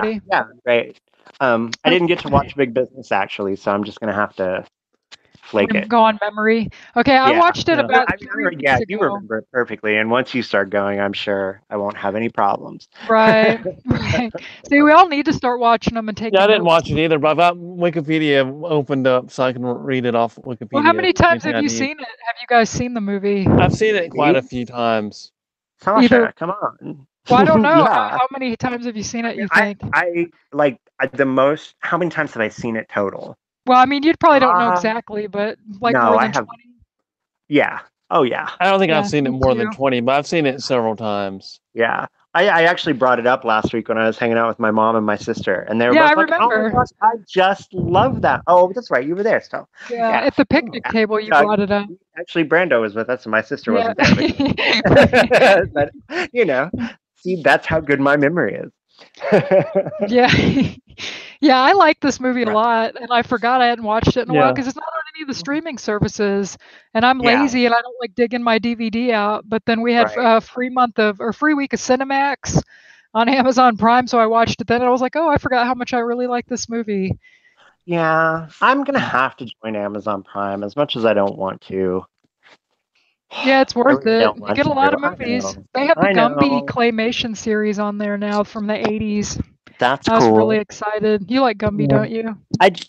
Yeah, great. I didn't get to watch Big Business actually, so I'm just gonna have to flake it. Go on memory. Okay, I Yeah, watched it Yeah. about I mean, 3 weeks yeah, you ago. remember it perfectly, and once you start going, I'm sure I won't have any problems. Right, right. See, we all need to start watching them and Yeah, I taking didn't notes. watch it either, but I've got Wikipedia opened up so I can read it off Well, how Wikipedia. many times Anything have I you need. seen it? Have you guys seen the movie? I've seen it quite Me? a few times. Either. Sasha, come on. Well, I don't know. Yeah. How many times have you seen I it, mean, you think? the most. How many times have I seen it total? Well, I mean, you probably don't know Uh, exactly, but like no, more I than have. 20? Yeah. Oh, yeah. I don't think I've Yeah, seen it me more than too. 20, but I've seen it several times. Yeah. I actually brought it up last week when I was hanging out with my mom and my sister, and they were Yeah, I both like, "Oh my remember. gosh, I just love that." Oh, that's right, you were there still. Yeah, Yeah. at the picnic Yeah. table you Uh, brought it up. Actually, Brando was with us, and my sister Yeah. wasn't there, but Right. but you know, see, that's how good my memory is. Yeah. Yeah, I like this movie a Right. lot, and I forgot I hadn't watched it in a while Yeah. because it's not on any of the streaming services, and I'm Yeah. lazy and I don't like digging my DVD out. But then we had Right. a free week of Cinemax on Amazon Prime, so I watched it then, and I was like, oh, I forgot how much I really like this movie. Yeah, I'm gonna have to join Amazon Prime as much as I don't want to. Yeah, it's I worth really it. don't You want get a lot to. of I movies. know. They have the I Gumby know. claymation series on there now from the 80s. That's I was really cool. excited. You like Gumby, Yeah. don't you?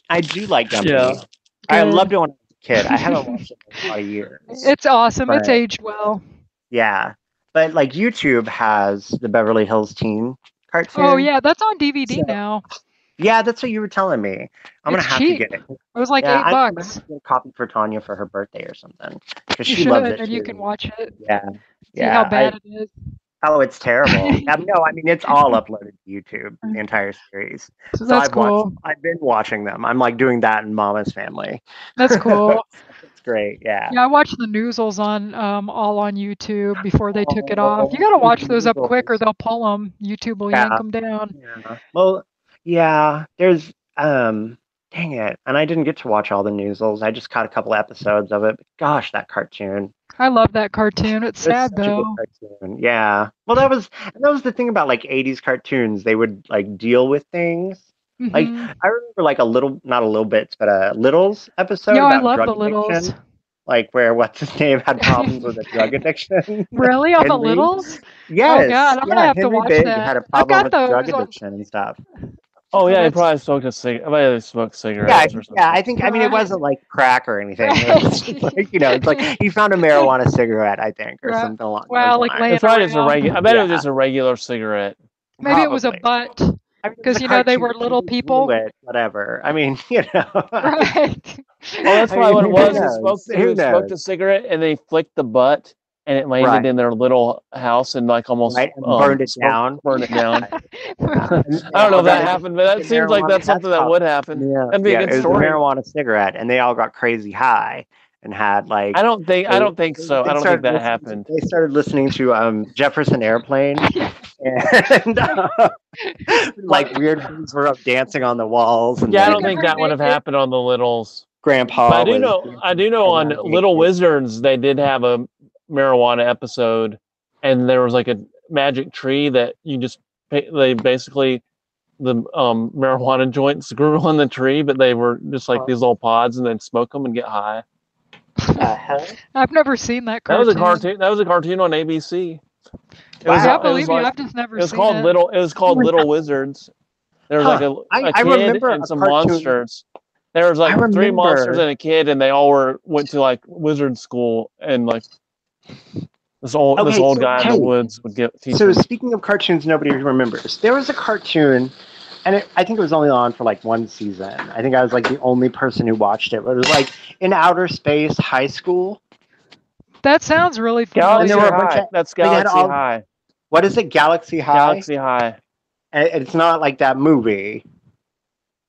I do like Yeah. Gumby. I Good. loved it when I was a kid. I haven't watched it in a lot of years, It's awesome. It's but aged well. yeah. But like YouTube has the Beverly Hills Teen Oh cartoon. yeah, that's on DVD So now. yeah, that's what you were telling me. I'm gonna It's have to cheap. get it. It was like Yeah, eight I'm gonna have bucks. to get a copy for Tanya for her birthday or something because You she loves should, it and you can too. watch it. Yeah, See how yeah. bad it Oh, it's terrible. is. No, I mean it's all uploaded to YouTube, the entire series. So So that's cool. I've been watching them. I'm like doing that in Mama's Family. That's cool. It's great. Yeah. Yeah, I watched the Newsels on all on YouTube before they took it off. You Oh, got to those watch those up quick, or noodles. they'll pull them. YouTube will yank Yeah. them down. Yeah. Well, yeah. There's dang it, and I didn't get to watch all the Newsels. I just caught a couple episodes of it. But gosh, that cartoon. I love that cartoon. It's It's sad such a good though. cartoon. Yeah. Well, that was the thing about like 80s cartoons. They would like deal with things. Like Hmm. I remember like a little, not a little bits, but a Littles episode Yeah, I about love drug the Littles. addiction. Like where what's his name had problems with a drug addiction. Really, on the Henry. Littles? Oh Yes. God, I'm gonna Yeah. have to Henry watch Big that. had a I've problem got with drug those on. addiction and stuff. Oh Oh, yeah, he that's probably smoked a cigarette. I bet he smoked Yeah, cigarettes or yeah. something. I think. I mean, it right, wasn't like crack or anything. It was just right, like it's like he found a marijuana cigarette, I think, or right. something along those Wow, like lines. laying It's probably just a around. regular. I bet it was Yeah, just a regular cigarette. Maybe it was a probably. butt, I mean, it was because a they cartoon. were He little drew people. it, whatever. I mean, you know. Right. Oh, that's I probably mean, what it who was. knows? He Who would smoked knows? a cigarette and they flicked the butt and it landed Right, in their little house and like almost right, and burned it smoked down. burned it down. Right. I And they don't know all if got that a happened, but that fucking seems like marijuana. that's something that would happen. Yeah, That'd be a yeah. good It was a story. marijuana cigarette, and they all got crazy high and had like I they don't think so. I don't think that happened. they started listening to Jefferson Airplane and like weird things were up dancing on the walls, and Yeah, I You don't then could think that would remake have it. happened on the Littles. But Grandpa was I dancing do know on around Little naked. Wizards they did have a marijuana episode, and there was like a magic tree that you just they basically the marijuana joints grew on the tree, but they were just like What these little pods, and then smoke them and get high. the hell? I've never seen that That was a cartoon. cartoon. That was a cartoon on ABC. Yeah, I Wow. It was believe you. like I've just never it was seen called it. Little. It was called Little Wizards. There was like Huh. a I kid remember and a some cartoon. monsters. There was I like three monsters remember. and a kid, and they all went to like wizard school, and like this Okay, old so guy in the hey, woods would teach so them. speaking of cartoons nobody remembers, there was a cartoon, and I think it was only on for like one season. I think I was like the only person who watched it. But it was like in outer space high school, That sounds really and there Galaxy were a familiar. bunch High. of That's like it had Galaxy all. High. What is it? Galaxy High. Galaxy High. And it's not like that movie.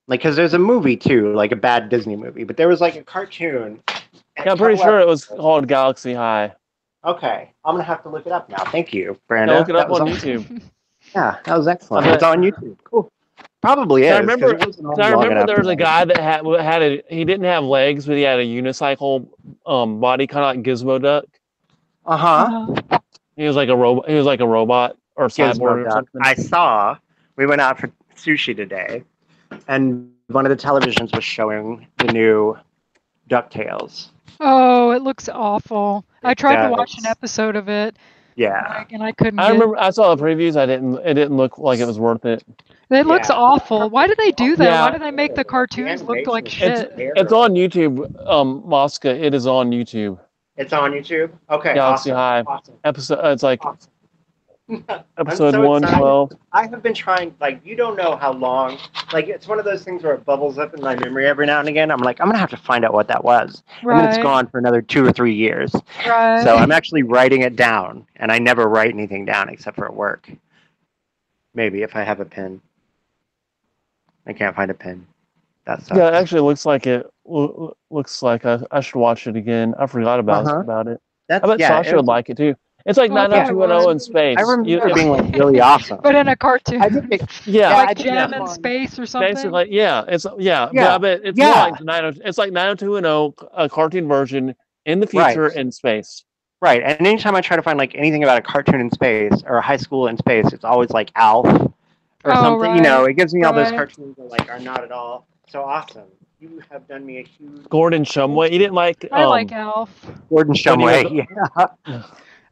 Like, because there's a movie too, like a bad Disney movie, but there was like a cartoon. And Yeah, a I'm pretty couple sure it was episodes. called Galaxy High. Okay, I'm gonna have to look it up now. Thank you, Yeah, look Brenda. it That up was on awesome. YouTube. Yeah, that was excellent. I It's bet. on YouTube. Cool. Probably I is because remember. it wasn't on I long remember enough there to was a like. guy that he didn't have legs, but he had a unicycle body, kind of like Gizmo Duck. Uh huh. Uh-huh. He was like a robot. He was like a robot or Gizmo cyborg or Duck. something. I saw. We went out for sushi today, and one of the televisions was showing the new DuckTales. Oh, it looks awful. I It tried to watch an does. episode of it, Yeah. and I couldn't I get. remember I saw the previews. It didn't look like it was worth it. It looks Yeah. awful. Why do they do that? Why Yeah. do they make the cartoons look like shit? It's on YouTube, Mosca. It is on YouTube. It's on YouTube. Okay. Galaxy awesome. High. Awesome. Episode. It's like Awesome. episode so 112. I have been trying, like, you don't know how long, like, it's one of those things where it bubbles up in my memory every now and again. I'm like, I'm going to have to find out what that was. And then it's Right. gone for another 2 or 3 years. Right. So I'm actually writing it down, and I never write anything down except for at work. Maybe if I have a pen. I can't find a pen. That sucks. Yeah, it actually looks like looks like I should watch it again. I forgot about it. That's, I bet Sasha would like it too. It's like Oh, yeah, 90210 in space. I remember You- it being like really awesome. But in a cartoon. I think yeah, I like think Jam that's in fun. Space or something. basically, yeah. It's Yeah. but I bet it's Yeah. more like the 90. It's like 90210, a cartoon version in the future Right. in space. Right, and anytime I try to find like anything about a cartoon in space or a high school in space, it's always like Alf or Oh, something. You know, it gives me all those right. cartoons that like are not at all so awesome. You have done me a huge Gordon Shumway. You didn't like. I like Alf. Gordon When he Shumway. Yeah,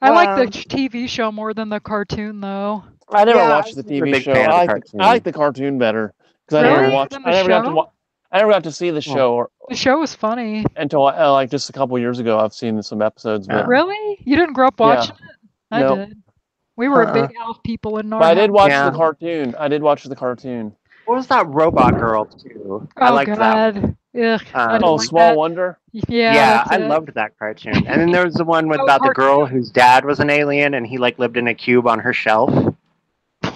I like the Well- TV show more than the cartoon, though. I never Yeah, watched I the was never a TV big show. fan of the I cartoon. like the cartoon better because I Really? never watched. Than the I never got to. show? I never got to see the show The show was funny. until like just a couple years ago. I've seen some episodes, but, Really? You didn't grow up watching it? I No. did. We were Uh-uh. big Alf people in but I did watch Yeah. the cartoon. I did watch the cartoon. What was that Robot Girl too? I Oh, liked that. God. Ugh, I didn't Oh, like Small that. Wonder. Yeah, Yeah, that's I it. loved that cartoon. And then there was the one with Oh, about the girl cartoon. whose dad was an alien and he like lived in a cube on her shelf.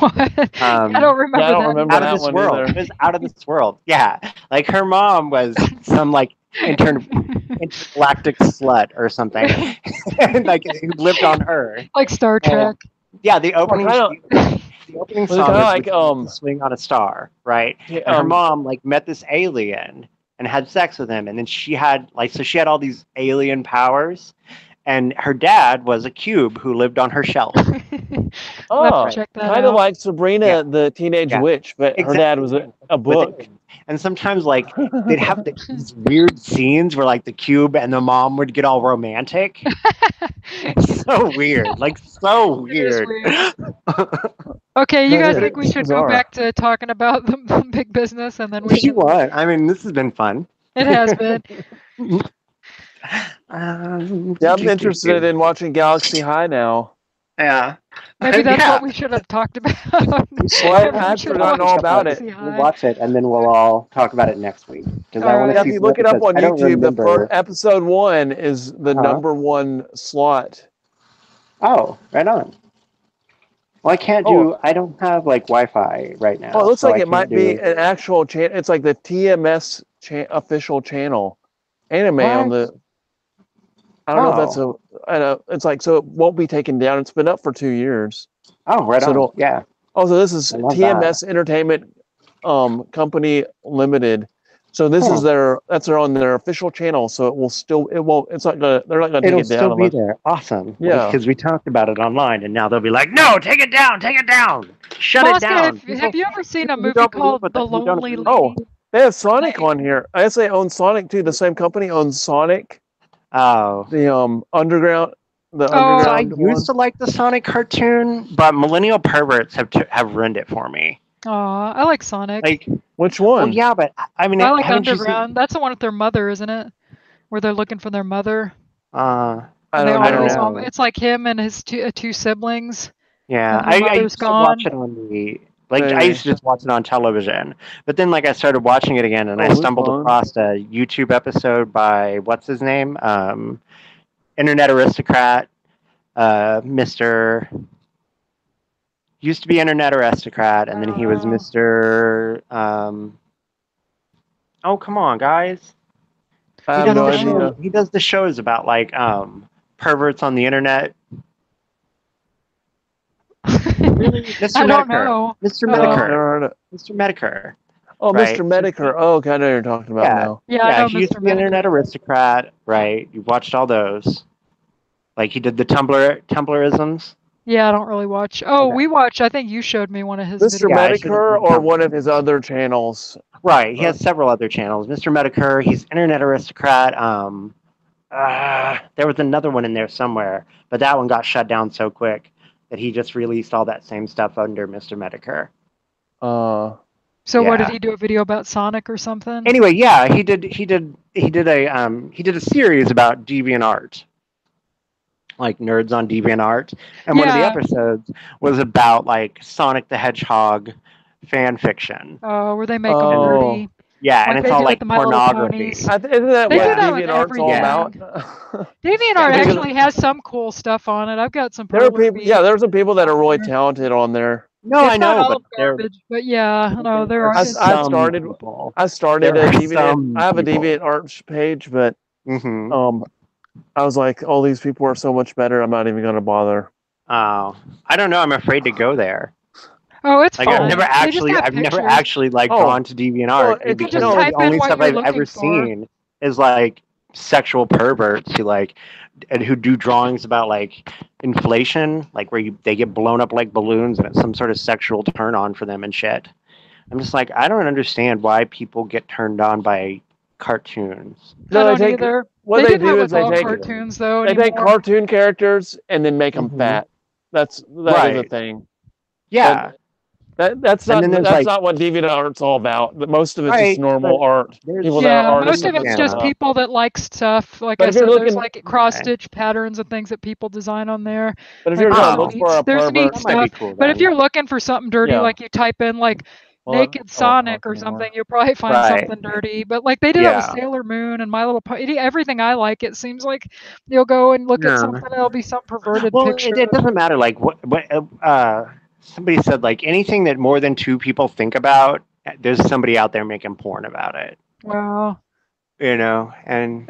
What? I don't remember I don't that. remember Out that of this one world. either. It was out of this world. Yeah, like her mom was some like intergalactic slut or something, and like who lived on her. Like Star Trek. Yeah, the opening. kinda- The opening Was it song kinda was like, "To Swing on a Star," right? Yeah, And her mom like met this alien and had sex with him, and then she had she had all these alien powers, and her dad was a cube who lived on her shelf. I'll have Oh, to check that kind of out. like Sabrina Yeah. the Teenage Yeah. Witch, but her dad was a book. And sometimes like they'd have these weird scenes where like the cube and the mom would get all romantic. It's so weird, like so It is weird. Okay, you That guys is think we should bizarre. go back to talking about the big business and then we What do you can... want? I mean, this has been fun. It has been. Yeah, I'm interested in watching Galaxy High now. Yeah. Maybe that's Yeah. what we should have talked about. Well, Maybe we I've should forgotten watch all about Galaxy it. High. We'll watch it and then we'll all talk about it next week. Because I All want right. to Yeah, see if you some look it up on episodes. I don't YouTube, the remember. episode 1 is the Uh-huh. number 1 slot. Oh, right on. Well, I can't do. I don't have like Wi-Fi right now. Oh, it looks so like I it might can't be do- an actual channel. It's like the TMS official channel anime on What? the. I don't know if that's a. I know it's like so it won't be taken down. It's been up for 2 years. Oh, right So on. it'll- Yeah. Oh, so this is I love TMS Entertainment Company Limited. So this is that's on their official channel. So it will still it won't. It's not gonna. They're not gonna It'll take it down. still be Unless, there. Awesome. Yeah. Because we talked about it online, and now they'll be like, "No, take it down, take it down, shut it Mosca, down." have you ever seen a people movie don't believe called what The they- who don't Lonely believe- Lady? Oh. they have Sonic on here. I guess they own Sonic too. The same company owns Sonic. Oh. The underground. The So I underground one. used to like the Sonic cartoon, but millennial perverts have ruined it for me. Aw, I like Sonic. Like, Which well, one? yeah, but I mean, I like haven't you seen- Underground. That's the one with their mother, isn't it? Where they're looking for their mother. I And they don't always know. know. It's like him and his two siblings. Yeah, And the I mother's used to watch gone. it on the I Maybe. used to just watch it on television, but then like I started watching it again, and I that's stumbled fun. across a YouTube episode by what's his name, Internet Aristocrat, Mr. Used to be Internet Aristocrat, and then he was Oh. Mr. Oh, come on, guys! I He have does, no the idea. show, he does the shows about like perverts on the internet. Mr. I don't Medicare. know. Mr. Oh. I've Medicare. never heard of. Mr. Medicare. Oh, Right. Mr. Medicare. Oh, okay, I know what you're talking about Yeah. now. Yeah, I Yeah, know he used Mr. to be an Medicare. Internet Aristocrat, right? You watched all those. Like he did the Tumblrisms. Yeah, I don't really watch. Oh, Okay. we watch. I think you showed me one of his Mr. videos. Yeah, I should've Medicare done or something. one of his other channels. Right. He has several other channels. Mr. Medicare, he's Internet Aristocrat. There was another one in there somewhere, but that one got shut down so quick that he just released all that same stuff under Mr. Medicare. So what did Yeah. he do? A video about Sonic or something? Anyway, yeah, he did a series about DeviantArt, like nerds on DeviantArt, and one of the Yeah. episodes was about like Sonic the Hedgehog fan fiction. Oh, where they make them Oh. dirty. Yeah, Like and it's they all do like with the My Little pornography. Ponies. Isn't that They what do that with DeviantArt's all about? DeviantArt Yeah. actually has some cool stuff on it. I've got some. There are people. pornography. Yeah, there's some people that are really talented on there. No, It's I not know, all but there garbage, but yeah, no, there are. I started- people. I started There a are Deviant. some I have a people. DeviantArt page, but Mm-hmm. I was like, all these people are so much better. I'm not even going to bother. Oh, I don't know. I'm afraid to go there. Oh, it's Like fine. I've never They just actually, have I've never pictures. actually like Oh. gone to DeviantArt Well, it's because just type the in only what stuff you're I've ever looking for. seen is like sexual perverts who like and who do drawings about like inflation, like where they get blown up like balloons and it's some sort of sexual turn on for them and shit. I'm just like, I don't understand why people get turned on by cartoons. No, I they don't take either. what they they do that do is with they all take cartoons though they take anymore. cartoon characters and then make them Mhm. fat. That is a Right. thing. Yeah, That's And not then there's, that's like- not what DeviantArt's all about. Most of it's Right, just normal but art. there's- People that Yeah, are artists. most of it's Yeah. just people that like stuff. Like But I if you're said, there's looking- like cross stitch patterns and things that people design on there. But if like, you're oh, going to look for a there's neat pervert, that might be stuff. cool. But if then. you're looking for something dirty, Yeah. like you type in like well, naked Sonic or okay, something, you'll probably find Right. something dirty. But like they do that with Yeah. Sailor Moon and My Little Pony. Everything I like, it seems like you'll go and look Yeah. at something, it'll be some perverted Well, picture. it doesn't matter. Like what somebody said, like anything that more than two people think about, there's somebody out there making porn about it. Wow, You know, and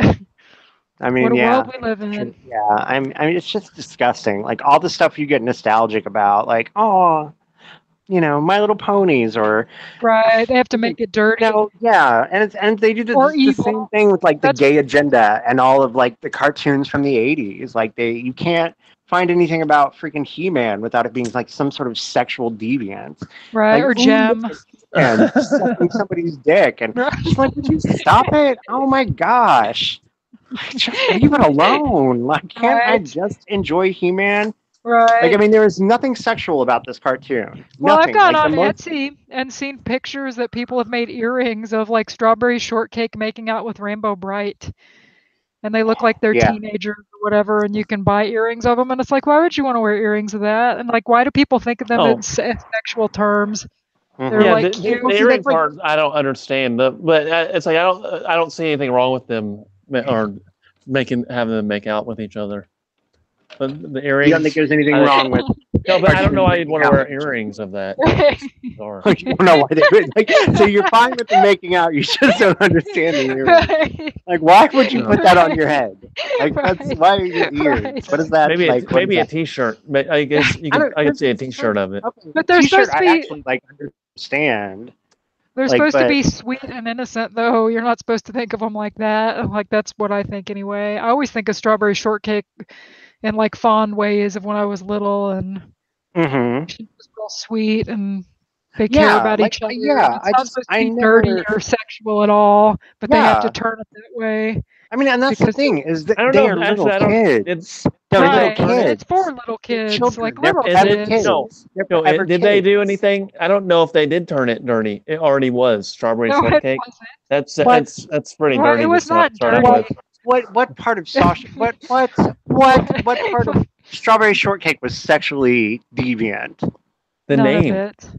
I mean, what a yeah, world we live in. yeah. I mean, it's just disgusting. Like all the stuff you get nostalgic about, like oh, you know, My Little Ponies, or Right, they have to make it dirty. no, yeah, and they do Or the evil. same thing with like the That's- gay agenda and all of like the cartoons from the '80s. Like you can't find anything about freaking He-Man without it being like some sort of sexual deviance. Right, Like, or ooh, Gem. look at He-Man sucking somebody's dick, and just like, would you stop it? Oh my gosh! Just leave it alone. Like, can't I Right. just enjoy He-Man? Right. Like, I mean, there is nothing sexual about this cartoon. Well, Nothing. I've gone like, on the most- Etsy and seen pictures that people have made earrings of like strawberry shortcake making out with Rainbow Bright. And they look like they're Yeah. teenagers or whatever, and you can buy earrings of them. And it's like, why would you want to wear earrings of that? And like, why do people think of them Oh. in sexual terms? Mhm. They're yeah, like the cute. earring like- part I don't understand. But it's like I don't see anything wrong with them or having them make out with each other. But the earrings. You don't think there's anything I- wrong with? No, but I don't know why you'd want to Yeah. wear earrings of that. Or, Like, you don't know why they do it. Like, so you're fine with them making out. You just don't understand the earrings. Right. Like, why would you put that on your head? Like, that's Right. why are your ears? Right. What is that? maybe like? what maybe is a T-shirt. I guess you I can see a T-shirt of it. that? Okay, But they're t-shirt, supposed to I be- actually like understand. They're Like, supposed to but- be sweet and innocent, though. You're not supposed to think of them like that. Like, that's what I think anyway. I always think of strawberry shortcake in like fond ways of when I was little, and Mm-hmm. she was real sweet and they care Yeah, about like, each other. yeah, It's I not just- supposed to I be dirty never- or sexual at all, but they have to Yeah. turn it that way. I mean, and that's Because- the thing is that I don't they know, are actually, little I don't- kids. They're Right. little kids. It's for little kids, Children. like They're little Is forever it? kids. No. They're No, forever did they do kids. anything? I don't know if they did turn it dirty. It already was strawberry No, it shortcake. wasn't. That's pretty Well, dirty. it was to start not out dirty. with. What part of Sasha? what part of Strawberry Shortcake was sexually deviant? The None name, of it.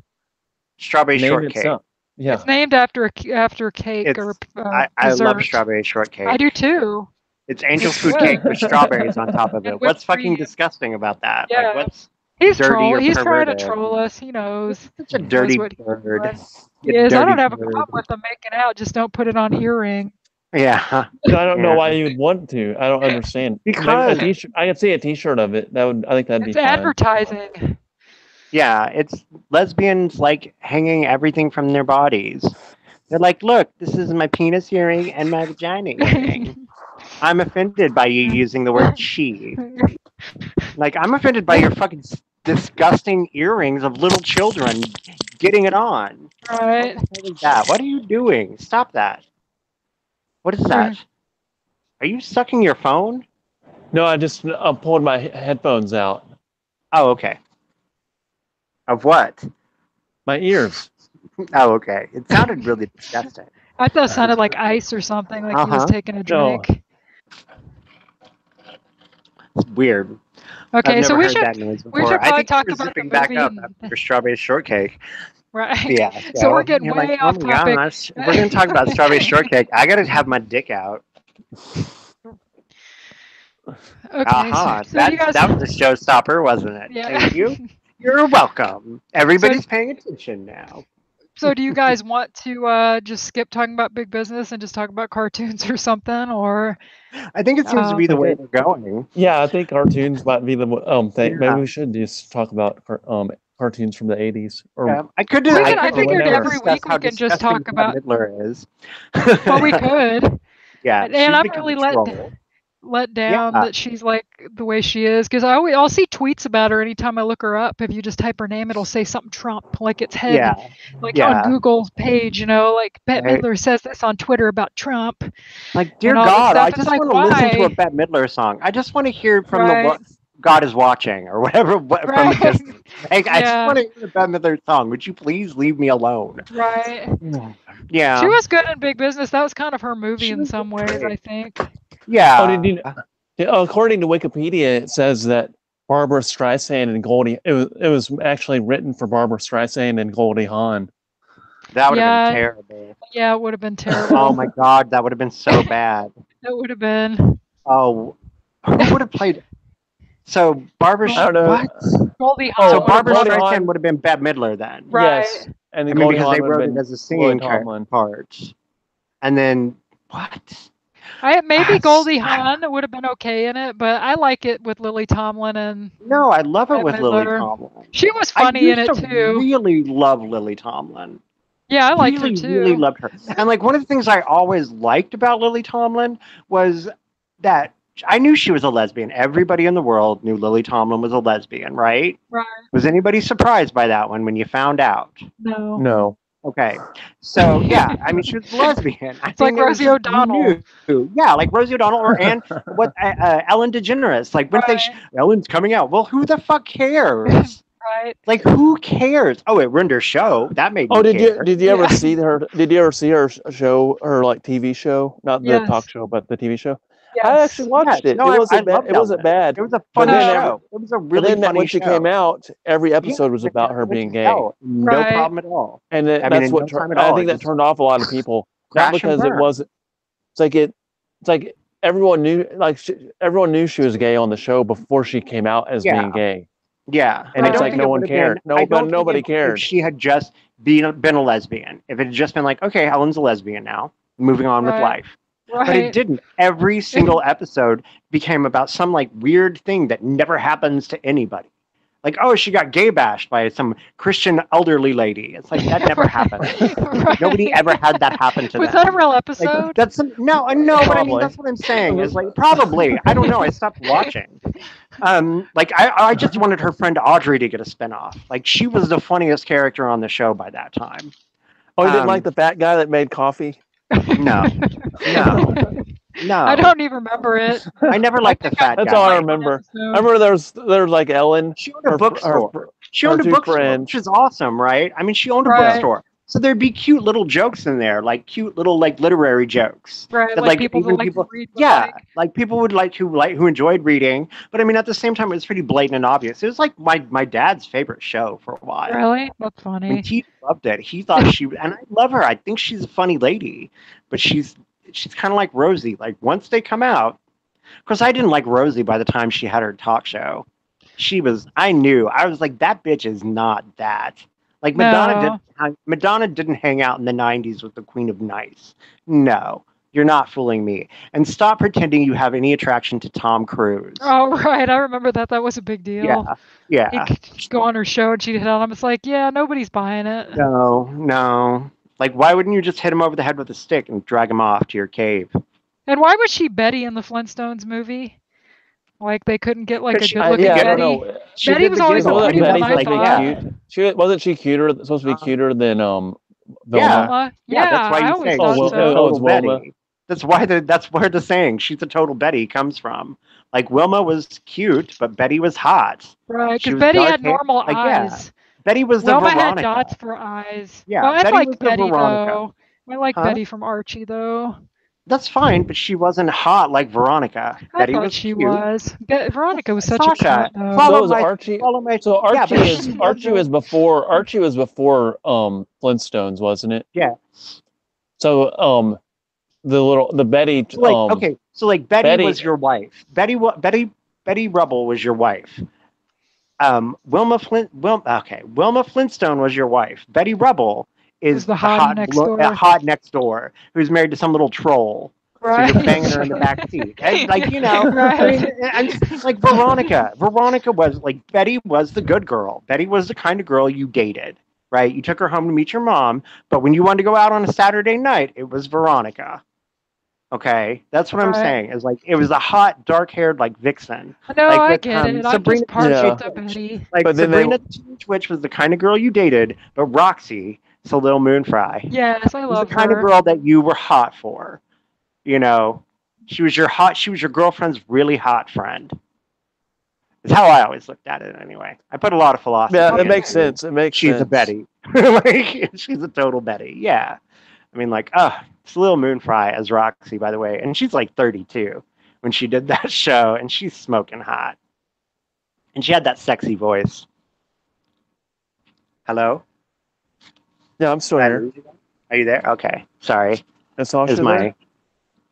Strawberry name Shortcake. itself. Yeah, It's named after cake It's- or I love dessert. Strawberry Shortcake. I do too. It's angel It's food good. cake with strawberries on top of And it. What's whipped fucking cream. disgusting about that? Yeah. Like, what's He's dirty troll. or He's trying to perverted? troll us. He knows. such a dirty what he bird? was. You Yes, I dirty don't have a bird. problem with them making out. Just don't put it on earring. Yeah. I don't know Yeah. why you would want to. I don't understand. Maybe Because- a t-shirt, I could see a T-shirt of it. I think that'd It's be fine. advertising. Yeah, it's lesbians like hanging everything from their bodies. They're like, look, this is my penis earring and my vagina earring. I'm offended by you using the word she. Like, I'm offended by your fucking disgusting earrings of little children getting it on. Right. What the hell is that? What are you doing? Stop that. What is that? Are you sucking your phone? No, I just pulled my headphones out. Oh, okay. Of what? My ears. Oh, okay. It sounded really disgusting. I thought it sounded like ice or something, like he was taking a No. drink. It's weird. Okay, I've so never we heard should that noise we before. should I probably think you talk were about the zipping back movie up and after your strawberry shortcake. right. Yeah. So we're getting you're way like, off oh my topic. gosh, we're going to talk about strawberry shortcake. I got to have my dick out. Okay, Aha, so you guys, that was a showstopper, wasn't it? yeah. Thank you. You're welcome. Everybody's paying attention now. So do you guys want to just skip talking about big business and just talk about cartoons or something, or I think it seems to be the way we're going. Yeah, I think cartoons might be the thing. Yeah. Maybe we should just talk about cartoons from the 80s. Or Yeah, I could do. We I can- I could figured discuss every week how we can just disgusting talk about- Bette Midler is. well, we could. Yeah, And she's I'm become really a troll. let down Yeah. that she's like the way she is, because I'll see tweets about her anytime I look her up. If you just type her name, it'll say something Trump, like its head, Yeah, like yeah. on Google's page, like Bette Right. Midler says this on Twitter about Trump. Like, dear and all this God, stuff. I It's just like, want to listen to a why? Bette Midler song. I just want to hear from Right. the God is watching or whatever from the Right. distance. Like, I just Yeah. want to hear a Bette Midler song. Would you please leave me alone? Right. Yeah. She was good in Big Business. That was kind of her movie She in was some ways, great. I think. Yeah. Oh, did you? According to Wikipedia, it says that Barbara Streisand and Goldie. It was actually written for Barbara Streisand and Goldie Hawn. That would have Yeah. been terrible. Yeah, it would have been terrible. Oh my God, that would have been so bad. It would have been Oh, who would have played? So Barbara. I don't know. What? Goldie Oh, Hawn. So would have Barbara Goldie been- Hawn- Streisand would have been Bette Midler then. Right. Yes, and I then mean, Goldie because Hawn they would have wrote it been as a singing Lily Tomlin. part. And then what? Maybe That's- Goldie Hawn would have been okay in it, but I like it with Lily Tomlin, and No, I love it Bette with Lily Midler. Tomlin. she was I funny in used it to too. really love Lily Tomlin. Yeah, I liked really, her too. really loved her. And like one of the things I always liked about Lily Tomlin was that I knew she was a lesbian. Everybody in the world knew Lily Tomlin was a lesbian, right? Right. Was anybody surprised by that one when you found out? No. No. Okay. So yeah, I mean she was a lesbian. It's like Rosie O'Donnell. Yeah, like Rosie O'Donnell or Ellen DeGeneres. Like when Right. Ellen's coming out. Well, who the fuck cares? Right. Like who cares? Oh, it ruined her show. That made me Oh, did care. you ever Yeah. see her? Did you ever see her show, her like TV show, not the Yes. talk show, but the TV show? Yes. I actually watched Yes. it. No, It I wasn't bad. loved It wasn't Ellen. bad. It was a But funny then show. It was a But really then funny when she show. came out, every episode was about her being gay, No Right. problem at all. and then I mean, that's in what no time at I all, think it that was turned off a lot of people. crash Not and because it burn. wasn't. It's like everyone knew, everyone knew she was gay on the show before she came out as Yeah. being gay, Yeah, and I it's don't like think no it one would've cared. been- I don't think Nobody if cared. she had just been a lesbian. If it had just been like, okay, Helen's a lesbian now, moving on with Right. life. Right. But it didn't. Every single episode became about some like weird thing that never happens to anybody. Like, oh, she got gay bashed by some Christian elderly lady. It's like that never happened. Right. Nobody ever had that happen to Was them. that a real Like, episode? that's no, but I mean Probably. that's what I'm saying. Is like probably I don't know. I stopped watching. Like I just wanted her friend Audrey to get a spinoff. Like she was the funniest character on the show by that time. Oh, you didn't um, like the fat guy that made coffee? No, no, no. I don't even remember it. I never liked the fat That's guy. all I Like, remember. episode. I remember there was like Ellen. She owned a her- bookstore. her- She owned her a two bookstore, friends. which is awesome, right? I mean, she owned a Right. bookstore, so there'd be cute little jokes in there, like cute little like literary jokes. Right, That, like like, people even that like people- to read. would Yeah, like. like people would who enjoyed reading, but I mean, at the same time, it was pretty blatant and obvious. It was like my dad's favorite show for a while. Really? That's I mean, funny. he loved it. He thought and I love her. I think she's a funny lady, but she's kind of like Rosie. Like once they come out, of course, I didn't like Rosie by the time she had her talk show. I was like, that bitch is not that. Like No. Madonna didn't hang out in the 90s with the Queen of Nice. No, you're not fooling me. And stop pretending you have any attraction to Tom Cruise. Oh, right. I remember that. That was a big deal. yeah, yeah. He'd go on her show and she'd hit on him. It's like, yeah, nobody's buying it. No. Like, why wouldn't you just hit him over the head with a stick and drag him off to your cave? And why was she Betty in the Flintstones movie? Like they couldn't get like a 'Cause she- good looking Yeah, I Betty. don't know. She Betty did was the always giggle. the Wasn't pretty Betty one, I supposed to be thought. cute? Wasn't she cuter? Supposed to be cuter than Velma? Wilma? Yeah, that's why I you always say Oh, thought she's well, a so. oh, it's total Wilma. Betty. That's where the saying "she's a total Betty" comes from. Like Wilma was cute, but Betty was hot. Right, She because was Betty dark had hair. normal Like yeah, eyes. Betty was the Wilma had Veronica. dots for eyes. Yeah, Well, I Betty was like the Betty Veronica. though. I like Huh? Betty from Archie though. That's fine, but she wasn't hot like Veronica. I Betty thought was she cute. was. Veronica was such a Sasha, cunt though. So follow was my Archie. follow my. So Yeah, Archie but is she Archie was wasn't- before Flintstones, wasn't it? Yeah. So the Betty So like okay, so like Betty was your wife. Betty Rubble was your wife. Wilma Flintstone was your wife. Betty Rubble is Was the hottie next door. hot next door who's married to some little troll. Right. So you're banging her in the back seat. And, like, you know, Right. I mean, I'm just, like Veronica. Veronica was like Betty was the good girl. Betty was the kind of girl you dated, right? You took her home to meet your mom, but when you wanted to go out on a Saturday night, it was Veronica. Okay, that's what I'm Right. saying. Is like it was a hot, dark-haired like vixen. No, Like I with, get it. I'm Sabrina just partial Yeah. to Betty. Like But then they- Sabrina the Teenage Witch was the kind of girl you dated, but Roxy, so Little Moonfry, Yes, I was the love kind her. of girl that you were hot for. You know, she was your girlfriend's really hot friend. It's how I always looked at it. Anyway, I put a lot of philosophy. Yeah, it into makes sense. It makes She's sense. a Betty. Like she's a total Betty. Yeah. I mean, like, it's Lil Moonfry as Roxy, by the way, and she's like 32 when she did that show, and she's smoking hot, and she had that sexy voice. Hello, Yeah, I'm still here. Are you there? Okay, sorry. Is Sasha Is my there?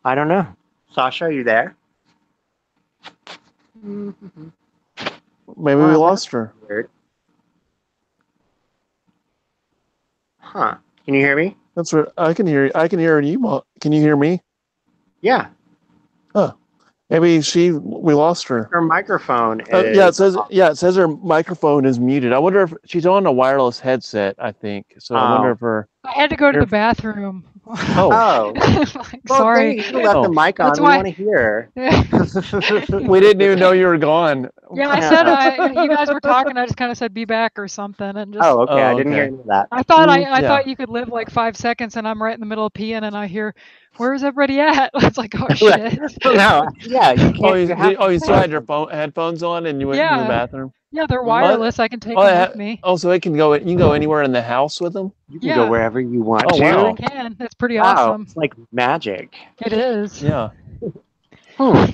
I don't know. Sasha, are you there? Maybe we Wow. lost her. Weird. Huh? Can you hear me? That's what I can hear. I can hear you. Can you hear me? Yeah. Maybe we lost her. Her microphone is. Yeah, it says her microphone is muted. I wonder if she's on a wireless headset. I think so. I wonder if her. I had to go to the bathroom. Oh, Oh. Like, Well, sorry. then you left the mic on. That's We why- want to hear. we didn't even know you were gone. Yeah, I said you guys were talking. I just kind of said be back or something, and just. Oh, okay. I Oh, didn't hear okay. any of that. I thought I Yeah. thought you could live like 5 seconds, and I'm right in the middle of peeing, and I hear, "Where's everybody at?" It's like, oh shit. No, yeah, you can't. You still had your headphones on, and you went to Yeah. the bathroom. Yeah, they're wireless. I can take Oh, them yeah. with me. Oh, so it can go. You can go anywhere in the house with them. You can Yeah. go wherever you want Oh, to. wow. I can. It's pretty Wow, awesome. it's like magic. It is. Yeah. Hmm.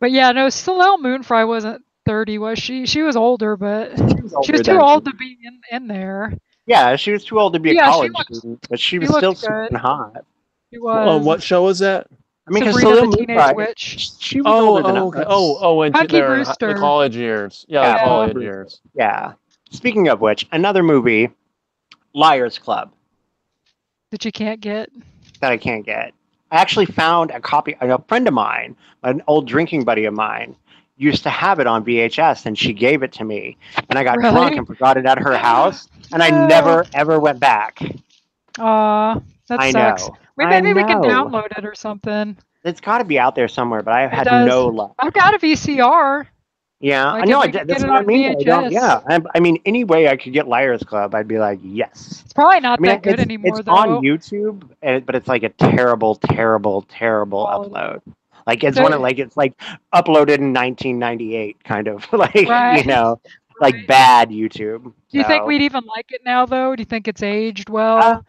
But yeah, no, Lil Moonfry wasn't 30, was she? She was older, but she was older too than- old to be in there. Yeah, she was too old to be a Yeah, she college looked- student, but she she was still looked good. super hot. She was. What show was that? I mean, because Sabrina Lil the Teenage Moonfry, Witch. she was older than okay. us. When Punky they're in Brewster. the college years. Yeah, Yeah, the college Punky years. Yeah. Speaking of which, another movie, Liars Club, That you can't get. that I can't get. I actually found a copy. A friend of mine, an old drinking buddy of mine, used to have it on VHS, and she gave it to me. And I got Really? drunk and forgot it at her house, and I No. never ever went back. That I sucks. know. Maybe we can know. download it or something. It's got to be out there somewhere, but I've had does. no luck. I've got a VCR. Yeah, Like, I know. if we could That's get it what I on mean. I don't- VHS. yeah, I mean, any way I could get Liars Club, I'd be like, yes. It's probably not I mean, that good it's, anymore, it's though. on YouTube, but it's like a terrible, terrible, terrible Quality. upload. Like it's So- one of it's like uploaded in 1998, kind of like Right. like Right. bad YouTube. Do you think So, we'd even like it now, though? Do you think it's aged well?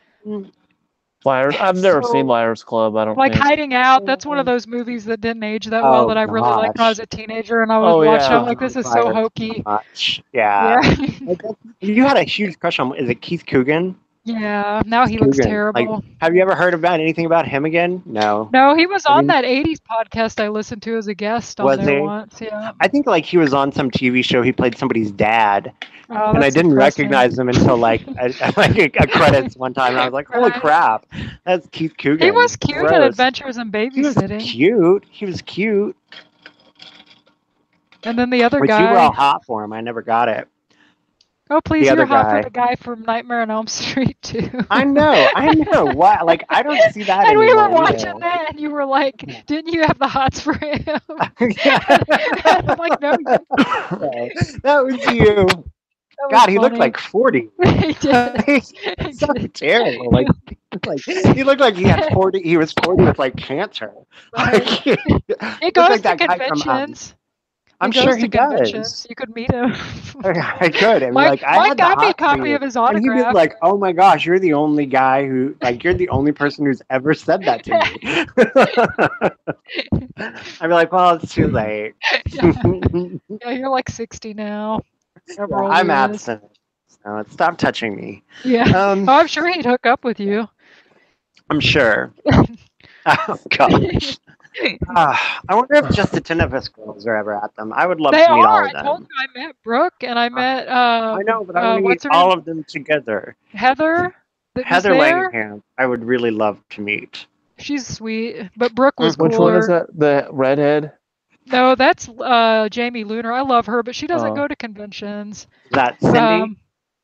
Liars. I've never So- seen Liars Club. I don't Like think. Hiding Out, that's one of those movies that didn't age that well Oh, that I really liked when I gosh. was a teenager, and I was Oh, watching. yeah. I'm like, this is so Fire. hokey. much. Yeah. Yeah, You had a huge crush on. Is it Keith Coogan? yeah. Now he looks Coogan. terrible. Like, have you ever heard about anything about him again? No. No, he was I on mean- that '80s podcast I listened to as a guest on Was there he? once. Yeah. I think like he was on some TV show. He played somebody's dad, Oh, and I that's didn't depressing. recognize him until like a credits one time. And I was like, "Holy Right. crap, that's Keith Coogan." He was cute at Gross. Adventures in He was Babysitting, cute. He was cute. and then the other Which you were all guy. hot for him. I never got it. Oh, please, the you're other hot guy. for the guy from Nightmare on Elm Street too. I know. Why? Like, I don't see that And we were anymore watching either. that, and you were like, "Didn't you have the hots for him?" Yeah. And I'm like, "No, you That was you. that was God, he looked funny." like 40. He did. He So did. terrible. Like he looked like he had 40. He was 40 with like cancer. Right. He He looked goes like to that guy from. conventions. I'm He sure goes he to conventions. does. You could meet him. I could. And Mike, like I Mike had the got me a hots for copy you. of his And he'd be autograph. like, "Oh my gosh, you're the only guy who like you're the only person who's ever said that to me." I'd be like, "Well, it's too late." Yeah, you're like 60 now. However old I'm he is. absent. So stop touching me. Yeah. Oh, I'm sure he'd hook up with you. I'm sure. Oh gosh. I wonder if just the 10 of us girls are ever at them. I would love They to meet all are. of I told them. you I met Brooke and I met I know, but I want to what's meet her all name? of them together. Heather. That Heather was there. Langham, I would really love to meet. She's sweet, but Brooke was Which cooler. one is that? The redhead? No, that's Jamie Lunar. I love her, but she doesn't Oh. go to conventions. Is that Cindy?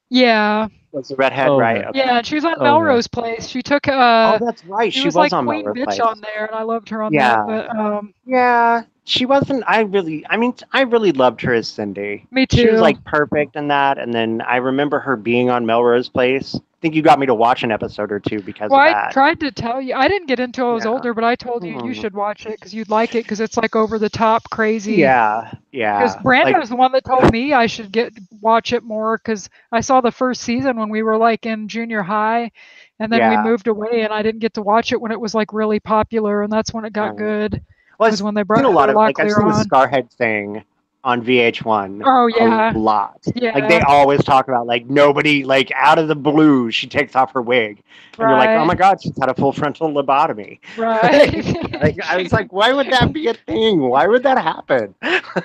Yeah. Was the redhead, Oh, right? okay. Okay. Yeah, and she was on Okay. Melrose Place. She took Oh, that's right. she She was was like on Queen Melrose Bitch Place. on there, and I loved her on Yeah. that. But Yeah, she wasn't. I really loved her as Cindy. me too. She was like perfect in that. And then I remember her being on Melrose Place. I think you got me to watch an episode or two because Well, of I that. tried to tell you. I didn't get into it. I was Yeah. older, but I told you Mhm. should watch it because you'd like it because it's like over the top crazy. Yeah, Because yeah. Brando Like, was the one that told me I should watch it more because I saw the first season when we were like in junior high, and then we Yeah. moved away, and I didn't get to watch it when it was like really popular, and that's when it got Right. good. well, Was I've when they seen brought a lot Heather of like I've Locklear seen the on. Scarhead thing on VH1 Oh yeah, a lot. yeah. Like they always talk about like nobody like out of the blue she takes off her wig and you're like, oh Right. my god, she's had a full frontal lobotomy. Right. Like I was like, why would that be a thing? Why would that happen?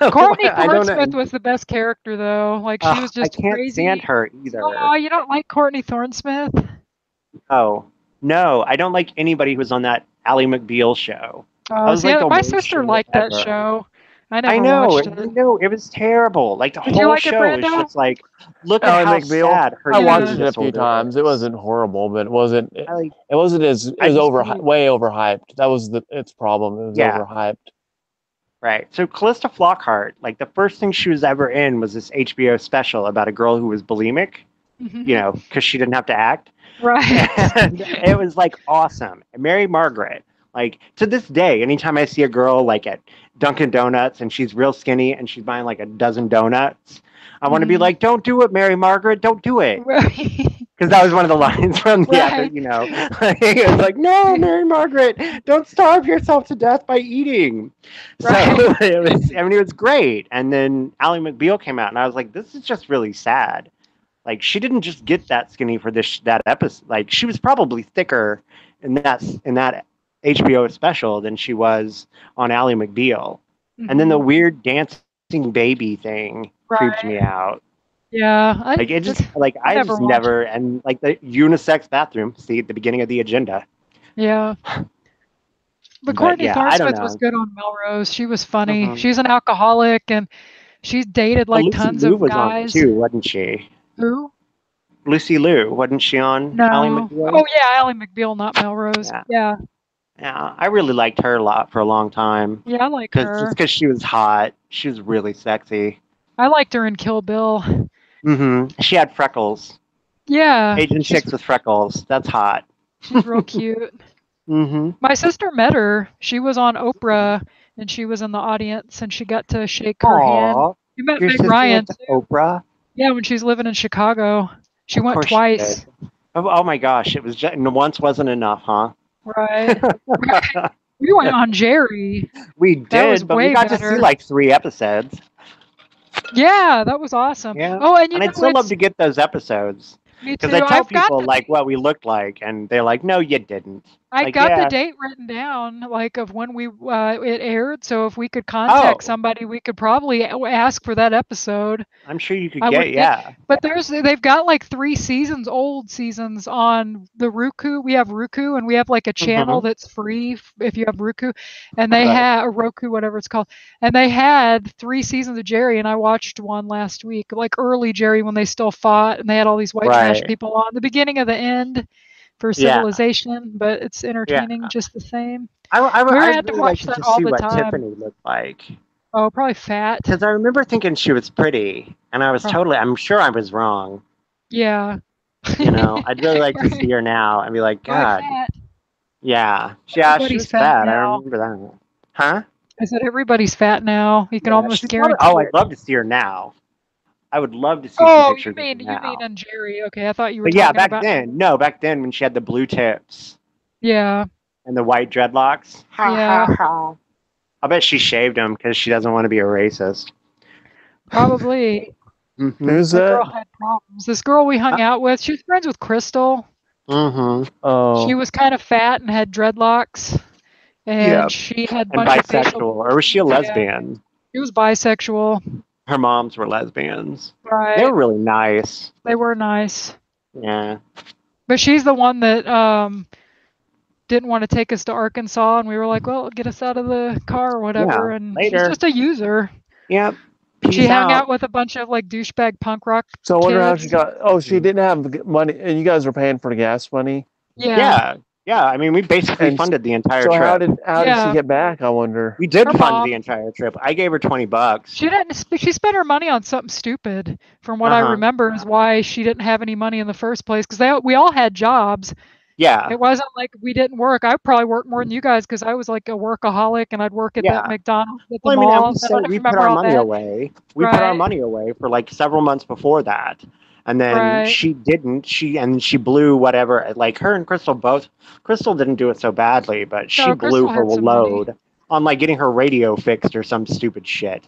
Courtney I don't know. Thorne-Smith was the best character though. Like she was I just can't crazy. stand her either. Oh, you don't like Courtney Thorne-Smith? Oh no, I don't like anybody who's on that Ally McBeal show. Oh, was see, like the my worst sister show liked that ever. show. I never I know, watched it. no, it was terrible. Like the Did you whole like it, show is Brando? just like, look Ally at how McBeal. sad her I watched eating it a few disorder times. It is. wasn't horrible, but it wasn't. It I, like, wasn't as. It I was just over didn't- way overhyped. That was its problem. It was Yeah. overhyped. Right. So Callista Flockhart, like the first thing she was ever in was this HBO special about a girl who was bulimic, you know, because she didn't have to act. Right. And it was like awesome. And Mary Margaret, like to this day, anytime I see a girl like at Dunkin' Donuts and she's real skinny and she's buying like a dozen donuts, I want to be Mhm. like, don't do it, Mary Margaret, don't do it. Right. Because that was one of the lines from the Right. episode, you know. It was like, no, Mary Margaret, don't starve yourself to death by eating. Right. So it was great. And then Ally McBeal came out, and I was like, this is just really sad. Like, she didn't just get that skinny for that episode. Like, she was probably thicker in that HBO special than she was on Ally McBeal. And then the weird dancing baby thing creeped me out. Yeah. Like it just like I never just watched never and like the unisex bathroom. See at the beginning of the agenda. Yeah. But But Courtney yeah, I don't Thorne-Smith was know. good on Melrose. She was funny. Mhm. She's an alcoholic and she's dated like Lucy tons Liu of was on it guys. too, wasn't she? Who? Lucy Liu, wasn't she on No. Ally McBeal? Oh yeah, Ally McBeal, not Melrose. Yeah. Yeah. Yeah, I really liked her a lot for a long time. Yeah, I like her. Because she was hot. She was really sexy. I liked her in Kill Bill. She had freckles. Yeah. Agent she's, 6 with freckles. That's hot. she's real cute. My sister met her. She was on Oprah and she was in the audience and she got to shake her hand. Aw, You met your Meg sister Ryan went to too. Oprah? Yeah, when she's living in Chicago. She Of went course she twice. did. Oh my gosh, it was just once wasn't enough, huh? Right. We went on Jerry. We That was did, but way we got to better. see like 3 episodes. Yeah, that was awesome. Yeah. Oh, and you And know I'd still love it's- to get those episodes. me too. Because I tell I've got people the- like what we looked like, and they're like, no, you didn't. I Like, got the yeah. date written down, like of when it aired. So if we could contact Oh, somebody, we could probably ask for that episode. I'm sure you could I would get, think, yeah. but they've got like 3 seasons, old seasons on the Roku. We have Roku, and we have like a channel Mhm. that's free if you have Roku, and they Right. had a Roku, whatever it's called, and they had 3 seasons of Jerry, and I watched one last week, like early Jerry when they still fought, and they had all these white trash Right. people on the beginning of the end for Yeah. Civilization, but it's Yeah. entertaining just the same. I'd Had to really watch like that to all see the what time. Tiffany looked like. Oh, probably fat. Because I remember thinking she was pretty, and I was Oh. I'm sure I was wrong. Yeah. I'd really like to see her now and be like, Probably God, fat. yeah, she Everybody's was fat fat. I now. remember that. Huh? I said everybody's fat now. You can Yeah, almost she's probably. guarantee Oh, I'd it. love to see her now. I would love to see some Oh, pictures of her you mean now. on Jerry? Okay, I thought you were But yeah, talking about. back then when she had the blue tips Yeah. and the white dreadlocks. Ha Yeah. ha ha. I bet she shaved them because she doesn't want to be a racist. Probably. Mm-hmm. Who's That girl that? had problems. This girl we hung out with, she was friends with Crystal. Mm-hmm. Oh, She was kind of fat and had dreadlocks, and Yeah. she had a And bunch of bisexual, facial. or was she a lesbian? She was bisexual. Her moms were lesbians. They Right. were really nice. They were nice. Yeah. But she's the one that didn't want to take us to Arkansas, and we were like, well, get us out of the car or whatever. Yeah, And later. she's just a user. Yep. She hung out with a bunch of like douchebag punk rock so I wonder how kids. she got. Oh, she didn't have the money, and you guys were paying for the gas money. Yeah. Yeah. I mean, we basically And funded the entire So trip. how did Yeah. she get back? I wonder. We did Her fund mom. the entire trip. I gave her $20. She didn't. She spent her money on something stupid. From what I Uh-huh. remember, is why she didn't have any money in the first place. Because we all had jobs. Yeah. It wasn't like we didn't work. I probably worked more than you guys because I was like a workaholic, and I'd work at Yeah. that McDonald's at the Well, I mean, mall. and I don't know if we you put remember our all money that. away. We put our Right. money away for like several months before that. And then Right. she didn't. She blew whatever. Like her and Crystal both. Crystal didn't do it so badly, but she No, blew Crystal her had some money. load on like getting her radio fixed or some stupid shit.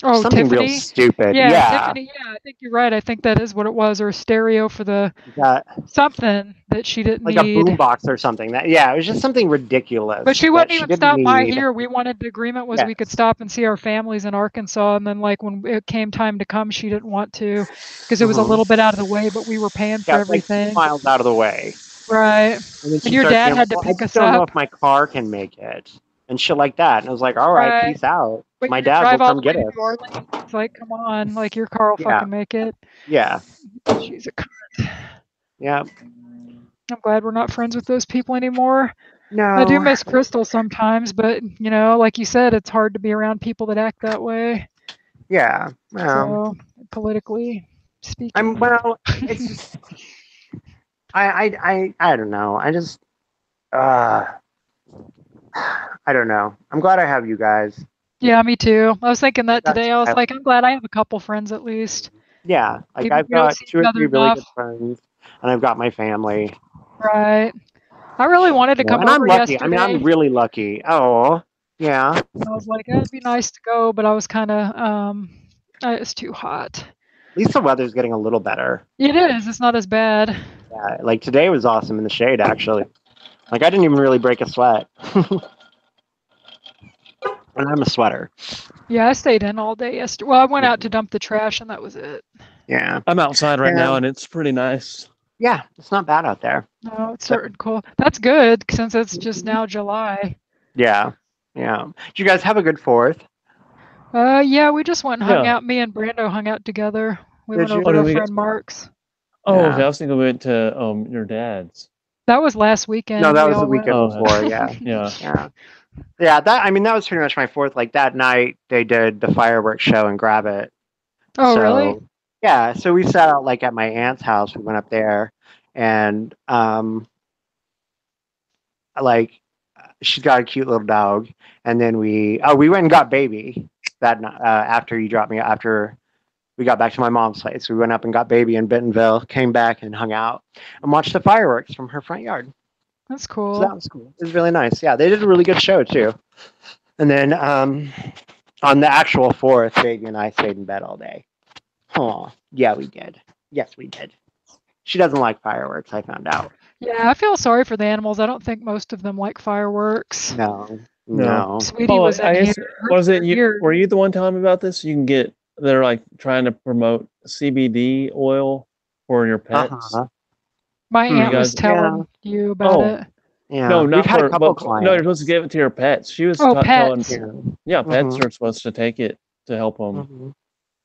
Oh, Something real Tiffany. stupid. Yeah, Tiffany. Yeah, I think you're right. I think that is what it was, or a stereo for the Got something that she didn't like need. a boombox or something. It was just something ridiculous. But she that wouldn't even didn't stop by need. here. We wanted the agreement was we could Yes. stop and see our families in Arkansas, and then like when it came time to come, she didn't want to because it was a Mhm. little bit out of the way, but we were paying for Yeah, it's like 2 everything. miles out of the way. Right. And then she And your starts dad saying, had to well, I pick just us don't know up. if my car can make it. And shit like that. And I was like, all right, Right. peace out. But My you dad drive will all come the get way to us. New Orleans. It's like, come on, like your car will Yeah. fucking make it. Yeah. She's a cunt. Yeah. I'm glad we're not friends with those people anymore. No. I do miss Crystal sometimes, but like you said, it's hard to be around people that act that way. Yeah. Well, So politically speaking. it's just I don't know. I just I don't know. I'm glad I have you guys. Yeah, me too. I was thinking that That's- today. I was like, I'm glad I have a couple friends at least. Yeah. Like Even if I've we don't got see 2 or each 3 other really good enough. friends. And I've got my family. Right. I really wanted to come And I'm over lucky. yesterday. I mean, I'm really lucky. Oh, yeah. I was like, it'd be nice to go, but I was kind of, it's too hot. At least the weather's getting a little better. It is. It's not as bad. Yeah, like today was awesome in the shade, actually. Like I didn't even really break a sweat. And I'm a sweater. Yeah, I stayed in all day yesterday. Well, I went out to dump the trash, and that was it. Yeah. I'm outside right Yeah. now, and it's pretty nice. Yeah, it's not bad out there. No, it's certain cool. That's good since it's just now July. Yeah. Yeah. Did you guys have a good 4th? Yeah, we just went and hung Yeah. out. Me and Brando hung out together. We Did went you? over Oh, to did our we friend Mark's. Oh, Yeah. okay. I was thinking we went to your dad's. That was last weekend. No, that We was the all went. weekend Oh, before. Yeah. Yeah. Yeah. Yeah. That was pretty much my 4th. Like that night, they did the fireworks show and Grab It. Oh, So, really? Yeah. So we sat out like at my aunt's house. We went up there, and like she's got a cute little dog, and then we went and got Baby that after you dropped me after we got back to my mom's place. We went up and got Baby in Bentonville, came back and hung out and watched the fireworks from her front yard. That's So cool. that was cool. It was really nice. Yeah, they did a really good show too. And then on the actual 4th, Baby and I stayed in bed all day. Oh, yeah, we did. Yes, we did. She doesn't like fireworks, I found out. Yeah, I feel sorry for the animals. I don't think most of them like fireworks. No, No. no. Sweetie Oh, was in I here. guess Hers was it were you? weird. Were you the one telling me about this? You can get they're like trying to promote CBD oil for your pets. Uh-huh. My You aunt Hmm. was guys, Yeah, telling you about oh it. yeah. no, We've not had a for couple but no, you're supposed to clients. give it to your pets. She was Oh, telling, pets. Yeah. yeah, pets Mm-hmm. are supposed to take it to help them. Mm-hmm.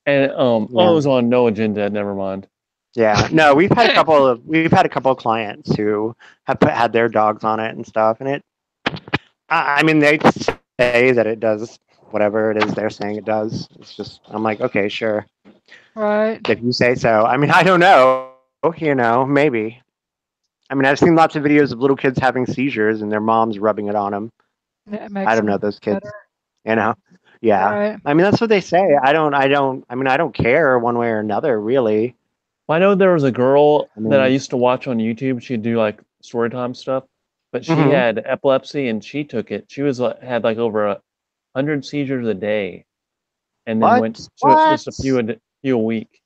And oh, it Yeah. was on No Agenda. Never mind. Yeah. No, we've had a couple of clients who have had their dogs on it and stuff, and I mean, they say that it does whatever it is they're saying it does. It's just, I'm like, okay, sure. Right. If you say so. I mean, I don't know, maybe. I mean, I've seen lots of videos of little kids having seizures and their moms rubbing it on them. It I makes don't know them those kids, better. you know? Yeah. Right. I mean, that's what they say. I mean, I don't care one way or another, really. Well, I know there was a girl I that I mean, used to watch on YouTube. She'd do like story time stuff, but she hmm had epilepsy and she took it. She was had like over 100 seizures a day, and then what? went to it What? just a few a week.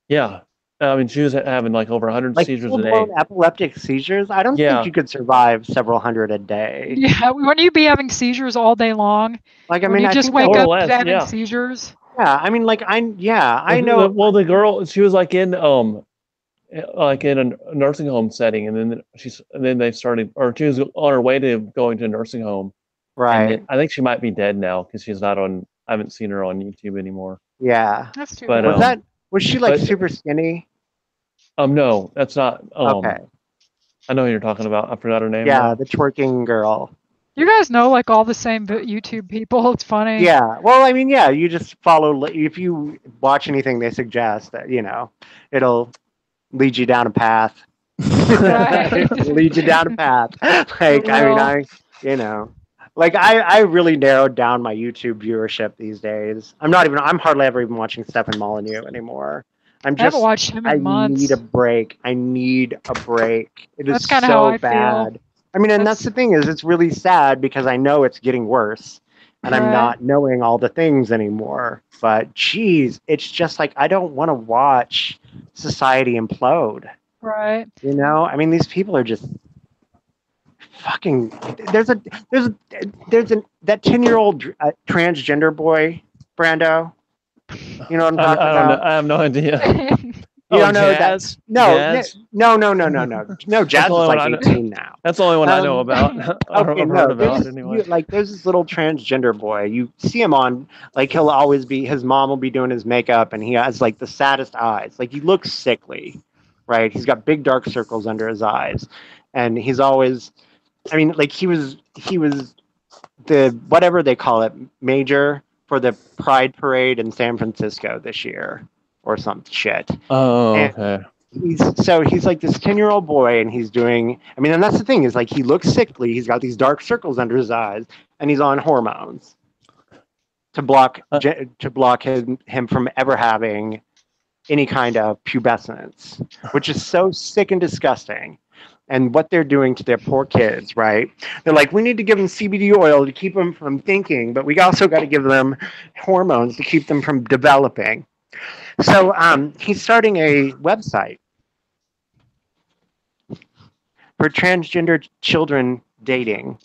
Yeah, I mean she was having like over 100 Like seizures full a day. blown epileptic seizures? I don't think Yeah, you could survive several hundred a day. Yeah, when you be having seizures all day long, Like, I when mean, you I just think that wake more or would, up less. having Yeah. seizures. yeah, I mean, like, Well, I know, the girl she was like in a nursing home setting, and then they started, or she was on her way to going to a nursing home, and right. I think she might be dead now because she's not on. I haven't seen her on YouTube anymore. Yeah. That's too But bad. Was she like but super skinny? no, that's not. Okay. I know who you're talking about. I forgot her name Yeah, though. the twerking girl. You guys know like all the same YouTube people. It's funny. Yeah. Well, I mean, yeah, you just follow, if you watch anything they suggest, it'll lead you down a path. Right. Lead you down a path. For Like, I mean, real. you know, like I really narrowed down my YouTube viewership these days. I'm hardly ever even watching Stefan Molyneux anymore. I haven't watched him I in need a months. break. I need a break. It is That's kind of how so I feel. bad. I mean, and that's That's the thing is, it's really sad because I know it's getting worse, and I'm right. not knowing all the things anymore. But geez, it's just like I don't want to watch society implode. Right. I mean, these people are just fucking. There's that 10-year-old transgender boy, Brando. You know what I'm talking I don't know. about? I have no idea. You Oh, don't know that? Jazz. No, Jazz. no. No, That's Jazz the is only one like I know. 18 now. That's the only one I know Um, about. I've okay, heard no, about anyway. there's this little transgender boy. You see him on, like, he'll always be, his mom will be doing his makeup, and he has like the saddest eyes. Like, he looks sickly, right? He's got big dark circles under his eyes, and he's always, I mean, like, he was the whatever they call it, major for the Pride Parade in San Francisco this year, or some shit. Oh, And okay. he's like this 10-year-old boy, and he's doing, I mean, and that's the thing, is like he looks sickly, he's got these dark circles under his eyes, and he's on hormones to block Uh, him from ever having any kind of pubescence, which is so sick and disgusting. And what they're doing to their poor kids, right? They're like, we need to give them CBD oil to keep them from thinking, but we also got to give them hormones to keep them from developing. So he's starting a website for transgender children dating,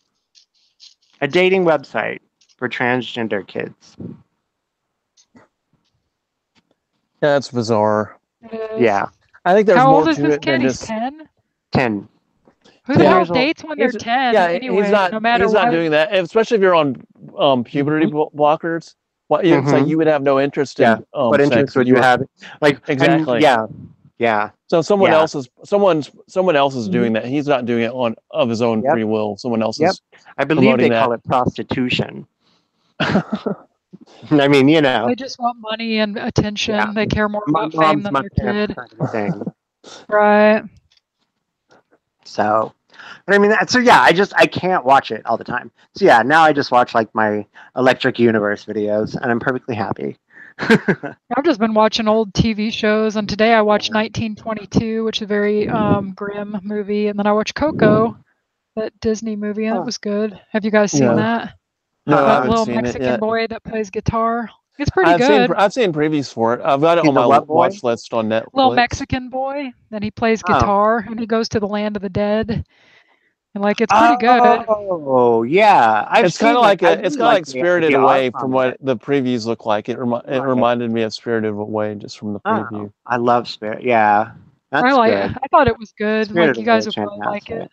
a dating website for transgender kids. Yeah, that's bizarre. It is. Yeah, I think there's How more old is to this it kid? than He's just. 10? 10. Who 10 the hell years old. dates when they're 10 Yeah, anyway, no matter he's not what? doing that, especially if you're on puberty blockers. It's like Mhm. you would have no interest Yeah. in What sex interest if would you you were have? Like, and exactly. yeah. So someone Yeah. else is doing that. He's not doing it of his own Yep. free will. Someone else Yep. is I believe promoting they that. call it prostitution. I mean, They just want money and attention. Yeah. They care more My about fame mom's than my their pimp kid. kind of thing. Right. So, but I mean, so yeah, I can't watch it all the time. So yeah, now I just watch like my Electric Universe videos, and I'm perfectly happy. I've just been watching old TV shows, and today I watched 1922, which is a very grim movie, and then I watched Coco, that Disney movie, and it Huh. was good. Have you guys seen Yeah. that? No, I About the haven't little seen it Mexican yet. boy that plays guitar. It's pretty good. I've seen previews for it. I've got it He's on a my what boy? watch list on Netflix. Little Mexican boy, and he plays Oh. guitar, and he goes to the land of the dead, and like it's pretty good. Oh, yeah. It's kind of like Spirited Away from what it. the previews look like. It Right. reminded me of Spirited Away just from the preview. Oh, I love Spirit. Yeah, that's good. I thought it was good. Spirited Like you guys Away would is probably like it. fantastic.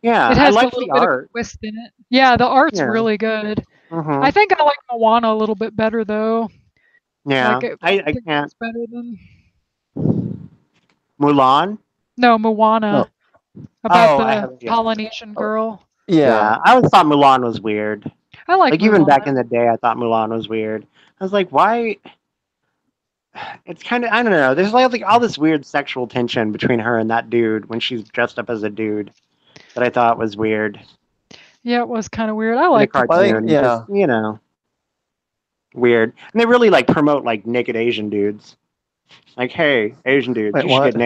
Yeah, It I has a like little the bit of a art. twist in it. Yeah, the art's Yeah. really good. Mhm. I think I like Moana a little bit better though. Yeah, Like I think can't. it's better than Mulan. Moana. No. About I the haven't yet. Polynesian girl. Yeah. I always thought Mulan was weird. I like even Mulan. back in the day, I thought Mulan was weird. I was like, why? It's kind of, I don't know. There's like all this weird sexual tension between her and that dude when she's dressed up as a dude that I thought was weird. Yeah, it was kind of weird. I In the liked it. cartoon, yeah. just, you know, weird. And they really like promote like naked Asian dudes. Like, hey, Asian dudes, Wait, you should what? get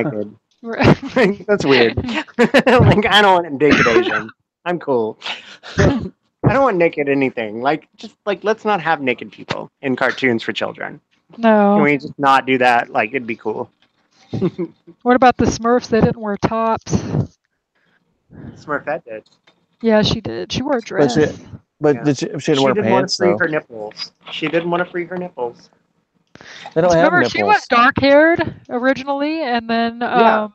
naked. That's weird. Like, I don't want naked Asian. I'm cool. I don't want naked anything. Like, just like let's not have naked people in cartoons for children. Can No. we just not do that? Like, it'd be cool. What about the Smurfs? They didn't wear tops. Smurfette did. Yeah, she did. She wore a dress. But Yeah. she didn't wear didn't want pants to free though. her nipples. She didn't want to free her nipples. They don't have Remember, nipples. she was dark-haired originally, and then Yeah.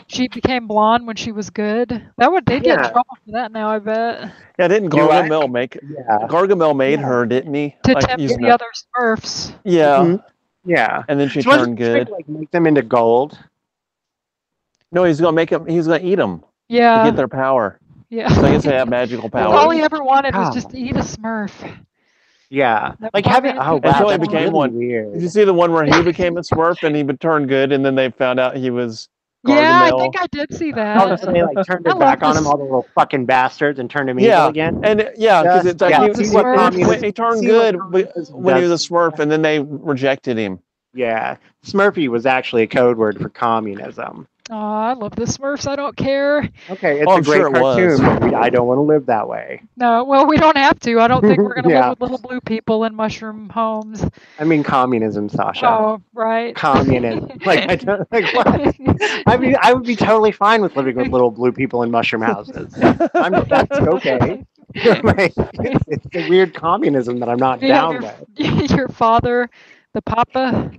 she became blonde when she was good. They'd get in Yeah. trouble for that now, I bet. Yeah, didn't Do what? Gargamel make it? Yeah. Gargamel made Yeah. her, didn't he? To Like, tempt using the a- other Smurfs. Yeah. Mhm. Yeah. And then she So wasn't turned he trying good. to, like, make them into gold. No, he's gonna make them. He's gonna eat them to Yeah. get their power. Yeah. So I guess they have magical All powers. he ever wanted was How? just to eat a Smurf. Yeah. That Like poor having. man Oh did wow, Until he that's became really one. Did weird. you see the one where he became a Smurf and he would turn good, and then they found out he was Yeah, I Gargamel? think I did see Oh, that. so they like turned I it love back on this- him, all the little fucking bastards, and turned him evil Yeah, again. and yeah, because it's like Yeah, he, see what communism- he turned see what good communism when he was a does. Smurf, and then they rejected him. Yeah, Smurfy was actually a code word for communism. Oh, I love the Smurfs. I don't care. Okay, it's Oh, a I'm great sure it was. cartoon, but I don't want to live that way. No, well, we don't have to. I don't think we're going to Yeah. live with little blue people in mushroom homes. I mean communism, Sasha. Oh, right. Communism. Like I don't like what? I mean, I would be totally fine with living with little blue people in mushroom houses. That's okay. Like, it's the weird communism that I'm not Yeah, down with. your father, the papa.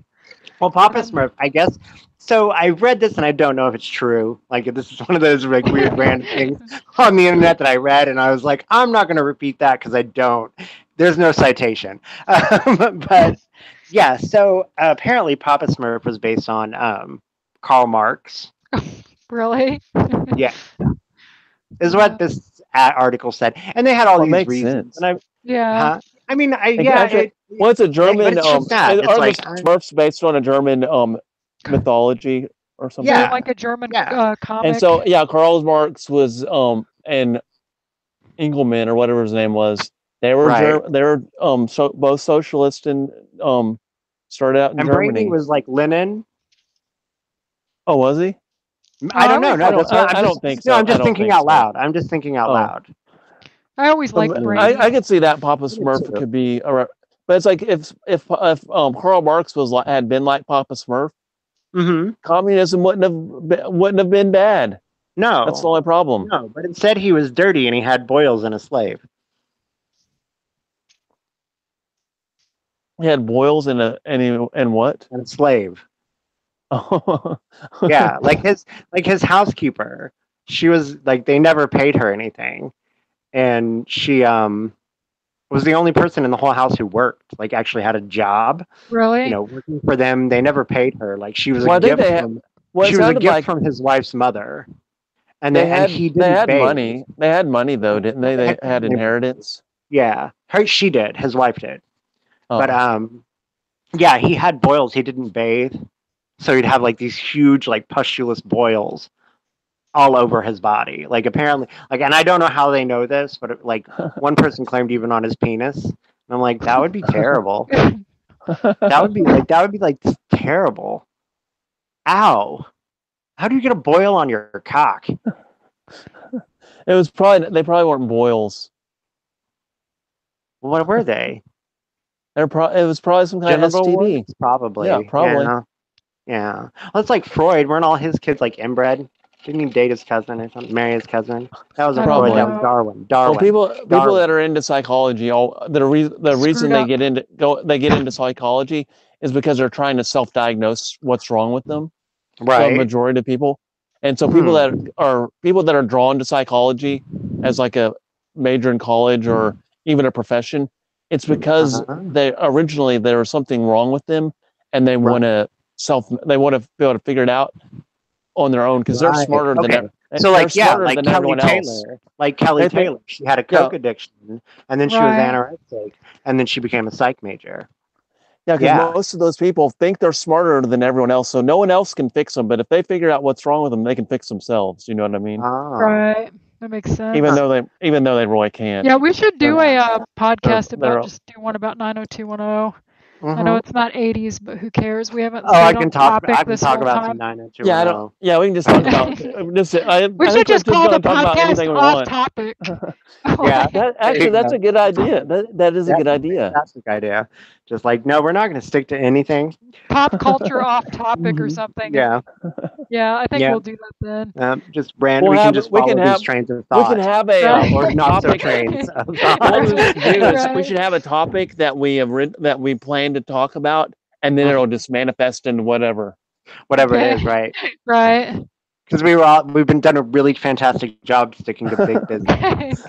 Well, Papa Smurf, I guess. So I read this and I don't know if it's true. Like this is one of those like weird random things on the internet that I read, and I was like, I'm not going to repeat that because I don't. There's no citation. But yeah, so apparently Papa Smurf was based on Karl Marx. Really? Yeah, is what this article said, and they had all Well, it these makes reasons. sense. And Yeah. I mean, actually- Well, it's a German. it's just that. It's Are like, the Smurfs based on a German mythology or something? Yeah. They're like a German Yeah. comic. And so, yeah, Karl Marx was and Engelman or whatever his name was. They were Right. they were both socialist and started out in and Germany. Brady was like Lenin. Oh, was he? I don't know. I No, that's not, I don't think so. No, I'm I just don't thinking think out so. loud. I'm just thinking out Oh. loud. I always liked Brady. I could see that Papa too. Smurf could be, but it's like if Karl Marx was had been like Papa Smurf, Mm-hmm. communism wouldn't have been bad. No, That's the only problem. no. But instead, he was dirty and he had boils and a slave. He had boils and what? And a slave. Yeah, like his housekeeper. She was like they never paid her anything, and she was the only person in the whole house who worked. Like actually had a job. Really? You know, working for them. They never paid her. Like she was Well, I a think gift they from. Well, it She was a sounded gift like from his wife's mother. And they had he didn't they had bathe. money. They had money though, didn't they? They had inheritance. Yeah, she did. His wife did. Oh. But yeah, he had boils. He didn't bathe, so he'd have like these huge, like pustulous boils all over his body. Like apparently, like, and I don't know how they know this, but like one person claimed even on his penis. And I'm like, that would be terrible. That would be like terrible. Ow! How do you get a boil on your cock? It was probably they probably weren't boils. What were they? It was probably some kind of Genital STD. warts? Probably. Yeah, probably. Yeah. Well, it's like Freud. Weren't all his kids like inbred? Didn't he date his cousin or something? Marry his cousin? That wasn't I don't Freud. That know. was Darwin. Well, Darwin. people that are into psychology, the reason Screwed they up. get into psychology is because they're trying to self-diagnose what's wrong with them. The Right. majority of people, and so people that are drawn to psychology as like a major in college or even a profession, it's because originally there was something wrong with them, and they want to be able to figure it out on their own because they're smarter than So like than Kelly everyone Taylor. else. Like Kelly Taylor. She had a coke addiction, and then she was anorexic, and then she became a psych major. Yeah, because most of those people think they're smarter than everyone else, so no one else can fix them. But if they figure out what's wrong with them, they can fix themselves. You know what I mean? Right. That makes sense. Even though they really can't. Yeah, we should do a podcast about just do one about 90210. I know it's not 80s, but who cares? We haven't. I can talk about some 90210. Yeah, Yeah, we can just talk about. We should just call the podcast off topic. Yeah, that's a good idea. That is a good idea. Fantastic idea. Just like, no, we're not going to stick to anything. Pop culture off topic or something. Yeah. Yeah, I think we'll do that then. Just random. We can just follow these trains of thought. We can have a or not so topic. trains. We should have a topic that we have that we plan to talk about, and then it'll just manifest into whatever it is, right? Right. Because we've been done a really fantastic job sticking to big business.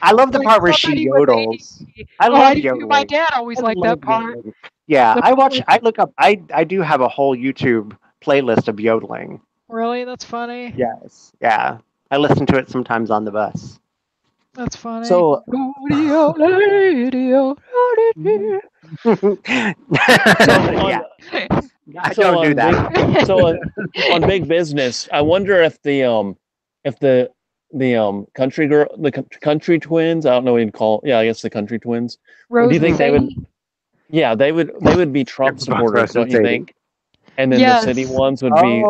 I love the part where she yodels. I love yodeling. My dad always liked that part. Yodeling. Yeah, I look up. I do have a whole YouTube playlist of yodeling. Really, that's funny. Yes, yeah. I listen to it sometimes on the bus. That's funny. So, I don't do that. On big business, I wonder if the country girl, the country twins, I don't know what you'd call. Yeah, I guess the country twins. Rose do you think they would? Yeah, they would be Trump supporters, don't you think? And then the city ones would be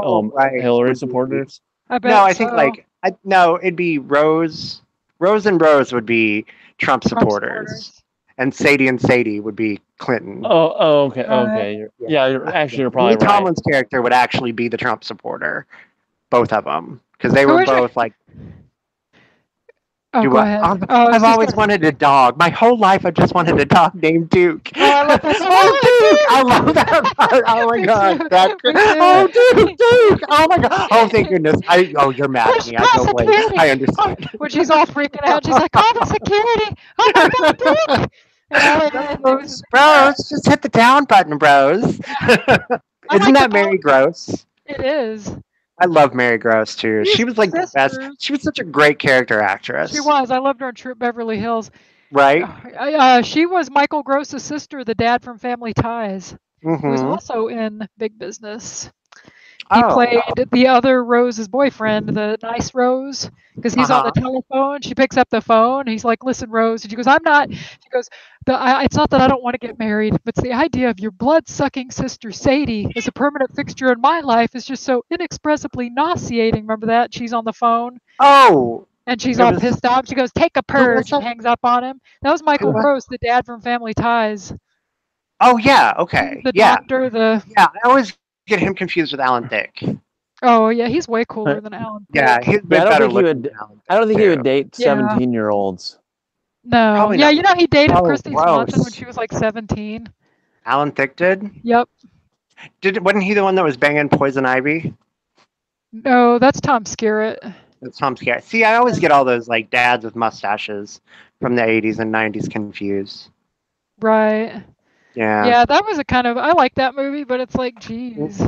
Hillary supporters. I think it'd be Rose. Rose and Rose would be Trump supporters. And Sadie would be Clinton. Oh, okay, okay. You're probably right. Tomlin's character would actually be the Trump supporter, both of them, because they were both like. Oh, go ahead. I've always wanted a dog. My whole life, I've just wanted a dog named Duke. Oh, I love that. Duke! I love that part. Oh my god, Duke! Oh my god! Oh, thank goodness. You're mad at me. I don't blame. I understand. When she's all freaking out, she's like, "Oh, the security! Oh my god, Duke!" Bros, just hit the down button, bros. Isn't that Mary Gross? It is. I love Mary Gross too. She was like the best. She was such a great character actress. She was. I loved her in Troop Beverly Hills. Right. She was Michael Gross's sister, the dad from Family Ties, who was also in Big Business. He played the other Rose's boyfriend, the nice Rose, because he's on the telephone. She picks up the phone. He's like, "Listen, Rose." And she goes, "I'm not." She goes, "It's not that I don't want to get married, but it's the idea of your blood-sucking sister Sadie as a permanent fixture in my life is just so inexpressibly nauseating." Remember that? She's on the phone. Oh. And she's all pissed off. She goes, "Take a purge," and hangs up on him. That was Michael Gross, the dad from Family Ties. Oh yeah. Okay. The doctor. I always get him confused with Alan Thicke. Oh yeah, he's way cooler than Alan Thicke. Yeah, he's better looking. I don't think he would date 17-year-olds. No. Probably yeah, not. you know he dated Christy Swanson when she was like 17. Alan Thicke did? Yep. Wasn't he the one that was banging Poison Ivy? No, that's Tom Skerritt. That's Tom Skerritt. See, I always get all those like dads with mustaches from the 80s and 90s confused. Right. Yeah. Yeah, that was I like that movie, but it's like, geez.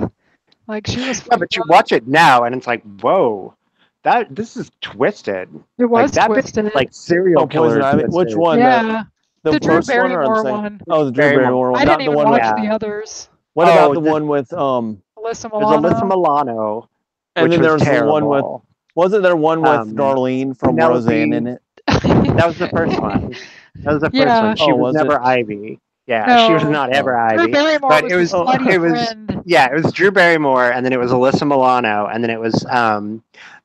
Like she was. Yeah, but you watch it now and it's like, whoa, this is twisted. It was that twisted. Like serial killer. Which one? Yeah. The Drew first Barrymore one. Oh, the Drew Barrymore one. I didn't even watch the others. What about the one with Alyssa There's Milano? Alyssa Milano. And then there was the one with. Wasn't there one with Darlene from Roseanne in it? That was the first one. That was the first one. She was never Ivy. Yeah, she was not ever Ivy. But it was Drew Barrymore, and then it was Alyssa Milano, and then it was the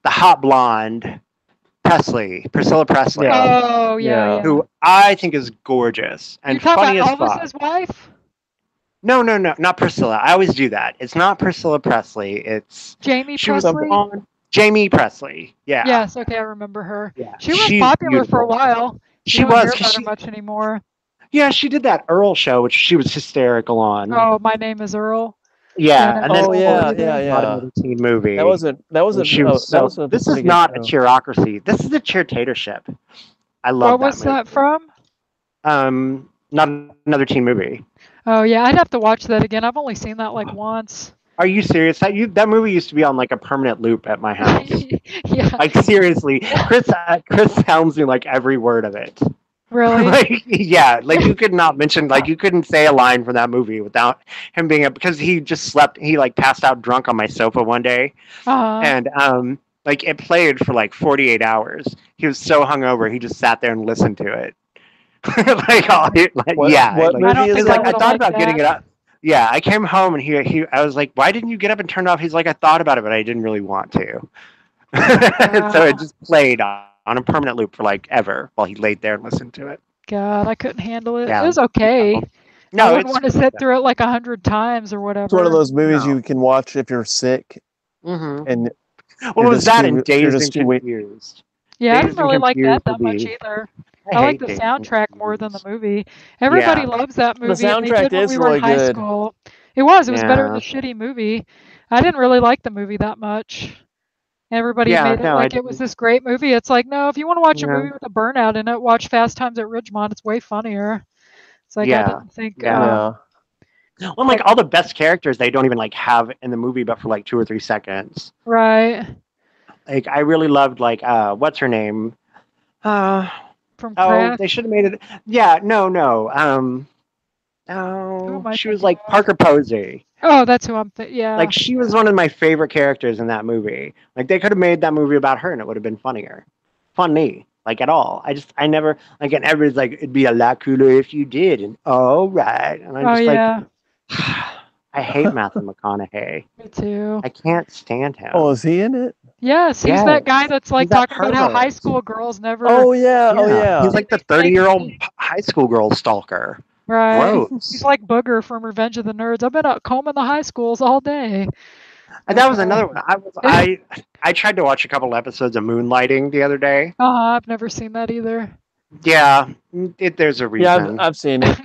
hot blonde Priscilla Presley, Oh, yeah. who I think is gorgeous and You're talking funny as about fuck. Elvis's wife? No, not Priscilla. I always do that. It's not Priscilla Presley. It's Jamie she was Presley? on Jamie Presley. Yeah. Yes, okay, I remember her. Yeah. She was She's popular for a beautiful. while. She You don't was hear 'cause about she, her much anymore. yeah, she did that Earl show, which she was hysterical on. Oh, My Name is Earl. Yeah, and then Oh, yeah, brought another teen movie. That wasn't. and she was that was a this pretty is good not a show. cheerocracy. This is a cheertatorship. I love What was that from? Not another teen movie. Oh, yeah, I'd have to watch that again. I've only seen that like once. Are you serious? That movie used to be on like a permanent loop at my house. Yeah, Like seriously, Chris tells me like every word of it. really? Like yeah, like you could not mention like you couldn't say a line from that movie without him being because he just slept. He like passed out drunk on my sofa one day, Uh-huh. and like it played for like 48 hours. He was so hungover, he just sat there and listened to it. What yeah, movie I don't is think like I I would've thought liked about getting that. it up. Yeah, I came home and I was like, why didn't you get up and turn it off? He's like, I thought about it, but I didn't really want to. So it just played on a permanent loop for like ever while he laid there and listened to it. God, I couldn't handle it. Yeah. It was okay. I No, wouldn't want to sit through it like 100 times or whatever. It's one of those movies No. you can watch if you're sick Mm-hmm. and What was that in you're Dazed just and too Confused? Yeah, I Dazed didn't and really like that Confused much would be- either. I like hate the Dazed and soundtrack more than the Confused. movie. Everybody Yeah. loves that movie. and they soundtrack did when is we were in really high good. school. It was better than Yeah. the shitty movie. I didn't really like the movie that much. Everybody Yeah, made it no, I like it was didn't. this great movie. It's like, no, if you want to watch a Yeah. movie with a burnout in it, watch Fast Times at Ridgemont. It's way funnier. It's like I Yeah. didn't think. Yeah. Well, like all the best characters they don't even like have in the movie, but for like 2 or 3 seconds. Right. Like I really loved like what's her name? From Oh, Craft. they should have made it. Yeah, no. Who am I She was thinking like of? Parker Posey. Oh, that's who I'm thinking. Yeah. Like she was one of my favorite characters in that movie. Like they could have made that movie about her and it would have been funny, like at all. I never like, and everybody's like, it'd be a lot cooler if you did, and all right, and I'm Oh just yeah. like, I hate Matthew McConaughey. Me too. I can't stand him. Oh, is he in it? Yes, he's that guy that's like He's that talking about how high pervert. school girls never. Oh yeah. He's like the 30-year-old high school girl stalker. Right. Gross. He's like Booger from Revenge of the Nerds. I've been out combing the high schools all day. And that was another one. I tried to watch a couple episodes of Moonlighting the other day. I've never seen that either. Yeah, there's a reason. Yeah, I've seen it.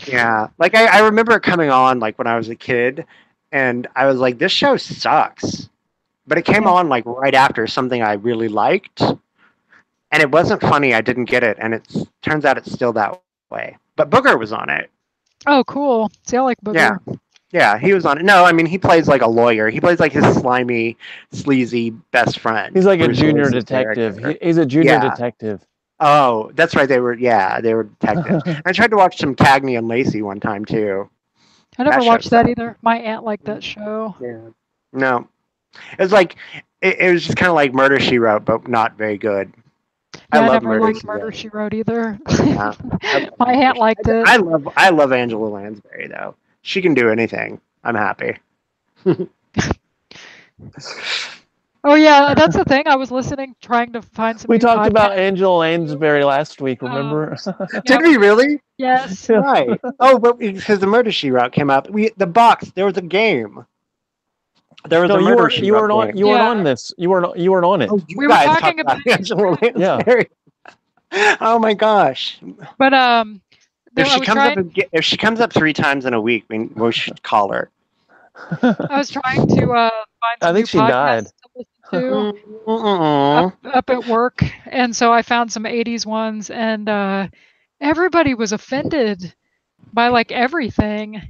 Yeah, like I remember it coming on like when I was a kid, and I was like, this show sucks. But it came on like right after something I really liked, and it wasn't funny. I didn't get it, and it turns out it's still that way. But Booger was on it. Oh, cool. See, I like Booger. Yeah, he was on it. No, I mean he plays like a lawyer. He plays like his slimy, sleazy best friend. He's like a Bruce junior Willis's detective. character. He's a junior Yeah. detective. Oh, that's right. They were detectives. I tried to watch some Cagney and Lacey one time too. I never That watched show that sucked. either. My aunt liked that show. Yeah. No, it was like it was just kind of like Murder She Wrote, but not very good. Yeah, I love never Murder, liked She Murder Wrote. She Wrote either. Yeah. My aunt liked it. I love Angela Lansbury though. She can do anything. I'm happy. Oh yeah, that's the thing. I was listening, trying to find some. We new talked about podcasts. Angela Lansbury last week, remember? Did we really? Yes. Right. Oh, but because the Murder She Wrote came up, the box. There was a game. There was No, a you Murder weren't. She You Wrote weren't on. game. You weren't Yeah. on this. You weren't on it. Oh, you We were guys talking talked about about- Angela Lansbury. Oh my gosh! But If I was she comes up 3 times in a week, we should call her. I was trying to find some I think new she podcasts died. to listen to Mm-mm. up at work, and so I found some '80s ones, and everybody was offended by like everything.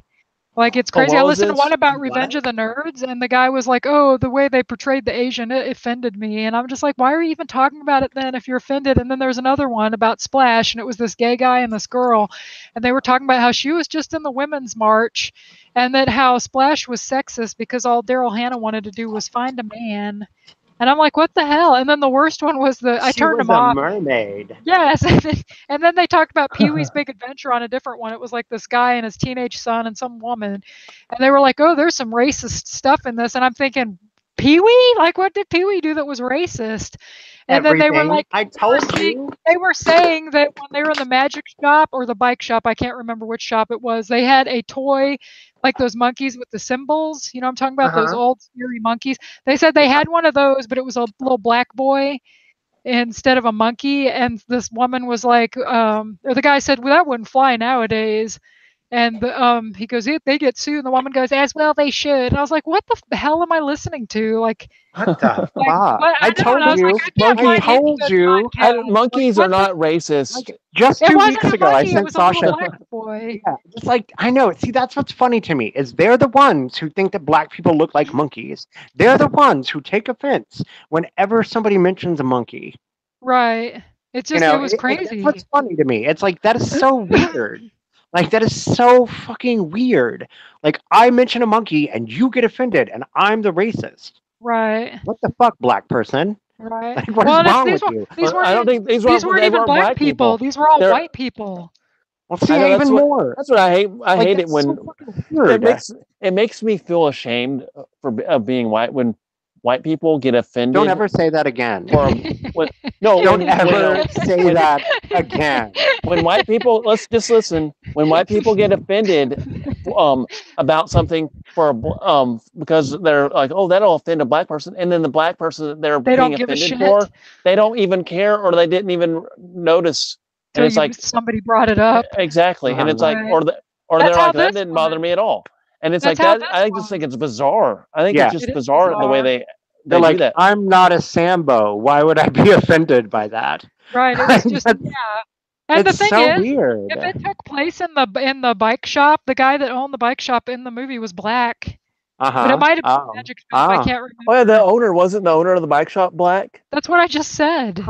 Like it's crazy. what I was listened to it? one about Revenge of the Nerds, and the guy was like, "Oh, the way they portrayed the Asian, it offended me." And I'm just like, "Why are you even talking about it then if you're offended?" And then there's another one about Splash, and it was this gay guy and this girl, and they were talking about how she was just in the women's march, and that how Splash was sexist because all Daryl Hannah wanted to do was find a man. And I'm like, what the hell? And then the worst one was I turned was him off. a mermaid. Yes, and then they talked about Pee-wee's Big Adventure on a different one. It was like this guy and his teenage son and some woman, and they were like, "Oh, there's some racist stuff in this," and I'm thinking, Pee-wee? Like, what did Pee-wee do that was racist? And then they were everything. like, I told you. they were saying that when they were in the magic shop or the bike shop, I can't remember which shop it was, they had a toy like those monkeys with the symbols. You know, I'm talking about those old scary monkeys. They said they had one of those, but it was a little black boy instead of a monkey. And this woman was like, or the guy said, well, that wouldn't fly nowadays. And he goes, they get sued. And the woman goes, as well they should. And I was like, what the hell am I listening to? Like, What the fuck? what? I told you. I told you. Monkeys are not racist. Like, just It 2 wasn't weeks a ago, I monkey, it sent was a little Sasha. black boy. Yeah, it's like, I know. See, that's what's funny to me is they're the ones who think that black people look like monkeys. They're the ones who take offense whenever somebody mentions a monkey. Right. It's just, You know, it was crazy. That's what's funny to me. It's like, that is so weird. Like, that is so fucking weird. Like, I mention a monkey and you get offended and I'm the racist. Right. What the fuck, black person? Right. Like, what is wrong with you? I don't think these weren't even black people. These were all white people. Well, see, even more. That's what I hate. I Like, hate it when so it makes me feel ashamed of being white when white people get offended. Don't ever say that again. Don't ever say that again. When white people, let's just listen. When white people get offended about something because they're like, oh, that'll offend a black person, and then the black person that they're being offended for, they don't even care or they didn't even notice. And it's like somebody brought it up. Exactly, and it's like, or they're like, that didn't bother me at all. And it's like that. I just think it's bizarre. I think it's just bizarre the way they're like, do that. I'm not a Sambo. Why would I be offended by that? Right. It was just And the thing is, weird. If it took place in the bike shop, the guy that owned the bike shop in the movie was black. But it might have been magic shop. I can't remember. Oh yeah, the owner wasn't the owner of the bike shop black. That's what I just said.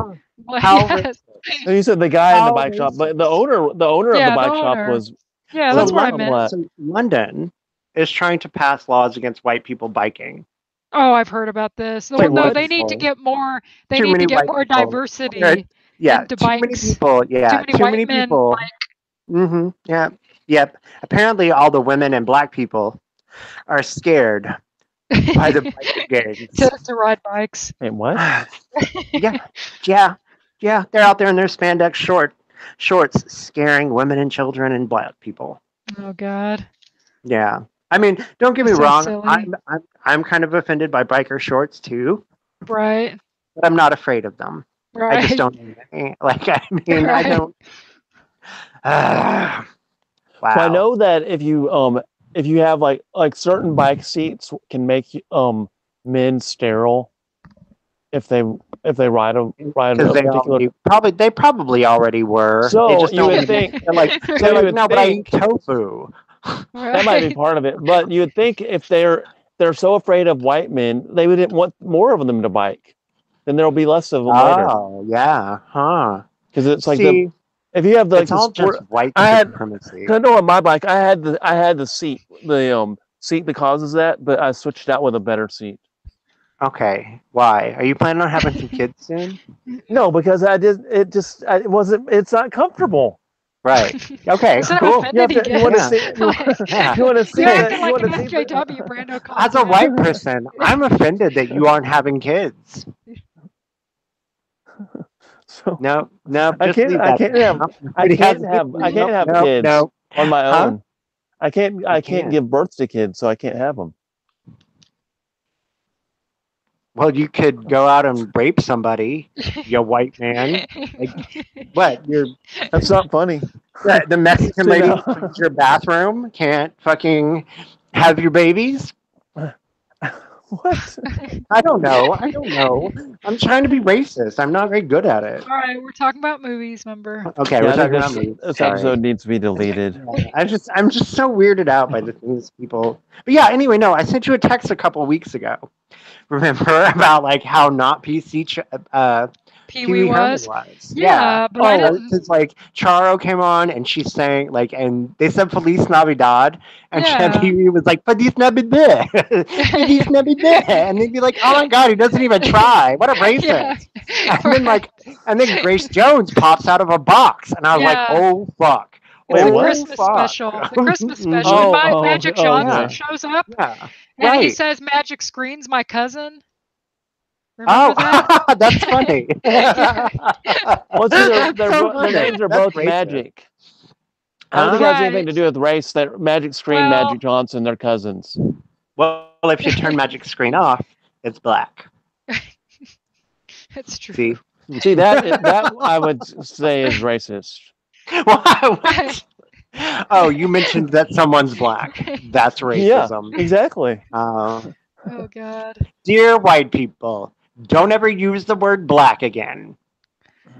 Yes. You said the guy in the bike shop, but the owner of the bike shop was. Yeah, that's what I meant. So London is trying to pass laws against white people biking. Oh, I've heard about this. No, they need to get more. They need to get more diversity. Yeah, too many people. Yeah, too many people. Mm-hmm. Yeah. Yep. Apparently, all the women and black people are scared by the bike gangs to ride bikes. Wait, what? Yeah. They're out there in their spandex shorts, scaring women and children and black people. Oh God. Yeah. I mean, don't get me wrong. Silly. I'm kind of offended by biker shorts too. Right. But I'm not afraid of them. Right. I just don't. Like, I mean, I don't. Wow. Well, I know that if you have like certain bike seats can make men sterile if they ride a particular. They probably already were. So they just you would think they're like no, but I eat tofu. That might be part of it, but you would think if they're so afraid of white men, they wouldn't want more of them to bike. Then there'll be less of them later. Oh yeah, huh? Because it's like if you have it's all just white supremacy. I know on my bike I had the seat seat that causes that, but I switched out with a better seat. Okay, why? Are you planning on having some kids soon? No, because it's not comfortable. Right. Okay. Cool. You want to see that? You want to see FJW, Brando. As a white person, I'm offended that you aren't having kids. So, no. I can't have kids on my own. I can't give birth to kids, so I can't have them. Well, you could go out and rape somebody, you white man. Like, what? That's not funny. The Mexican lady who cleans your bathroom can't fucking have your babies? What? I don't know. I'm trying to be racist. I'm not very good at it. All right, we're talking about movies, remember? Okay, we're talking about movies. This episode needs to be deleted. I'm just so weirded out by the things people. But yeah, anyway, no, I sent you a text a couple of weeks ago. Remember about like how not PC Pee Wee was? Yeah, but I didn't. Because like Charo came on and she's saying like, and they said Feliz Navidad, and Pee Wee was like Feliz Navidad, Feliz Navidad, and they'd be like, oh my God, he doesn't even try. What a racist! And then Grace Jones pops out of a box, and I was like, oh fuck. The Christmas special. Magic Johnson shows up. Yeah. And he says, Magic screens my cousin. Remember that? That's funny. Well, see, That's so their funny. names are That's both racist. Magic. I don't Huh? think it has anything Right. to do with race. That Magic Screen, Well, Magic Johnson, they're cousins. Well, if you turn Magic Screen off, it's black. it's true. See? See that I would say is racist. What? Oh, you mentioned that someone's black. That's racism. Yeah, exactly. Oh God. Dear white people, don't ever use the word black again.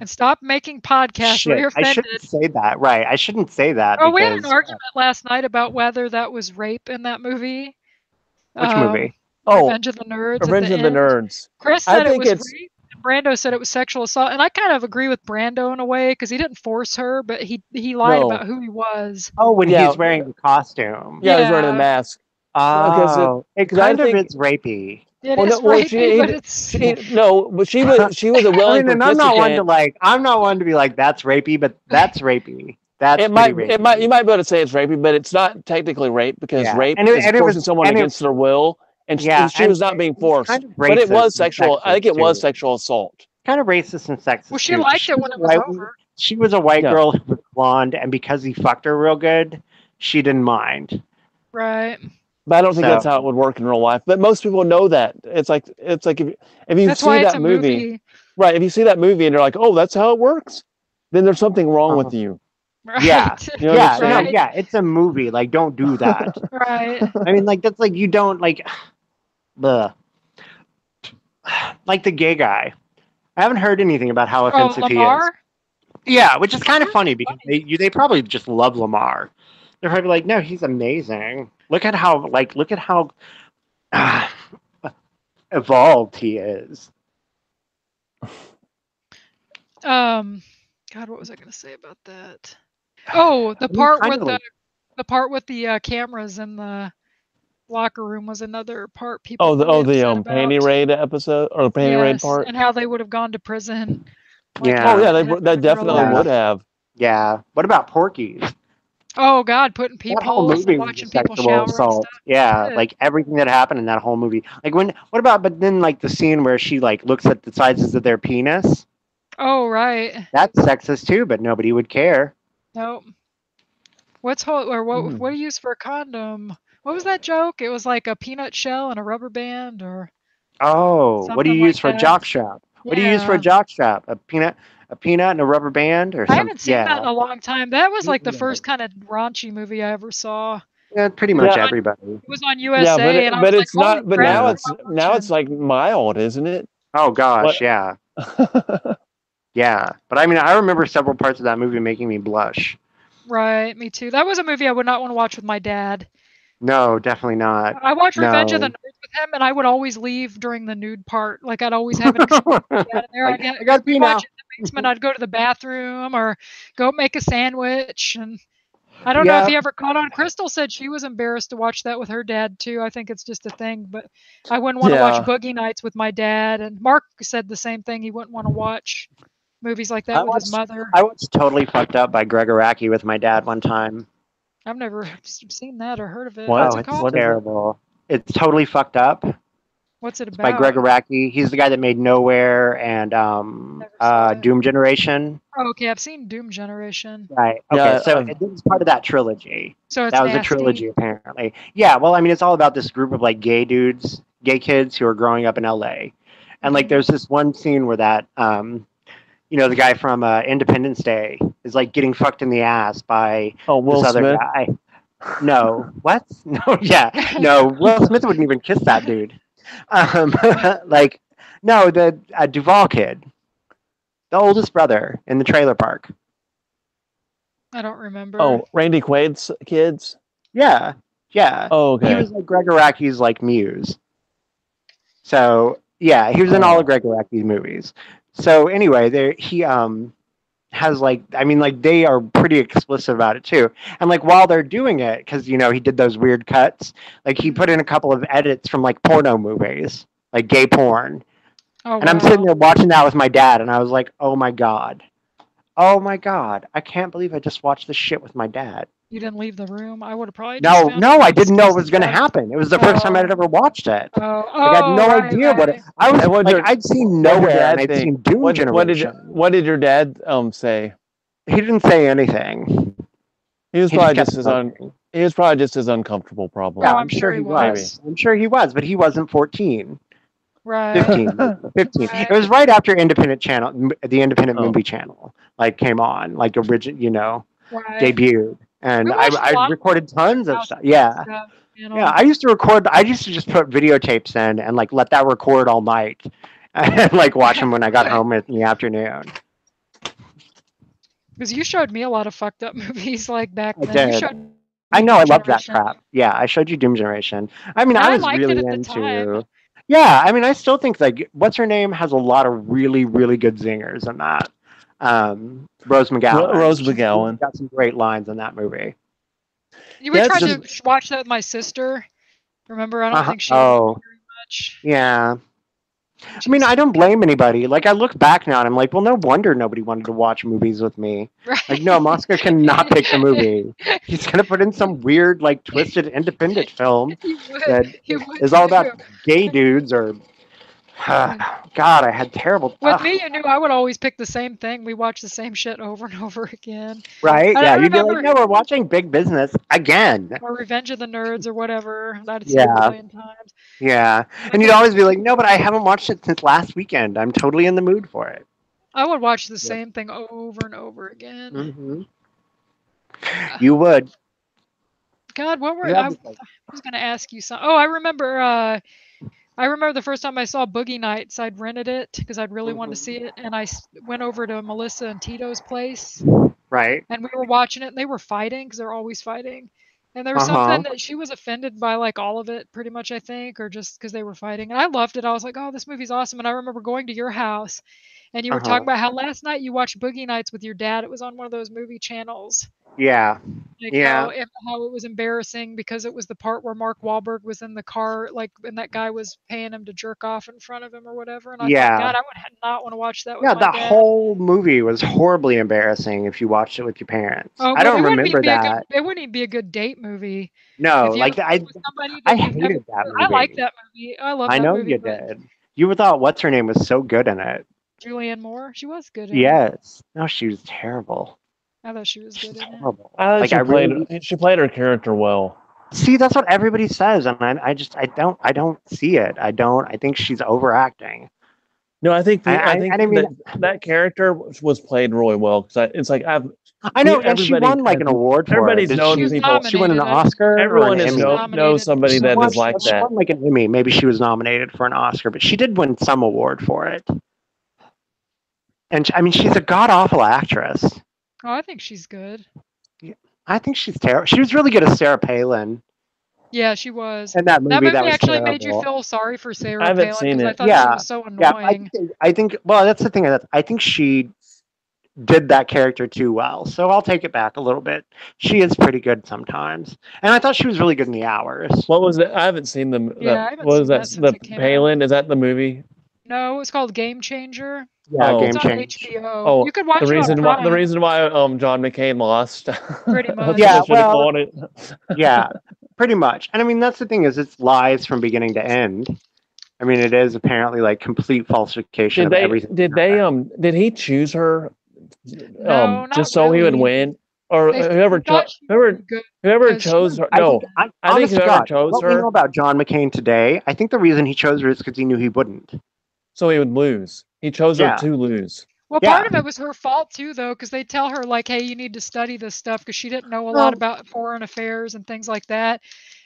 And stop making podcasts where you're Shit, I offended. shouldn't say that. Right, I shouldn't say that Oh, we had because an argument last night about whether that was rape in that movie. which movie? Oh, Revenge of the Nerds. Revenge at of the the end. Nerds. Chris I said it think was it's- rape. And Brando said it was sexual assault, and I kind of agree with Brando in a way because he didn't force her, but he lied No. about who he was. Oh, when Yeah. he's wearing the costume. Yeah, he's wearing Yeah. the mask. Oh, it 'cause I kind of think- is rapey. It Well, is no, well, rapey, but it's No, but she was a I willing mean, and I'm not one to participant. I'm not one to be like, that's rapey, but that's rapey. That's It might, pretty rapey. you might be able to say it's rapey, but it's not technically rape because Yeah. rape And it- is and it forcing was- someone and it- against their will, and Yeah, she and was not being it was forced. kind of But it racist was and sexual. I think it sexist, was too. sexual assault. Kind of racist and sexist. well, she too. liked it when it was white- over. She was a white Yeah. girl who was blonde, and because he fucked her real good, she didn't mind. Right. But I don't think So- that's how it would work in real life. But most people know that. It's like if you That's see why that it's a movie. right? If you see that movie and you're like, oh, that's how it works, then there's something wrong with you. Right. Yeah. You know what Yeah, I'm saying? no, yeah, it's a movie. Like, don't do that. Right. I mean, like, that's like you don't like, bleh. Like the gay guy. I haven't heard anything about how Oh, offensive he is. Lamar? Yeah, which is kind of funny because they probably just love Lamar. They're probably like, no, he's amazing. Look at how evolved he is. God, what was I going to say about that? Oh, the mean, part kind with of the part with the cameras in the locker room was another part people. Oh, the really upset panty about. raid episode or the panty raid Yes, part. and how they would have gone to prison. Yeah. Oh yeah, had they been definitely real life. would have. Yeah. What about Porky's? Oh God, putting That whole peepholes movie and was watching a people sexual shower and assault. stuff. Yeah, Yeah. like everything that happened in that whole movie. Like but then like the scene where she like looks at the sizes of their penis. Oh right. That's sexist too, but nobody would care. Nope. What do you use for a condom? What was that joke? It was like a peanut shell and a rubber band, or Oh, what do you Something use like for a that. jock strap? What do you use for a Yeah. jock strap? A peanut and a rubber band, or I something? haven't seen that in a long time. That was like the Yeah. first kind of raunchy movie I ever saw. Yeah, pretty much Yeah. everybody. It was on USA, Yeah, and I but was it's like, not. "Holy But crap, now what it's am I watching?" like mild, isn't it? Oh gosh, What- yeah, yeah. But I mean, I remember several parts of that movie making me blush. Right, me too. That was a movie I would not want to watch with my dad. No, definitely not. I watched Revenge of the No. Nerds with him, and I would always leave during the nude part. Like I'd always have an excuse to get out of there. Like, I'd I gotta pee now. watch it in the basement. I'd go to the bathroom or go make a sandwich. And I don't know Yeah. if he ever caught on. Crystal said she was embarrassed to watch that with her dad too. I think it's just a thing, but I wouldn't want to watch Yeah. Boogie Nights with my dad. And Mark said the same thing. He wouldn't want to watch movies like that with his mother. I was totally fucked up by Greg Araki with my dad one time. I've never seen that or heard of it. What? What's Oh, it it's called? What is it? terrible. It's totally fucked up. What's it It's by about? Greg Araki. He's the guy that made Nowhere and saw it. Doom Generation. Oh, okay, I've seen Doom Generation. Right. Okay. Yeah, So this is part of that trilogy. So it's That was a nasty. trilogy, apparently. Yeah. Well, I mean, it's all about this group of like gay kids who are growing up in LA, and like there's this one scene where that the guy from Independence Day is like getting fucked in the ass by Oh, Will this other Smith. guy. No, what? No, yeah, no. Will Smith wouldn't even kiss that dude. Like, no, the Duvall kid, the oldest brother in the trailer park. I don't remember. Oh, Randy Quaid's kids. Yeah, yeah. Oh, He okay. was like Greg Araki's like muse. So yeah, he was in all of Greg Araki's movies. So anyway, he has like, I mean, like they are pretty explicit about it too. And like while they're doing it, because he did those weird cuts, like he put in a couple of edits from like porno movies, like gay porn. Oh, And I'm wow. sitting there watching that with my dad, and I was like, oh my god, I can't believe I just watched this shit with my dad. You didn't leave the room. I would have probably No, I didn't know it was going to happen. It was the first time I'd ever watched it. I had no idea what it. I was like, I'd seen Nowhere and I'd seen Doom Generation. What did your dad say? He didn't say anything. He was probably just as uncomfortable. Probably. Yeah, I'm sure he was. I'm sure he was, but he wasn't 14. Right. 15. Right. It was right after the Independent Movie Channel came on, debuted. And I recorded tons of stuff. Yeah. Yeah, I used to record. I used to just put videotapes in and let that record all night, and watch them when I got home in the afternoon. Because you showed me a lot of fucked up movies back then. I did. I know. I love that crap. Yeah, I showed you Doom Generation. I mean, I was really into. Yeah, I mean, I still think What's Her Name has a lot of really, really good zingers in that. Rose McGowan. Rose McGowan got some great lines in that movie. We tried to watch that with my sister. Remember? I don't think she liked it very much. Yeah. I mean, I don't blame anybody. I look back now and I'm like, well, no wonder nobody wanted to watch movies with me. Right. No, Mosca cannot pick the movie. He's going to put in some weird, twisted independent film that is all about gay dudes or... God, I had terrible... With me, you knew I would always pick the same thing. We watch the same shit over and over again. Right? Yeah, you'd be like, no, we're watching Big Business again. Or Revenge of the Nerds or whatever. I'd seen a million times. Yeah. And you'd always be like, no, but I haven't watched it since last weekend. I'm totally in the mood for it. I would watch the same thing over and over again. Mm-hmm. You would. God, what were... I was going to ask you something. Oh, I remember the first time I saw Boogie Nights, I'd rented it because I'd really wanted to see it, and I went over to Melissa and Tito's place. Right. And we were watching it, and they were fighting because they're always fighting. And there was something that she was offended by, all of it, pretty much, I think, or just because they were fighting. And I loved it. I was like, oh, this movie's awesome. And I remember going to your house, and you were talking about how last night you watched Boogie Nights with your dad. It was on one of those movie channels. Yeah. How it was embarrassing because it was the part where Mark Wahlberg was in the car, and that guy was paying him to jerk off in front of him or whatever. And I thought, God, I would not want to watch that with my dad. Whole movie was horribly embarrassing if you watched it with your parents. Oh, I don't remember that. It wouldn't even be a good date movie. No, I hated that movie. I like that movie. I love that movie. I know you did. You thought What's Her Name was so good in it. Julianne Moore? She was good in it. Yes. No, she was terrible. I thought she was good in it. She played her character well. See, that's what everybody says, and I don't see it. I think she's overacting. No, I think that character was played really well because I know, and she won an award for everybody's it. known people. She won an Oscar. Everyone knows somebody that is like that. She won an Emmy. Maybe she was nominated for an Oscar, but she did win some award for it. And I mean, she's a god awful actress. Oh, I think she's good. I think she's terrible. She was really good as Sarah Palin. Yeah, she was. And that movie actually terrible. made you feel sorry for Sarah Palin. I haven't seen it. I thought she was so annoying. Yeah, I think. Well, that's the thing. I think she did that character too well. So I'll take it back a little bit. She is pretty good sometimes, and I thought she was really good in The Hours. What was it? I haven't seen them. Yeah, I haven't seen that since it came Palin? Is that the movie? No, it's called Game Changer. Yeah, Game Changer. HBO. Oh, you could watch the reason why John McCain lost. Pretty much. Yeah, yeah, pretty much. And I mean, that's the thing is, it's lies from beginning to end. I mean, it is apparently complete falsification of everything. Did he choose her? No, just so he would win, or whoever chose her. No, I think whoever chose her. What we know about John McCain today, I think the reason he chose her is because he knew he wouldn't. So he would lose. He chose her to lose. Well, part of it was her fault too, though, because they tell her hey, you need to study this stuff because she didn't know a lot about foreign affairs and things like that,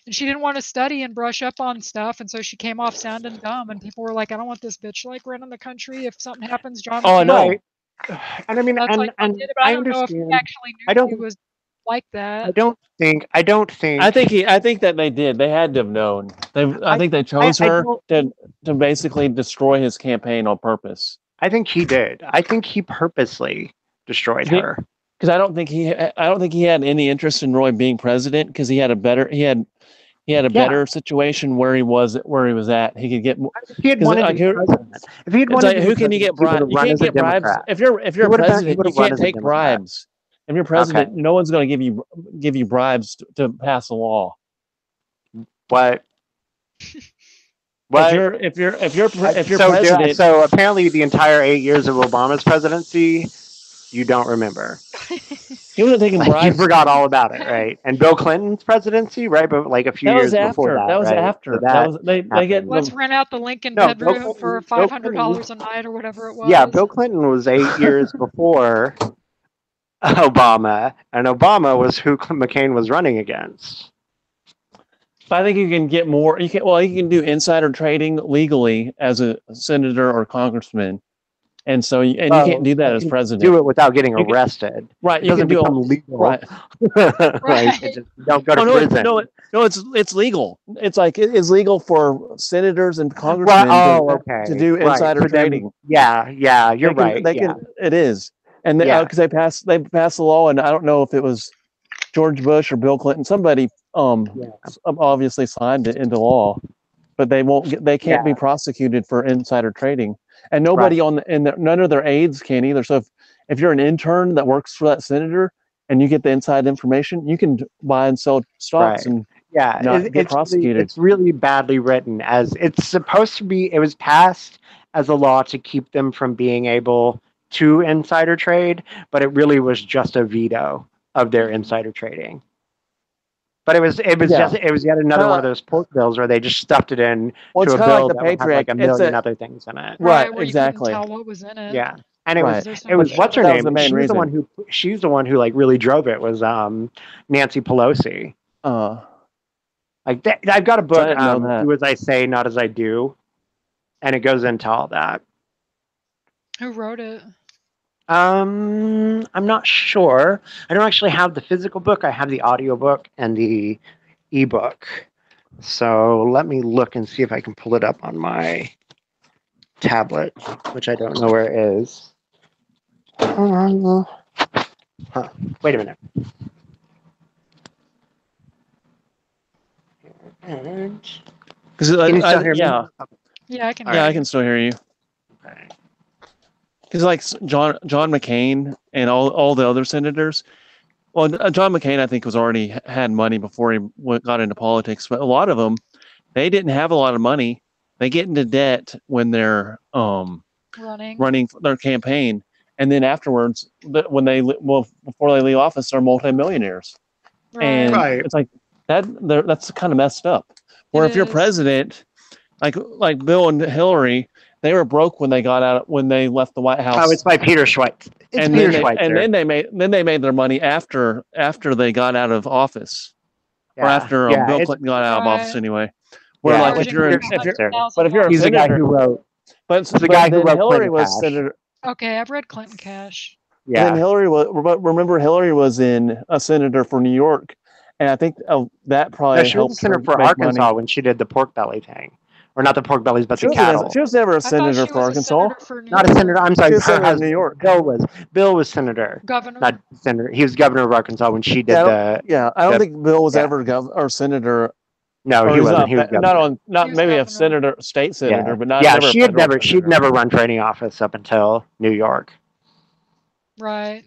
and she didn't want to study and brush up on stuff, and so she came off sounding dumb, and people were like, I don't want this bitch running the country if something happens. John. Oh no. And I mean, I understand. Know if he actually knew he was like that. I don't think. I think that they did. They had to have known. I think they chose her to basically destroy his campaign on purpose. I think he did. I think he purposely destroyed her. Because I don't think he had any interest in Roy being president because he had a better better situation where he was at. He could get more. If he had wanted to be president. If he had wanted who can you get bribes? You can't get bribes. If you're president, you can't take bribes. If you're president, no one's going to give you bribes to pass a law. What? What? If you're president, so apparently the entire 8 years of Obama's presidency, you don't remember. He wasn't taking bribes. You forgot all about it, right? And Bill Clinton's presidency, right? But like a few years before that. That was right? after. So that was they get. Let's rent out the Lincoln No, bedroom for $500 a night or whatever it was. Yeah, Bill Clinton was 8 years before Obama, and Obama was who McCain was running against. I think you can get more. You can do insider trading legally as a senator or congressman, and so you can't do that as president. Do it without getting arrested. Right, you can do it legal. Right, right. Don't go to prison. No, it's legal. It's like it's legal for senators and congressmen to do insider trading. Yeah, you're right. It is, and because they passed the law, and I don't know if it was George Bush or Bill Clinton. Somebody obviously signed it into law, but they can't be prosecuted for insider trading, and nobody none of their aides can either. So if you're an intern that works for that senator and you get the inside information, you can buy and sell stocks and not get prosecuted. It's really badly written, as it's supposed to be. It was passed as a law to keep them from being able to insider trade, but it really was just a veto of their insider trading. But it was yet another one of those pork bills where they just stuffed it in to a bill that had like a million other things in it. Right, where exactly. You couldn't tell what was in it. Yeah, and it was what's her name? She's the one who like really drove it. Was Nancy Pelosi. Like I've got a book. Do as I say, not as I do, and it goes into all that. Who wrote it? I'm not sure. I don't actually have the physical book. I have the audio book and the ebook. So let me look and see if I can pull it up on my tablet, which I don't know where it is. Wait a minute. Yeah, I can. I can still hear you. Okay. Because like John McCain and all the other senators, well, John McCain I think was already had money before he got into politics, but a lot of them, they didn't have a lot of money. They get into debt when they're running their campaign, and then afterwards, before they leave office, they're multimillionaires, and it's like that's kind of messed up. Or if you're president, like Bill and Hillary. They were broke when they left the White House. Oh, it's by Peter Schweitzer. And then they made their mony after they got out of office, or after Bill Clinton got out of office anyway. Where if you're a he's the guy who wrote. But the guy who wrote Hillary was senator. Okay, I've read Clinton Cash. Yeah. And Hillary was in a senator for New York, and I think that probably she was a senator for Arkansas when she did the pork belly thing. Or not the pork bellies, but the cattle. She was never a senator for Arkansas. Not a senator. I'm sorry. She was senator of New York. Bill was senator. Governor. Not senator. He was governor of Arkansas when she did I don't think Bill was ever governor or senator. No, he wasn't. He was governor. Not maybe a senator, state senator, but not. Yeah, she'd never run for any office up until New York. Right.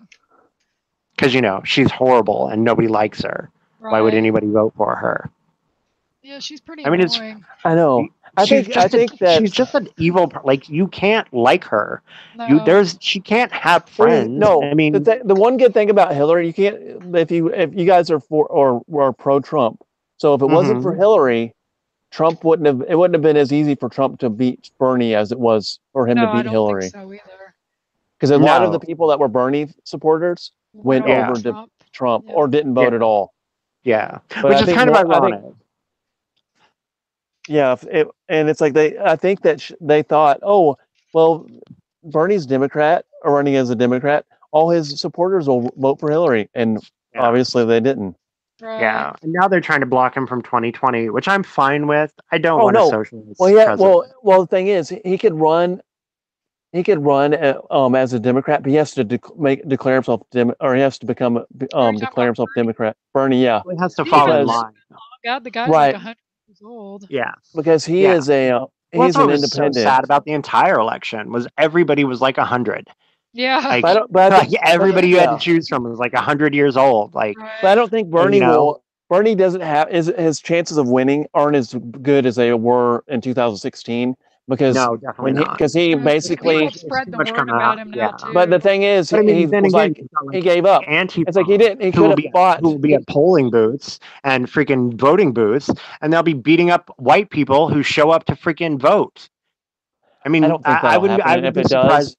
Because she's horrible and nobody likes her. Right. Why would anybody vote for her? Yeah, she's pretty annoying. I know. I think that she's just an evil. Like you can't like her. No. She can't have friends. No, I mean the one good thing about Hillary, you can't if you guys are for or pro Trump. So if it wasn't for Hillary, Trump wouldn't have been as easy for Trump to beat Bernie as it was for him to beat Hillary. Think so either. Because a lot of the people that were Bernie supporters went over to Trump or didn't vote at all. Yeah, which is kind of ironic. Yeah, and it's like I think that they thought, oh, well, Bernie's Democrat or running as a Democrat, all his supporters will vote for Hillary, and obviously they didn't. Right. Yeah, and now they're trying to block him from 2020, which I'm fine with. I don't want a socialist. Well, the thing is, he could run as a Democrat, but he has to declare himself or he has to become declare himself Democrat. Bernie, Well, he has to follow in line. Oh God, the guy's like 100 years old. Yeah, because he is he's an independent. So sad about the entire election was everybody was like 100. Yeah. Like, But I don't, but I like think, everybody you had yeah. to choose from was like 100 years old. Like, But I don't think Bernie you know. will. Bernie doesn't have his chances of winning aren't as good as they were in 2016 because No, definitely not. because he basically. People have It's spread too the much word coming about out. him Yeah. now too. But the thing is, But I he mean, then was again, like you've got, like, he gave up. Antifa, It's like he didn't. He who could will have fought. who will be at polling booths and freaking voting booths, and they'll be beating up white people who show up to freaking vote. I I mean, don't think I that'll wouldn't. happen. I And would if be it surprised.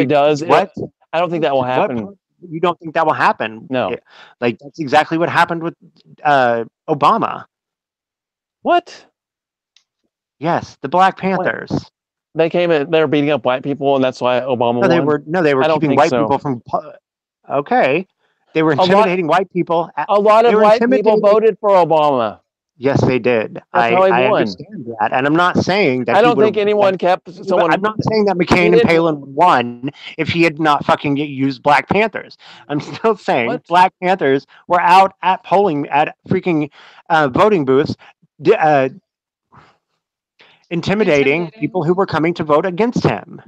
does, What? I don't think that will What? happen. You don't think that will happen? No. Like, that's exactly what happened with Obama. What? Yes, the Black Panthers. They came in. They were beating up white people, and that's why Obama won. They were I don't keeping think white so. people from. Okay, they were intimidating white people. A lot of They were white people intimidating. voted for Obama. Yes, they did. That's how he I won. understand that, and I'm not saying that I he don't think would. anyone kept someone. I'm not saying that McCain and Palin won if he had not fucking used Black Panthers. I'm still saying What? Black Panthers were out at polling at freaking voting booths, intimidating people who were coming to vote against him.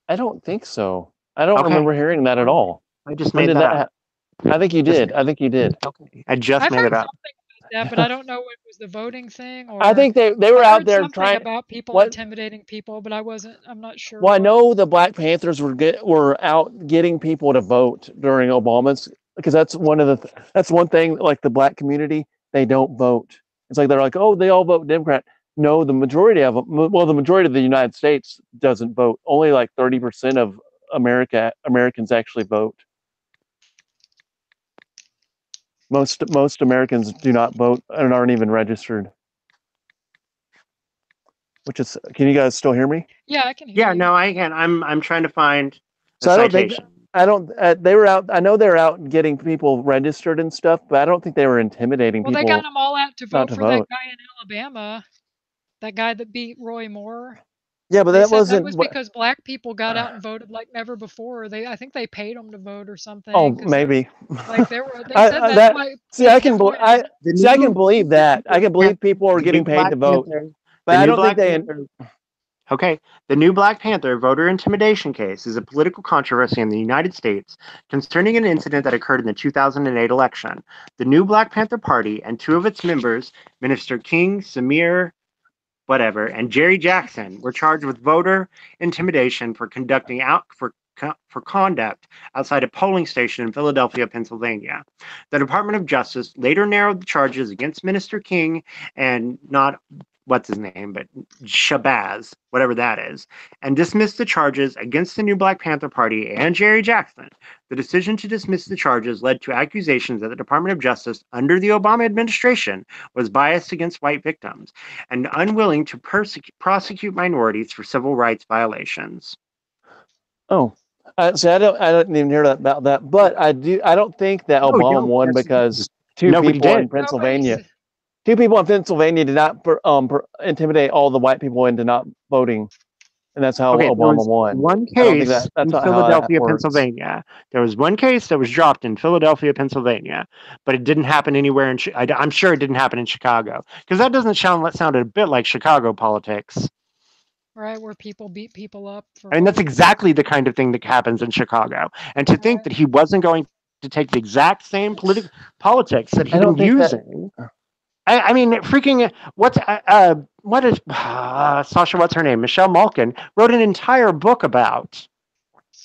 I don't think so. I don't Okay. remember hearing that at all. I just When made did that that up. I think you did. I think you did. Okay. I just I've made heard it up. something about that, but I don't know what was the voting thing. Or I think they were I out heard there something trying about people what? intimidating people, but I'm not sure. Well, I what. know the Black Panthers were out getting people to vote during Obama's because that's that's one thing, like the Black community, they don't vote. It's like they're like, oh, they all vote Democrat. No, the majority of them. Well, the majority of the United States doesn't vote. Only like 30% of Americans actually vote. Most Americans do not vote and aren't even registered. Which is, can you guys still hear me? Yeah, I can hear you. No, I can. I'm trying to find So I don't think they were out. I know they're out getting people registered and stuff, but I don't think they were intimidating people. Well, they got them all out to vote for vote. that guy in Alabama, that guy that beat Roy Moore. Yeah, but that wasn't. That was because Black people got out and voted like never before. I think they paid them to vote or something. Oh, maybe. Like they said that's why. I can believe that. I can believe people are getting paid to vote, but I don't think they. Okay, the new Black Panther voter intimidation case is a political controversy in the United States concerning an incident that occurred in the 2008 election. The new Black Panther Party and two of its members, Minister King, Samir, and Jerry Jackson, were charged with voter intimidation for conduct outside a polling station in Philadelphia, Pennsylvania. The Department of Justice later narrowed the charges against Minister King and not what's his name, but Shabazz, whatever that is, and dismissed the charges against the new Black Panther Party and Jerry Jackson. The decision to dismiss the charges led to accusations that the Department of Justice under the Obama administration was biased against white victims and unwilling to prosecute minorities for civil rights violations. Oh, see, I didn't even hear about that, but I don't think that Obama won because two people in Pennsylvania. Two people in Pennsylvania did not intimidate all the white people into not voting, and that's how Obama won. One case in Philadelphia, Pennsylvania. There was one case that was dropped in Philadelphia, Pennsylvania, but it didn't happen anywhere I'm sure it didn't happen in Chicago, because that doesn't sound a bit like Chicago politics. Right, where people beat people up. That's exactly the kind of thing that happens in Chicago. And to think that he wasn't going to take the exact same politics that he's been using. I mean, freaking, what is Sasha, what's her name? Michelle Malkin wrote an entire book about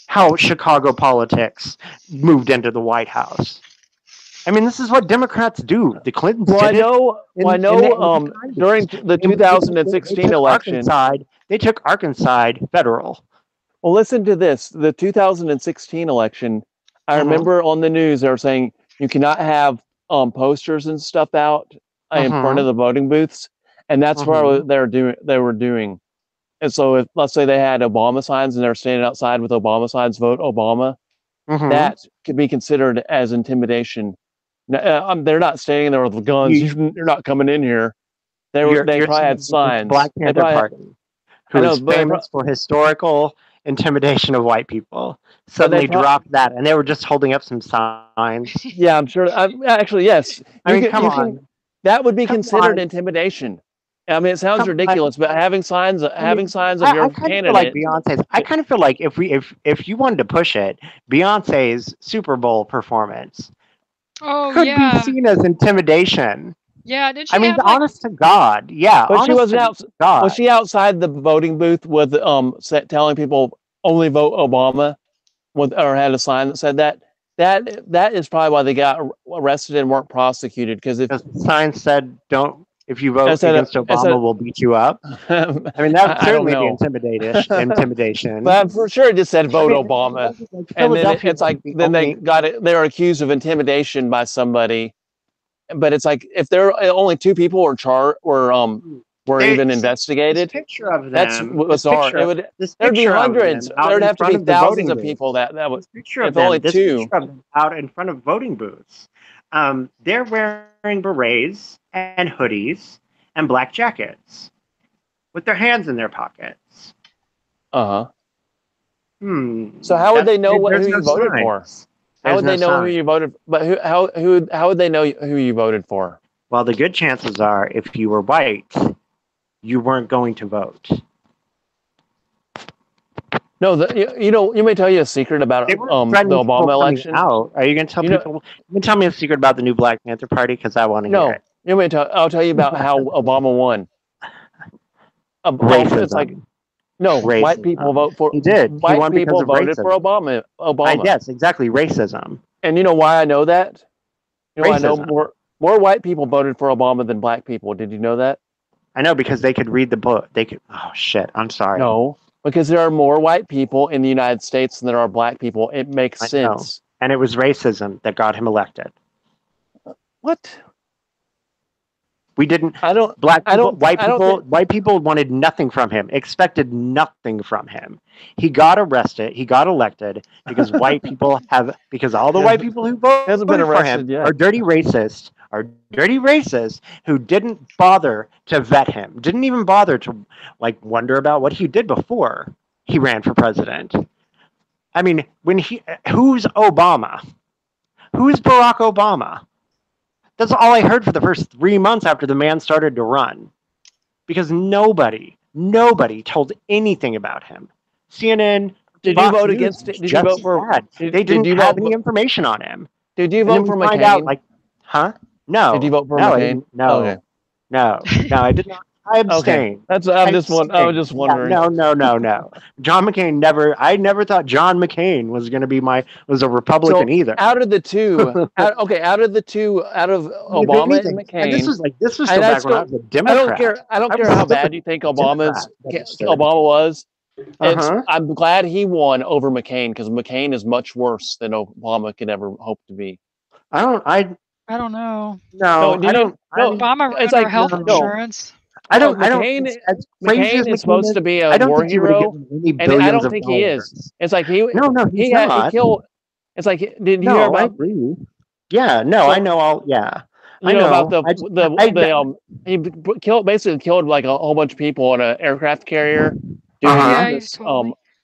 how Chicago politics moved into the White House. I mean, this is what Democrats do. The Clintons did it. During the 2016 election, they took Arkansas federal. Well, listen to this. The 2016 election, I remember on the news, they were saying you cannot have posters and stuff out in front of the voting booths, and that's what they were doing. And so, if let's say they had Obama signs and they're standing outside with Obama signs, vote Obama, that could be considered as intimidation. They're not standing there with guns. You're not coming in here. They probably had signs. Black Panther Party, who is famous for historical intimidation of white people, suddenly dropped that, and they were just holding up some signs. Yeah, I'm sure. Actually, yes. I mean, come on. That would be considered intimidation. I mean, it sounds ridiculous, but having signs of your candidate. I kind of feel like if you wanted to push it, Beyonce's Super Bowl performance could be seen as intimidation. Yeah, did she? I mean, honest to God, yeah. But she wasn't out. Was she outside the voting booth with telling people only vote Obama, or had a sign that said that? That is probably why they got arrested and weren't prosecuted, because if the sign said don't. If you vote against Obama, we'll beat you up. I mean, that certainly be intimidation. But for sure, it just said vote Obama, and then it's like they got it. They're accused of intimidation by somebody, but it's like if there are only 2 people were even investigated. Picture of them. That's bizarre. There'd be hundreds. There'd have to be thousands of people that would. Picture of them. Only 2 out in front of voting booths. They're wearing berets and hoodies and black jackets with their hands in their pockets. So how would they know who you voted for? How would they know who you voted? But how would they know who you voted for? Well, the good chances are, if you were white, you weren't going to vote. No, you may tell you a secret about the Obama election. Are you going to tell people? You can tell me a secret about the new Black Panther Party, because I want to hear it. I'll tell you about how Obama won. Racism. It's like racism. White people vote for. He did. White people voted for Obama. Yes, exactly. Racism. And you know why I know that? You know, I know more white people voted for Obama than black people. Did you know that? I know, because they could read the book. They could. Oh shit! I'm sorry. No. Because there are more white people in the United States than there are black people. It makes sense. And it was racism that got him elected. What? We didn't. White people wanted nothing from him, expected nothing from him. He got arrested. He got elected because because all the white people who voted for him are dirty racists. Who didn't bother to vet him, didn't even bother to wonder about what he did before he ran for president. I mean, who's Obama? Who's Barack Obama? That's all I heard for the first 3 months after the man started to run, because nobody told anything about him. CNN. Did you vote against it? Did you vote for? They didn't have any information on him. Did you vote for McCain? No. Did you vote for McCain? No. Okay. No, I did not. I abstained. Okay. I was just wondering. Yeah, no. John McCain never. I never thought John McCain was going to be was a Republican either. Out of the two, out of Obama and McCain, and this was still back when I was a Democrat. I don't care how bad you think Obama was. I'm glad he won over McCain, because McCain is much worse than Obama could ever hope to be. I don't know. No, Obama it's like health insurance. McCain is supposed to be a war hero, and I don't think he is. It's like he killed. It's like, did you hear about? I agree. Yeah, no, I know all. Yeah, I know about he basically killed like a whole bunch of people on an aircraft carrier doing this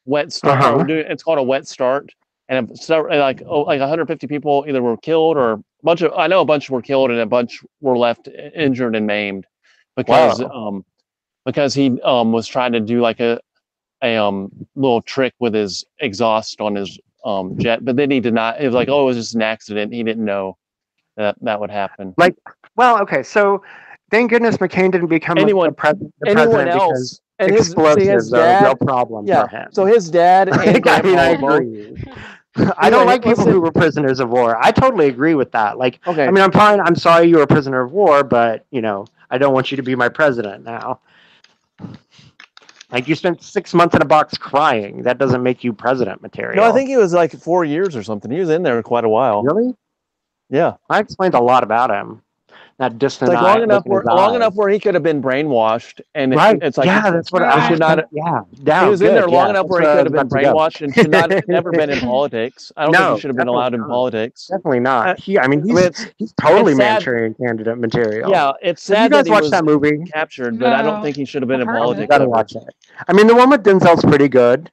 wet start. It's called a wet start, and like 150 people either were killed or I know a bunch were killed and a bunch were left injured and maimed because he was trying to do like a little trick with his exhaust on his jet, but then he denied. It was like, it was just an accident. He didn't know that would happen. So thank goodness McCain didn't become the president. Anyone else? And explosives are a real problem for him. So his dad and I agree. I don't like people who were prisoners of war. I totally agree with that. I mean, I'm fine. I'm sorry you were a prisoner of war, but I don't want you to be my president now. You spent 6 months in a box crying. That doesn't make you president material. No, I think he was 4 years or something. He was in there quite a while. Really? Yeah. I explained a lot about him. That distant long enough where he could have been brainwashed, and it's like that's what I should not. Yeah, he was in there long enough where he could have been brainwashed and should not have never been in politics. I don't think he should have been allowed in politics. Definitely not. He's totally Manchurian candidate material. Yeah, it's sad. You guys watched that movie? Captured, but I don't think he should have been in politics. You gotta watch it. I mean, the one with Denzel's pretty good.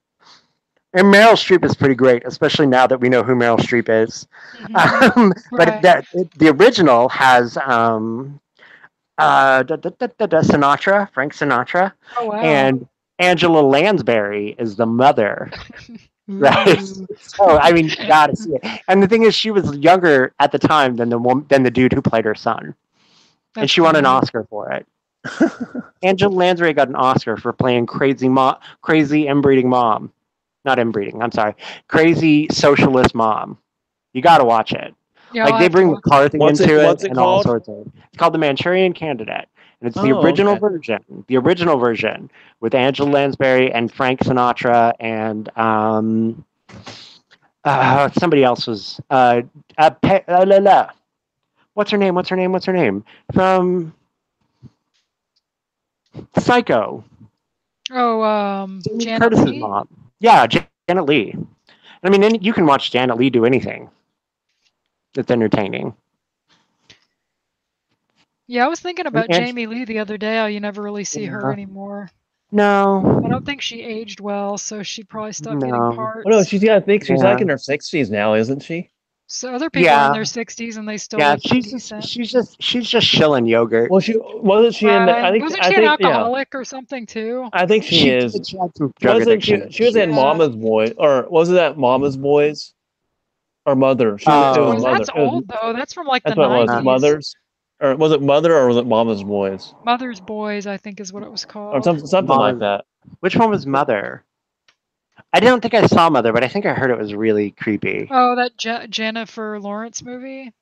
And Meryl Streep is pretty great, especially now that we know who Meryl Streep is. But the original has Sinatra, Frank Sinatra, Oh wow. and Angela Lansbury is the mother. Right. Ooh. So I mean, you gotta see it. And the thing is, she was younger at the time than the dude who played her son, and That's she won an funny. Oscar for it. Angela Lansbury got an Oscar for playing crazy inbreeding mom. Not inbreeding. I'm sorry, crazy socialist mom. You got to watch it. Yeah, Like I'll they have to bring watch. McCarthy What's into it and all called? sorts of. It's called The Manchurian Candidate, and it's the Oh, original okay. version. The original version with Angela Lansbury and Frank Sinatra and somebody else was what's her name? What's her name? What's her name? From Psycho. Oh, Jamie Janet Curtis's Leigh? mom. Yeah, Janet Leigh. I mean, you can watch Janet Leigh do anything. It's entertaining. Yeah, I was thinking about And Jamie Lee the other day. How you never really see her yeah. anymore. I No, don't think she aged well, so she probably stopped getting no. Oh no, parts. I think she's like Yeah, in her 60s now, isn't she? So other people are in yeah, their 60s and they still yeah. look decent. She's just shilling yogurt. Well, she wasn't she in the, Right. Wasn't I she an think yeah, alcoholic or something too? I think she is. She had some drug Wasn't addiction she was issues. in Yeah. Mama's Boys, or was it that Mama's Boys or Mother? It Mother's was Boys. Oh, Mother. That's old though. That's from like the That's what it was. uh, 90s. Mother's, or was it Mother or was it Mama's Boys Mother's Boys, I think is what it was or called. something like that? which one was Mother? I don't think I saw Mother, but I think I heard it was really creepy. Oh, that Jennifer Lawrence movie?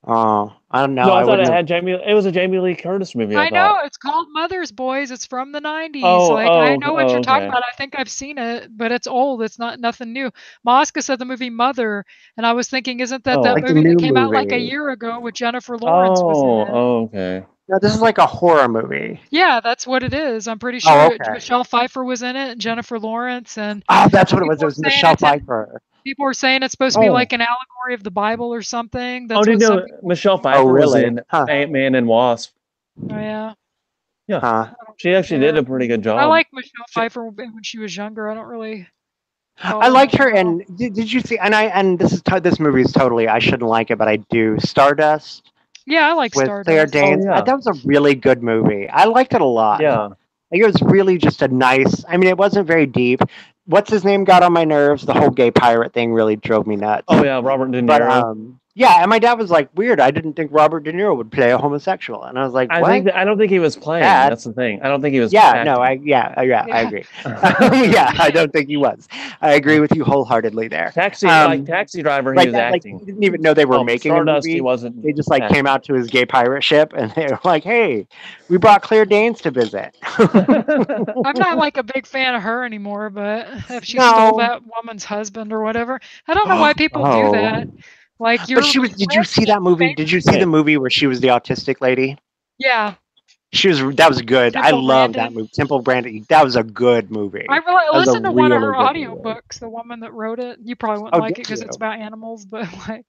Oh, I don't know. No, I I thought it wouldn't have. had Jamie. It was a Jamie Lee Curtis movie. I I thought. know, it's called Mother's Boys. It's from the 90s. Like, I know what you're talking Okay. about. I think I've seen it, but it's old. It's not nothing new. Mosca said the movie Mother, and I was thinking, isn't that Oh, that Like the movie that new came out like a movie. year ago with Jennifer Lawrence was in it? Okay. No, this is like a horror movie. Yeah, that's what it is. I'm pretty Oh, sure okay. Michelle Pfeiffer was in it and Jennifer Lawrence, and Oh, that's what it was. people It were was saying Michelle Pfeiffer. people were saying it's supposed to be Oh, like an allegory of the Bible or something. oh, That's did you what some know people. Michelle Oh, Pfeiffer was really? in Huh? Ant-Man and Wasp? Oh yeah, Yeah, Huh? I don't she actually did care. a pretty good I job. like Michelle She, Pfeiffer when she was younger. I don't really I follow her liked her, now. and did you see? And this movie is totally. I shouldn't like it, but I do. Stardust Yeah, I like with Claire Stardust. oh Danes. yeah, That was a really good movie. I liked it a lot. yeah. Like, it was really just a nice. I mean, it wasn't very deep. What's his name got on my nerves. The whole gay pirate thing really drove me nuts. Oh yeah, Robert De But Niro. yeah, and my dad was like, "Weird. I didn't think Robert De Niro would play a homosexual." And I was like, "What?" I don't think he was playing. Dad? That's the thing. I don't think he was Yeah, no, acting. I Yeah. agree. Yeah, I don't think he was. I agree with you wholeheartedly there. Taxi Driver, he Like was that, like acting. he didn't even know they were making a Stardust, he movie. wasn't They just like acting. came out to his gay pirate ship, and they were like, "Hey, we brought Claire Danes to visit." I'm not like a big fan of her anymore, but if she stole No. that woman's husband or whatever, I don't know why people do that. Oh, Like but you're she was. Did you rich see and that movie? Did you see the Hey, movie where she was the autistic lady? yeah, She was. That was good. I Temple love that Grandin. movie. Temple Grandin. That was a good movie. I That was a listened to one of really her good movie. audiobooks, the woman that wrote it. You probably wouldn't Oh, like did it because it's you? about animals, but like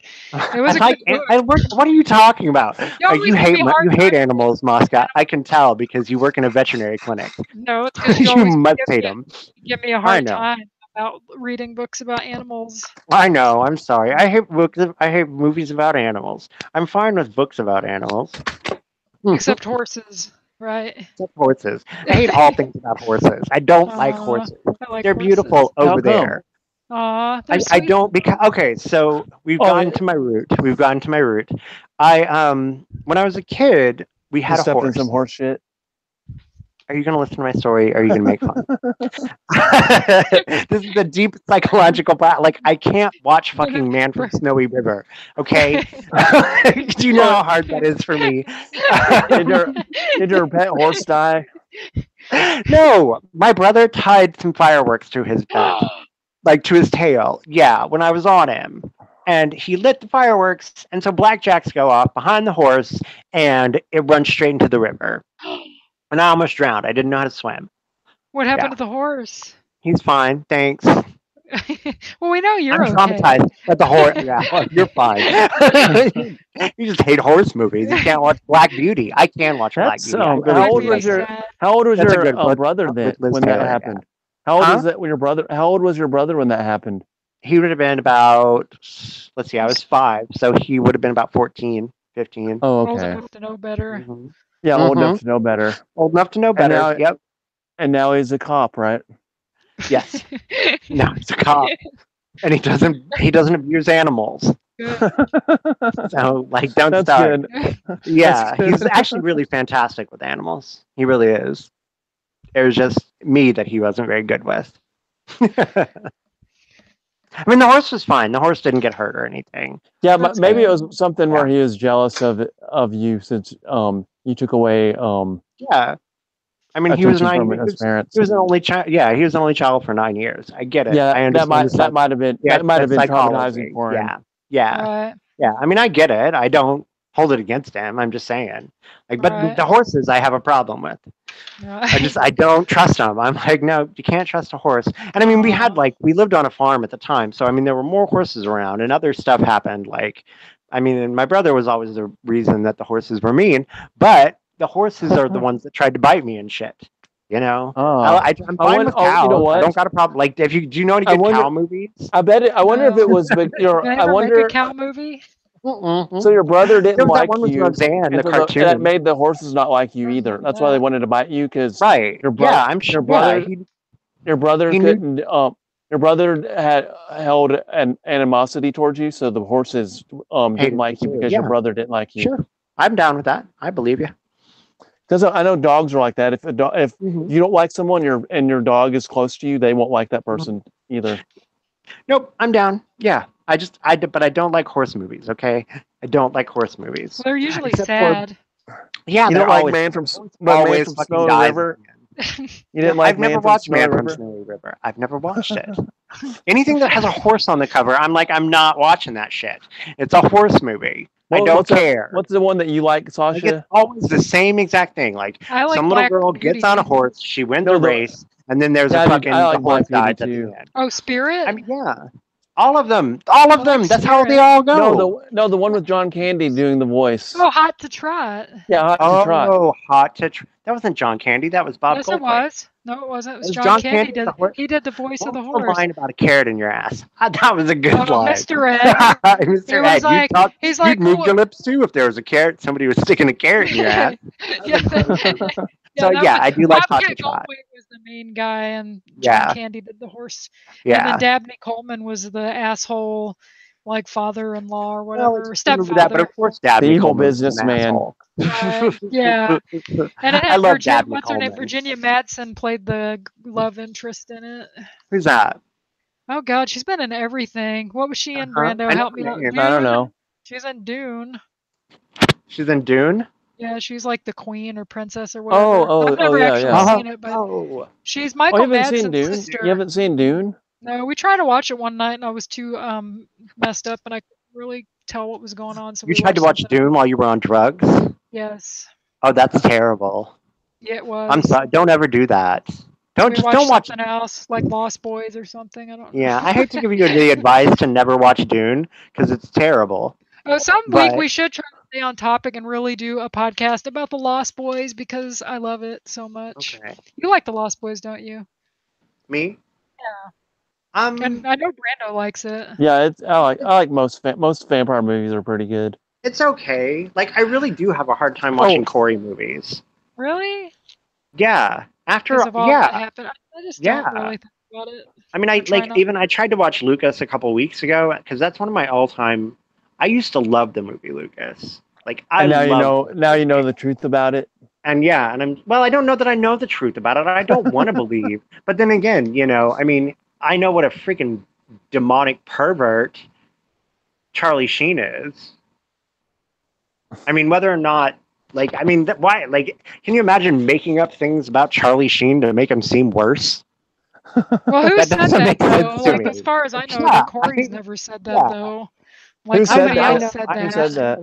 it I was a good like. book. What are you talking about? You always give me a hard You time hate with animals, Mosca. I can tell because you work in a veterinary clinic. no, it's because you You always must hate me them. give me a I hard know. time about reading books about animals. I know. I'm sorry. I hate books. I hate movies about animals. I'm fine with books about animals. Except horses, right? Except horses. I hate all things about horses. I don't like Uh, horses. I like They're horses. beautiful how over come? there. Aw, they're I sweet. don't because okay. So we've Oh, gotten to my root. We've gotten to my root. When I was a kid, we you had a stepped in horse. some horse shit. Are you going to listen to my story? Or are you going to make fun? This is a deep psychological like I can't watch fucking Man from Snowy River. Okay, do you know how hard that is for me? Did your pet horse die? No, my brother tied some fireworks to his back, like to his tail. Yeah, when I was on him. And he lit the fireworks, and so blackjacks go off behind the horse, and it runs straight into the river. And I almost drowned. I didn't know how to swim. What happened Yeah. to the horse? He's fine, thanks. Well, we know you're I'm okay. traumatized, but the horse. Yeah, well, you're fine. You just hate horse movies. You can't watch Black Beauty. I can watch Black That's Beauty. I really how old do was like your it. sad. how old was That's a your good one brother with then Liz when that Taylor. Yeah. happened? How old Huh? was that when your brother? How old was your brother when that happened? He would have been about. Let's see. I was 5, so he would have been about 14. 15. Oh, Old okay. enough to know better. Mhm. Yeah, old Mhm. enough to know better. Old enough to know better. now- Yep. And now he's a cop, right? Yes. No, he's a cop, and he doesn't abuse animals. Good. So like, don't That's start. good. Yeah, That's he's good. actually really fantastic with animals. He really is. It was just me that he wasn't very good with. I mean, the horse was fine. The horse didn't get hurt or anything. Yeah, That's maybe it good. was something where he was jealous of you since you took away Yeah. I mean, he was attention 9 from years. his parents. He was an only child. Yeah, he was an only child for 9 years. I get it. Yeah, I understand. that might have been Yeah, that might have that's been psychology. traumatizing for him. Yeah, yeah, Right. yeah. I mean, I get it. I don't hold it against him. I'm just saying, like, but Right. the horses, I have a problem with. I don't trust them. I'm like, no, you can't trust a horse. And I mean, we lived on a farm at the time, so I mean, there were more horses around, and other stuff happened. Like, I mean, and my brother was always the reason that the horses were mean, but the horses are the ones that tried to bite me and shit. You know, Oh. I'm fine with cows. You know what? I don't got a problem. Like, do you know any I good wonder- cow movies? I wonder if it was Did they I ever wonder make a cow movie? so your brother There didn't was that like one with you. Roseanne, the and so cartoon. that made the horses not like you either. That's why they wanted to bite you because Right. your brother- yeah, I'm sure. your brother- Yeah, your brother He knew- couldn't. Your brother had held an animosity towards you, so the horses Hated didn't like you you too, because yeah. your brother didn't like you. Sure. I'm down with that. I believe you. Because I know dogs are like that. If Mhm. you don't like someone, your dog is close to you, they won't like that person either. Nope, I'm down. Yeah, but I don't like horse movies. Okay, I don't like horse movies. They're usually Except for- sad. Yeah, You they're don't like always, Man from always fucking Snowy dies River? at the end. You didn't like I've never Man from watched Snowy Man from River? Snowy River. I've never watched it. Anything that has a horse on the cover, I'm like, I'm not watching that shit. It's a horse movie. I don't What's that- care. What's the one that you like, Like, Sasha? it's always the same exact thing. Like, I like some little Black girl Beauty. gets on a horse, she wins No, a the- race, and then there's Yeah, a I fucking like the Black horse Beauty dies at too. the end. Oh, Spirit? I mean, yeah, all of them. That's how they Spirit. all go. No, the one with John Candy doing the voice. Oh, Hot to Trot. Yeah, Hot to Trot. Oh, Hot to Trot. That wasn't John Candy. That was Bob Yes, Goldthwait. it was. No, it wasn't. It was Was John, John Candy. Candy the horse? He did the voice of the What was horse. line about a carrot in your ass? That was a good Oh, line. Mr. Ed. Mr. He Ed, was like, he's like, you'd move "Cool." your lips too if there was a carrot. Somebody was sticking a carrot in your ass. yeah. So, that yeah, was- I do like Bob Hot to Trot. Goldthwait was the main guy, and John Yeah. Candy did the horse. Yeah. And then Dabney Coleman was the asshole, like father-in-law or Well, whatever, I just stepfather. remember that, but of course, Dabney The evil Coleman was an businessman. asshole. Right, yeah. And it I had love Dabney what's her name? Coleman. Virginia Madsen played the love interest in it. Who's that? Oh God, she's been in everything. What was she in, Uh-huh. Brando? I know Help her me out. name. I don't Dune? know. She's in Dune. She's in Dune? Yeah, she's like the queen or princess or whatever. Oh, I've never yeah, actually yeah. seen it, but Oh. she's Oh, Michael you haven't seen Madsen's Dune? sister. You haven't seen Dune? No, we tried to watch it one night and I was too messed up and I couldn't really tell what was going on. So You we tried to watch something Dune while you were on drugs? else. Yes. Oh, that's terrible. Yeah, it was. I'm sorry. Don't ever do that. We Don't watched watch. something else, like Lost Boys or something. I don't know. Yeah, I hate to give you the advice to never watch Dune because it's terrible. Oh, some But- week we should try to stay on topic and really do a podcast about the Lost Boys because I love it so much. Okay. You like the Lost Boys, don't you? Me? Yeah. Um. And I know Brando likes it. Yeah, I like most vampire movies are pretty good. It's okay. Like, I really do have a hard time watching Oh. Corey movies. Really? Yeah. After, Because of all that yeah. happened. I just Yeah. don't really think about it. I mean, I try like not- even I tried to watch Lucas a couple weeks ago because that's one of my all-time. I used to love the movie Lucas. Like I And love, now you know the truth about it. and yeah, and I don't know that I know the truth about it. I don't want to believe, but then again, I mean, I know what a freaking demonic pervert Charlie Sheen is. I mean, whether or not, like, I mean, why? Like, can you imagine making up things about Charlie Sheen to make him seem worse? Well, who That said doesn't that make though? sense to Like me. as far as I know, Yeah, Corey's I- never said that yeah. though. Like Who said somebody that? else said I that. said that?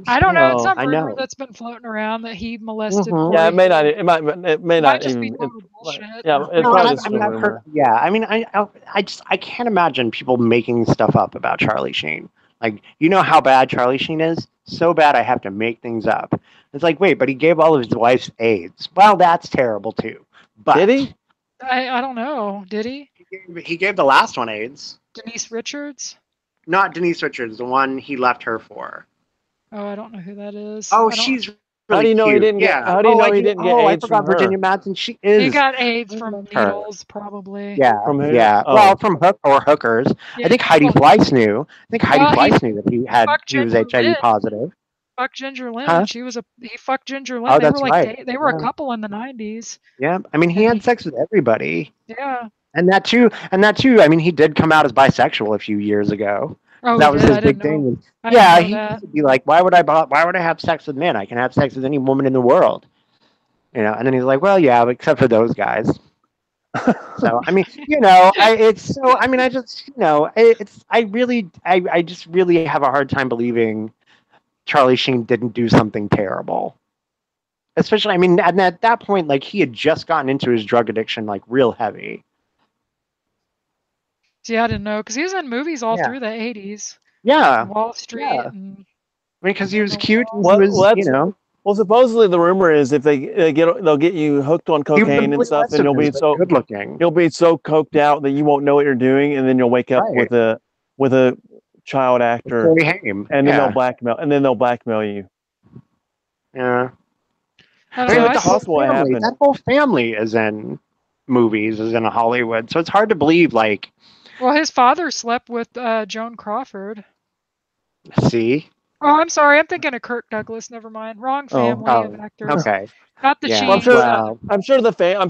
I don't know. It's Oh, some I rumor know. that's been floating around that he molested. Mhm. Corey. Yeah, it may not. It may Might not just be even. total bullshit. Yeah, it's No, probably I just a mean, I've rumor. heard. Yeah, I mean, I can't imagine people making stuff up about Charlie Sheen. Like, you know how bad Charlie Sheen is? So bad, I have to make things up. It's like, wait, but he gave all of his wife's AIDS. Well, that's terrible too. But Did he? I don't know. Did he? He gave the last one AIDS. Denise Richards? Not Denise Richards, the one he left her for. Oh, I don't know who that is. Oh, I don't- she's really How do you know he cute. didn't get? Yeah. How do you know he didn't get I AIDS forgot from her? Virginia Madsen. She He is. got AIDS I from love her. needles, probably. Yeah. From who? Yeah. Oh. Well, from hookers. Yeah, I think Heidi well, Fleiss knew. I think Heidi Well, Fleiss knew that he was Ginger HIV Lynn. positive. Fuck Ginger Lynn Huh? when he fucked Ginger Lynn. Oh, They were that's like right. they were Yeah. a couple in the 90s. Yeah. I mean, he And had he- sex with everybody. Yeah. And that too. I mean, he did come out as bisexual a few years ago. Oh, That he was did? his I big didn't know. thing. I Yeah, didn't he know that. used to be like, why would I have sex with men? I can have sex with any woman in the world. You know, and then he's like, well, yeah, except for those guys. So I mean, you know, I just really have a hard time believing Charlie Sheen didn't do something terrible. Especially, I mean, and at that point, like he had just gotten into his drug addiction, like real heavy. See, I didn't know because he was in movies all Yeah. through the 80s. Yeah, Wall Street. yeah. And I mean, because he was Well, cute. And well, he was, well, you know, Well, supposedly the rumor is if they'll get you hooked on he was cocaine and really stuff, less and of this, but good looking. you'll be so coked out that you won't know what you're doing, and then you'll wake up Right. with a child actor, Corey Haim. and then Yeah. they'll blackmail you. Yeah. I I don't mean, know, but I the whole s- what family, happened. that whole family is in movies, is in Hollywood. So it's hard to believe, like, well, his father slept with Joan Crawford. see? Oh, I'm sorry. I'm thinking of Kirk Douglas. Never mind. Wrong family Oh, of actors. okay. Not the Yeah. Sheens. Well, I'm sure. Wow. I'm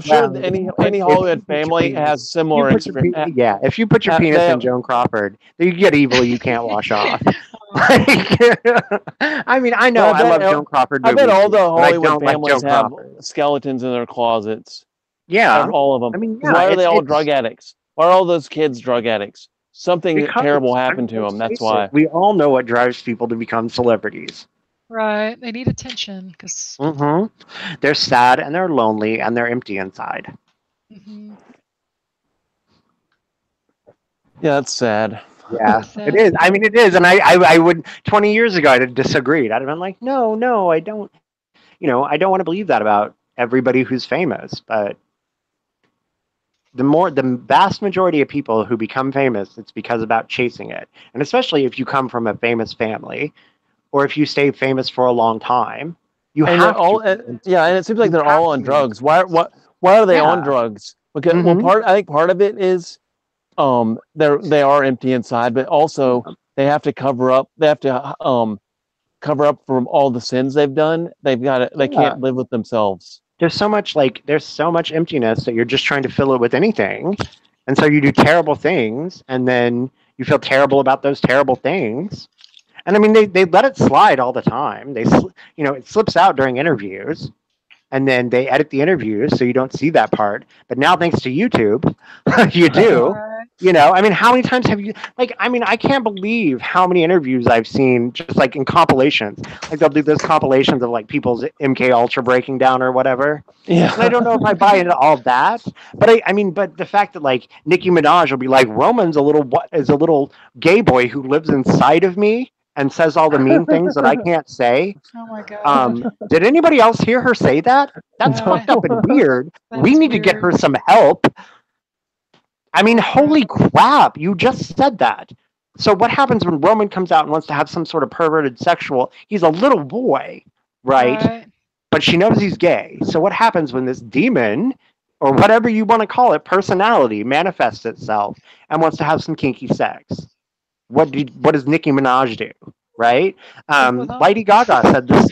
sure Wow. any Hollywood family has similar experience. Yeah, if you put your penis they- in Joan Crawford, you get evil you can't wash off. I mean, I know Well, I love Joan Crawford I movies. bet all the but I Hollywood don't like families Joan have Crawford. skeletons in their closets. Yeah. All of them. I mean, 'Cause yeah, why are they all it's- drug addicts? Why are all those kids drug addicts? Something because, terrible I happened mean, to them. let's That's face why. it, we all know what drives people to become celebrities. Right. They need attention because. Mm-hmm. They're sad and they're lonely and they're empty inside. Mm-hmm. Yeah, that's sad. Yeah, Sad. it is. I mean, it is. And I would, 20 years ago, I'd have disagreed. I'd have been like, no, I don't, I don't want to believe that about everybody who's famous. But the vast majority of people who become famous, it's because about chasing it. And especially if you come from a famous family or if you stay famous for a long time, you And have and it seems like You they're have all on to. drugs. Why are they Yeah. on drugs? Because Mhm. I think part of it is they are empty inside, but also they have to cover up. They have to cover up from all the sins they've done. They can't live with themselves. There's so much emptiness that you're just trying to fill it with anything. And so you do terrible things and then you feel terrible about those terrible things. And I mean, they let it slide all the time. It slips out during interviews and then they edit the interviews so you don't see that part. But now thanks to YouTube, you do. I mean, how many times have you, I can't believe how many interviews I've seen just like in compilations. Like they'll do those compilations of like people's MK Ultra breaking down or whatever. Yeah. And I don't know if I buy into all that, but but the fact that like Nicki Minaj will be like, Roman's a little gay boy who lives inside of me and says all the mean things that I can't say. Oh my god. Did anybody else hear her say that? That's No. fucked up and weird. We That's need to get weird. her some help. I mean, holy crap, you just said that. So what happens when Roman comes out and wants to have some sort of perverted sexual, he's a little boy, right? But she knows he's gay. So what happens when this demon, or whatever you want to call it, personality manifests itself and wants to have some kinky sex? What does Nicki Minaj do? Right? Lady Gaga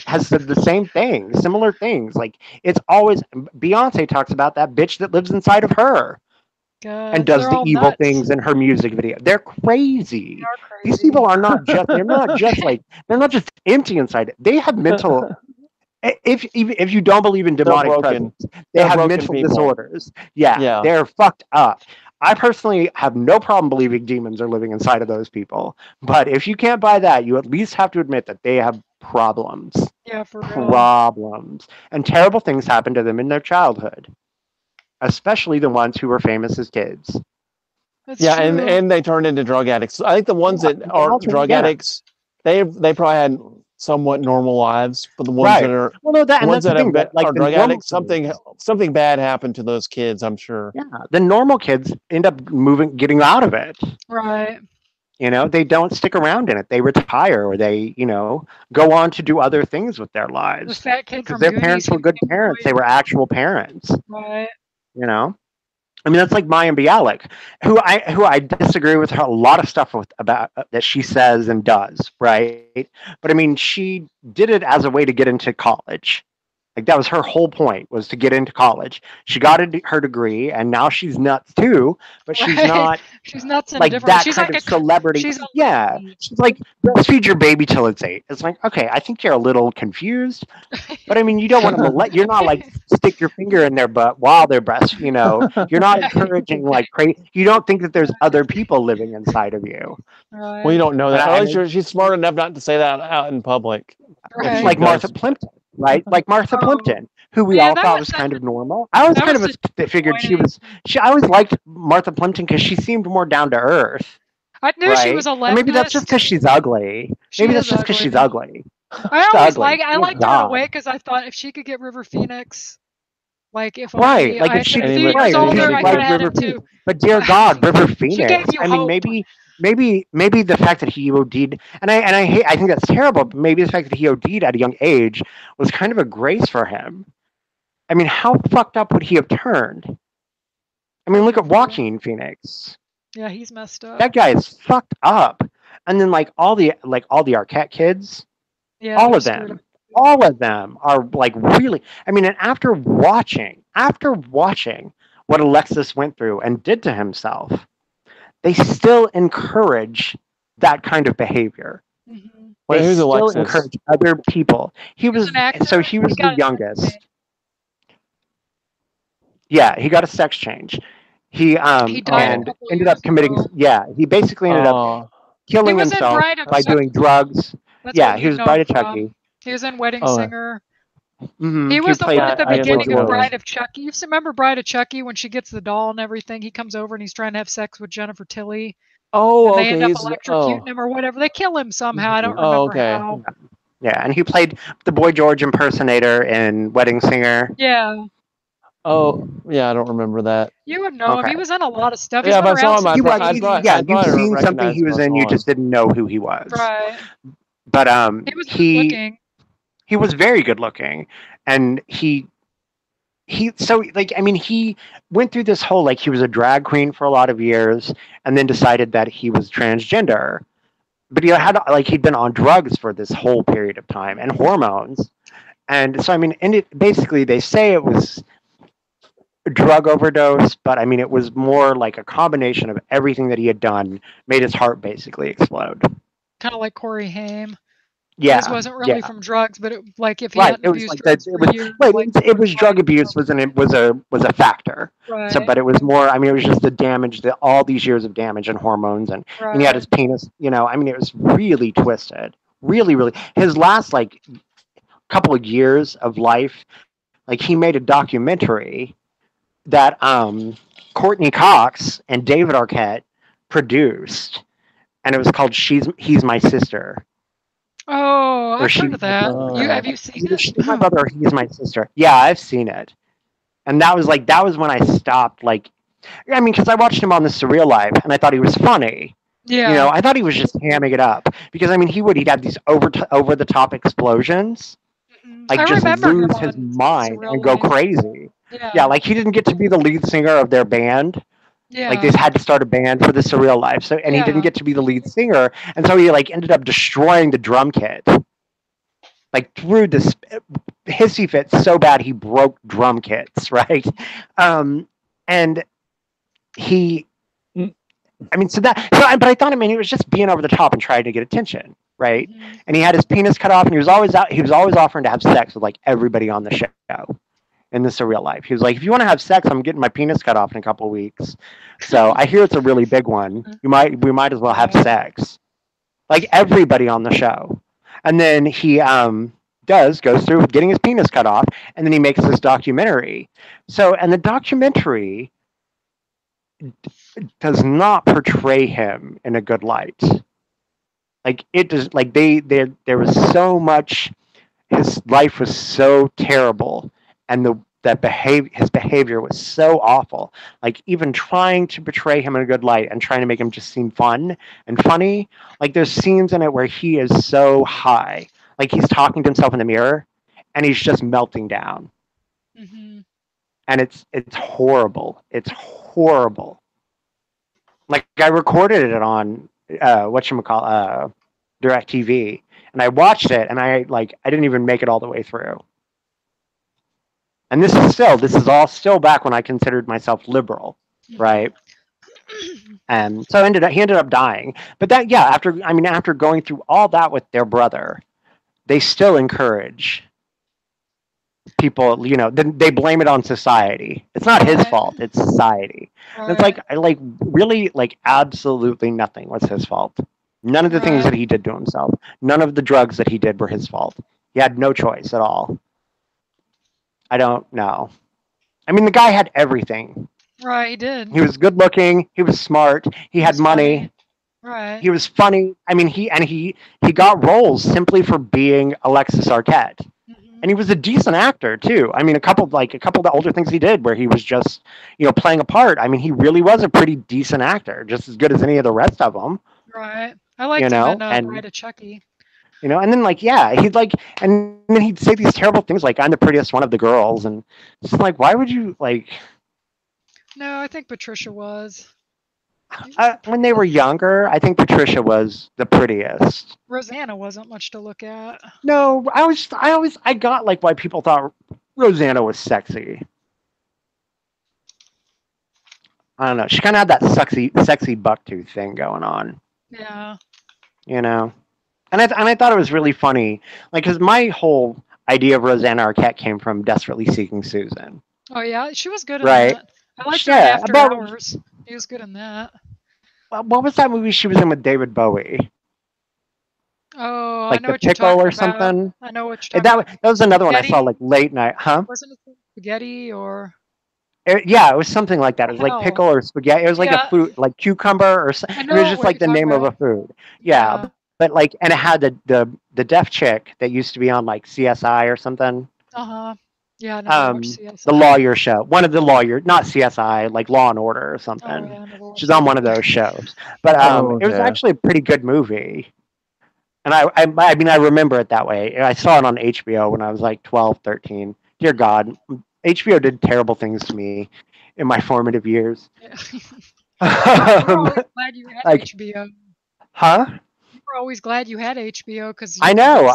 has said the same thing, similar things. Like it's always Beyonce talks about that bitch that lives inside of her and does the evil things in her music video. They're crazy. These people are not just they're not just empty inside. They have mental if you don't believe in demonic presence, they have mental disorders. Yeah, they're fucked up. I personally have no problem believing demons are living inside of those people. But if you can't buy that, you at least have to admit that they have problems. Yeah, for real. Problems. And terrible things happen to them in their childhood. Especially the ones who were famous as kids. That's yeah, true. and they turn into drug addicts. I think the ones that are drug addicts, they probably had somewhat normal lives, but the ones that are are drug addicts, something bad happened to those kids, I'm sure. Yeah, the normal kids end up getting out of it. Right. You know, they don't stick around in it. They retire, or they, you know, go on to do other things with their The lives fat kid because from their Goonies. parents were good parents. They were actual parents. Right. You know, I mean, that's like Mayim Bialik, who I disagree with her a lot of stuff about that she says and does, right? But I mean, she did it as a way to get into college. Like that was her whole point, was to get into college. She got her degree, and now she's nuts too. But she's Right. not She's nuts in a like different way. that She's kind like of celebrity. she's a Yeah, lady. she's like, breastfeed your baby till it's 8. It's like, okay, I think you're a little confused, but I mean, you don't want to you're not like stick your finger in their butt while they're breast. You know, you're not encouraging like crazy. You don't think that there's other people living inside of you. Right. Well, you don't know that. And At least she's smart enough not to say that out in public. Right. It's like Martha Plimpton, right? Like Martha Plimpton, who we Yeah, all that thought was was kind such of normal. I always that kind was of figured she disappointing. was. I always liked Martha Plimpton because she seemed more down to earth, I knew right? she was a leftist. Or maybe that's just because she's ugly. Maybe that's just because she's ugly. I always ugly. I Oh, liked her in a God. way because I thought if she could get River Phoenix, like if Right, only like I if she had could been a few right, years if older, she I could liked have had River him Phoenix. too. But dear God, River She Phoenix. gave you I mean, hope. maybe the fact that he OD'd, and I hate, I think that's terrible. But maybe the fact that he OD'd at a young age was kind of a grace for him. I mean, how fucked up would he have turned? I mean, look at Joaquin Phoenix. Yeah, he's messed up. That guy is fucked up. And then like all the Arquette kids, Yeah, all they're of screwed them. up. All of them are like really. I mean, and after watching what Alexis went through and did to himself, they still encourage that kind of behavior. Mhm. Wait, They who's still Alexis? encourage other people. He was an actor. so he was He got the a sex youngest. change. Yeah, he got a sex change. He He died a and couple ended years up committing. ago. Yeah, he basically ended up Oh, He killing was in himself Bride of by Chucky. doing drugs. That's Yeah, what he you was know Bride of from. Chucky. He was in Wedding Oh, Singer. Mm-hmm. He was the played. one at the I guess beginning what of it was. Bride of Chucky. You remember Bride of Chucky when she gets the doll and everything? He comes over and he's trying to have sex with Jennifer Tilly. oh, And they okay. end up He's electrocuting him or whatever. They kill him somehow. I don't remember Oh, okay. how. Yeah, and he played the Boy George impersonator in Wedding Singer. Yeah, Oh, yeah. I don't remember that. you would know him. Okay. He was in a lot of stuff. Yeah, He's been if I saw around him, since He was, I'd thought yeah, I'd you've seen something recognize he was him if I in, you saw just didn't know who he was. right. But He was good looking. he was very good looking, and he so like I mean he went through this whole like he was a drag queen for a lot of years, and then decided that he was transgender. But he had like he'd been on drugs for this whole period of time and hormones, and so I mean, and it basically they say it was a drug overdose, but I mean it was more like a combination of everything that he had done made his heart basically explode. Kind of like Corey Haim. Yeah, His wasn't really yeah. from drugs, but like if he Right, hadn't it was abused like drugs that. It for was years, right. like, It was drug abuse was a factor. Right. So, but it was more. I mean, it was just the damage, all these years of damage and hormones, and he had his penis. You know, I mean, it was really twisted. Really, really. His last like couple of years of life, like he made a documentary that Courtney Cox and David Arquette produced, and it was called He's My Sister. Oh, Or I've she- heard of that. Have you seen it? She's my brother, he's my sister. Yeah, I've seen it. And that was when I stopped, like, I mean, because I watched him on The Surreal Life, and I thought he was funny. Yeah. You know, I thought he was just hamming it up. Because, I mean, he'd have these over-the-top explosions, like, I just remember him lose his on mind Surreal and go Life. crazy. Yeah. Yeah, like, he didn't get to be the lead singer of their band. Yeah. Like, they had to start a band for The Surreal Life. So, and he didn't Yeah. get to be the lead singer, and so he, like, ended up destroying the drum kit. Like threw this hissy fit so bad he broke drum kits, right? And he, I mean, but I thought, I mean, he was just being over the top and trying to get attention, right? Mm-hmm. And he had his penis cut off, and he was always offering to have sex with like everybody on the show in The Surreal Life. He was like, if you want to have sex, I'm getting my penis cut off in a couple of weeks. So I hear it's a really big one. We might as well have sex. Like everybody on the show. And then he goes through getting his penis cut off, and then he makes this documentary. So, and the documentary does not portray him in a good light. Like it does. Like there was so much. His life was so terrible, and his behavior was so awful. Like even trying to portray him in a good light and trying to make him just seem fun and funny. Like there's scenes in it where he is so high, like he's talking to himself in the mirror, and he's just melting down. Mm-hmm. And it's horrible. It's horrible. Like I recorded it on whatchamacall, DirecTV, and I watched it, and I didn't even make it all the way through. And this is all still back when I considered myself liberal, right? And so he ended up dying. But that, yeah, after going through all that with their brother, they still encourage people, they blame it on society. It's not his fault, it's society. And it's really absolutely nothing was his fault. None of the things that he did to himself, none of the drugs that he did were his fault. He had no choice at all. I don't know. I mean, the guy had everything. Right, he did. He was good looking. He was smart. He had money. Funny. Right. He was funny. I mean, he got roles simply for being Alexis Arquette, and he was a decent actor too. I mean, a couple of the older things he did where he was just playing a part. I mean, he really was a pretty decent actor, just as good as any of the rest of them. Right. I liked him in Bride of Chucky. And then and then he'd say these terrible things like "I'm the prettiest one of the girls," and it's just like, why would you like? No, I think Patricia was. When they were younger, I think Patricia was the prettiest. Rosanna wasn't much to look at. No, I got why people thought Rosanna was sexy. I don't know. She kind of had that sexy bucktooth thing going on. Yeah. And I thought it was really funny, because my whole idea of Rosanna Arquette came from Desperately Seeking Susan. Oh yeah, she was good in that. I liked her in After Hours. He was good in that. What was that movie she was in with David Bowie? Oh, I know The what you're Pickle talking or about. something. I know what you're talking about. That was another Spaghetti? one I saw late night, huh? Wasn't it spaghetti or? Yeah, it was something like that. It was like pickle or spaghetti. It was like a food, like cucumber or something. It was just like the name of a food. Yeah. But and it had the deaf chick that used to be on CSI or something. Yeah, I never watched CSI. The lawyer show. One of the lawyers, not CSI, like Law and Order or something. Oh, yeah, she's on one of those shows. But it was actually a pretty good movie. And I mean, I remember it that way. I saw it on HBO when I was 12, 13. Dear God, HBO did terrible things to me in my formative years. Yeah. I'm always glad you had HBO. Huh? You were always glad you had HBO because I know.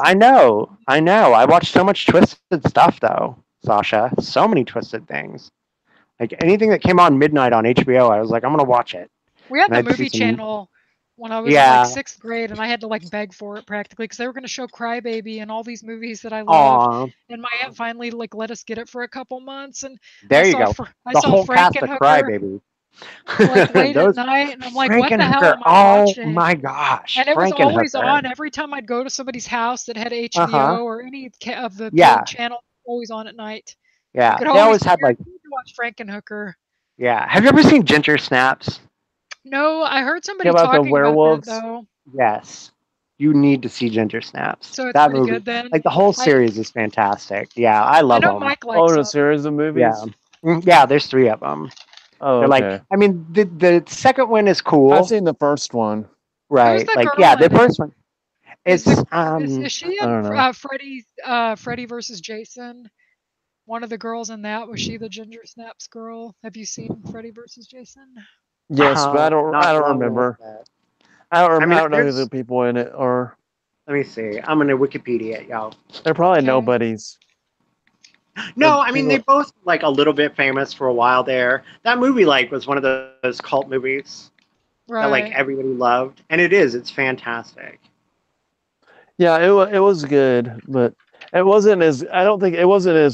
I watched so much twisted stuff though, Sasha. So many twisted things. Anything that came on midnight on HBO, I was like, I'm gonna watch it. We had the movie channel when I was in 6th grade, and I had to beg for it practically because they were going to show Crybaby and all these movies that I loved. And my aunt finally let us get it for a couple months. And there you go. I saw cast of Crybaby. Late at night, and I'm like, what the hell am I watching? Oh my gosh! And it was always on every time I'd go to somebody's house that had HBO or any of the channel, always on at night. Yeah, they always had to watch Frankenhooker. Yeah, have you ever seen Ginger Snaps? No, I heard somebody talking the werewolves. about that, though. Yes, you need to see Ginger Snaps. So it's that pretty good then. The whole series is fantastic. Yeah, I love them. Mike likes a series of movies. Yeah, there's 3 of them. Oh, they're I mean, the second one is cool. I've seen the first one. Right, the first one. It's is she in Freddy versus Jason? One of the girls in that, was she the Ginger Snaps girl? Have you seen Freddy versus Jason? Yes, but I don't remember. I don't know who the people in it are. Let me see. I'm gonna Wikipedia it, y'all. They're probably nobodies. No, I mean they both a little bit famous for a while there. That movie was one of those cult movies that everybody loved, and it's fantastic. Yeah, it was good, but it wasn't as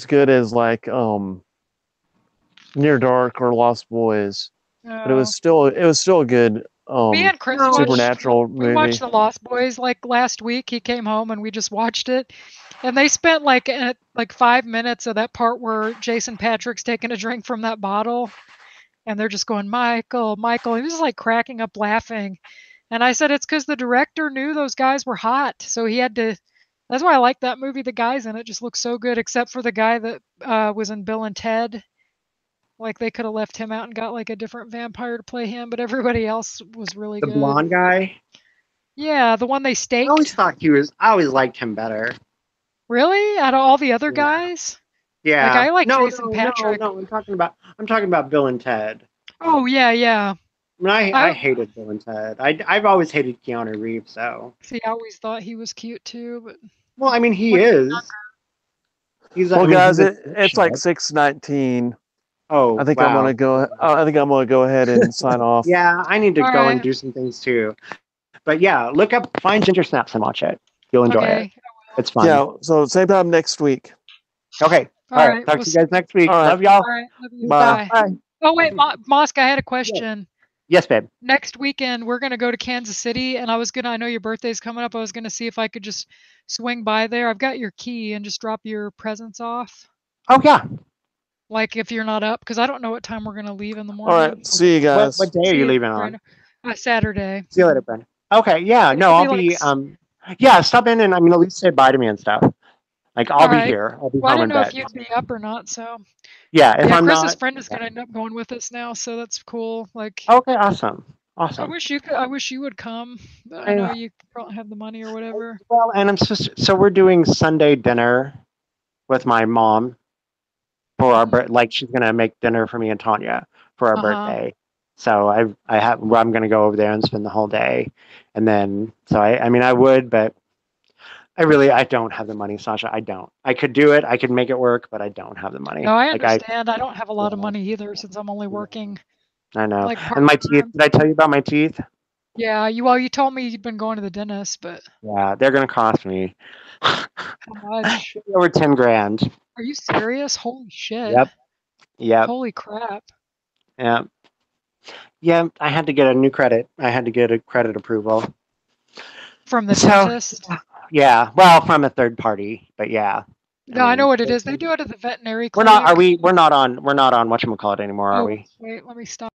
good as Near Dark or Lost Boys. But it was still a good me and Chris supernatural movie. We watched The Lost Boys last week. He came home and we just watched it. And they spent 5 minutes of that part where Jason Patrick's taking a drink from that bottle and they're just going, Michael. He was just cracking up laughing. And I said, it's because the director knew those guys were hot. So he had to That's why I like that movie. The guys in it just look so good, except for the guy that was in Bill and Ted. Like they could have left him out and got like a different vampire to play him, but everybody else was really The good. blonde guy. Yeah, the one they I staked. always thought he was. I always liked him better. Really? Out of all the other Yeah. guys? Yeah. Like I like no, Jason Patrick. No. I'm talking about Bill and Ted. Oh yeah, yeah. I mean, I hated Bill and Ted. I've always hated Keanu Reeves. So. See, I always thought he was cute too, but. Well, I mean, he is. He's. Well, I mean, guys, he's it's like 6:19. Oh, I think wow. I'm gonna go. I think I'm gonna go ahead and sign off. Yeah, I need to All go right. and do some things too. But yeah, find Ginger Snaps and watch it. You'll enjoy it. It's fun. Yeah. So same time next week. Okay. All right. Talk to you guys next week. All right. Love y'all. All right. Love you. Bye. Bye. Oh wait, Mosk, I had a question. Yes, babe. Next weekend we're gonna go to Kansas City, and I know your birthday's coming up. I was gonna see if I could just swing by there. I've got your key and just drop your presents off. Oh yeah. Like if you're not up, because I don't know what time we're gonna leave in the morning. All right. See you guys. What day are you leaving on? Saturday. See you later, Brenda. Okay. Yeah. No, I'll be. Yeah. Stop in and at least say bye to me and stuff. Like I'll be here. I'll be well, I home don't in know bed. if you'd be up or not. So. Yeah. If I'm Chris's not. friend is gonna end up going with us now, so that's cool. Like. Okay. Awesome. I wish you would come. But I know you probably have the money or whatever. Well, and so we're doing Sunday dinner with my mom for our like she's gonna make dinner for me and Tanya for our birthday. So I'm gonna go over there and spend the whole day, and then I would, but I don't have the money, Sasha. I don't. I could do it. I could make it work, but I don't have the money. No, I understand. I don't have a lot of money either since I'm only working. I know. And my teeth. Did I tell you about my teeth? Yeah. You told me you'd been going to the dentist, but. Yeah, they're gonna cost me. How much? Over 10 grand. Are you serious? Holy shit. Yep. Holy crap. Yeah. Yeah, I had to get a new credit. I had to get a credit approval. From the dentist? Yeah. Well, from a third party, but yeah. No, I know what it is. They do it at the veterinary clinic. We're not on whatchamacallit anymore, are we? Wait, let me stop.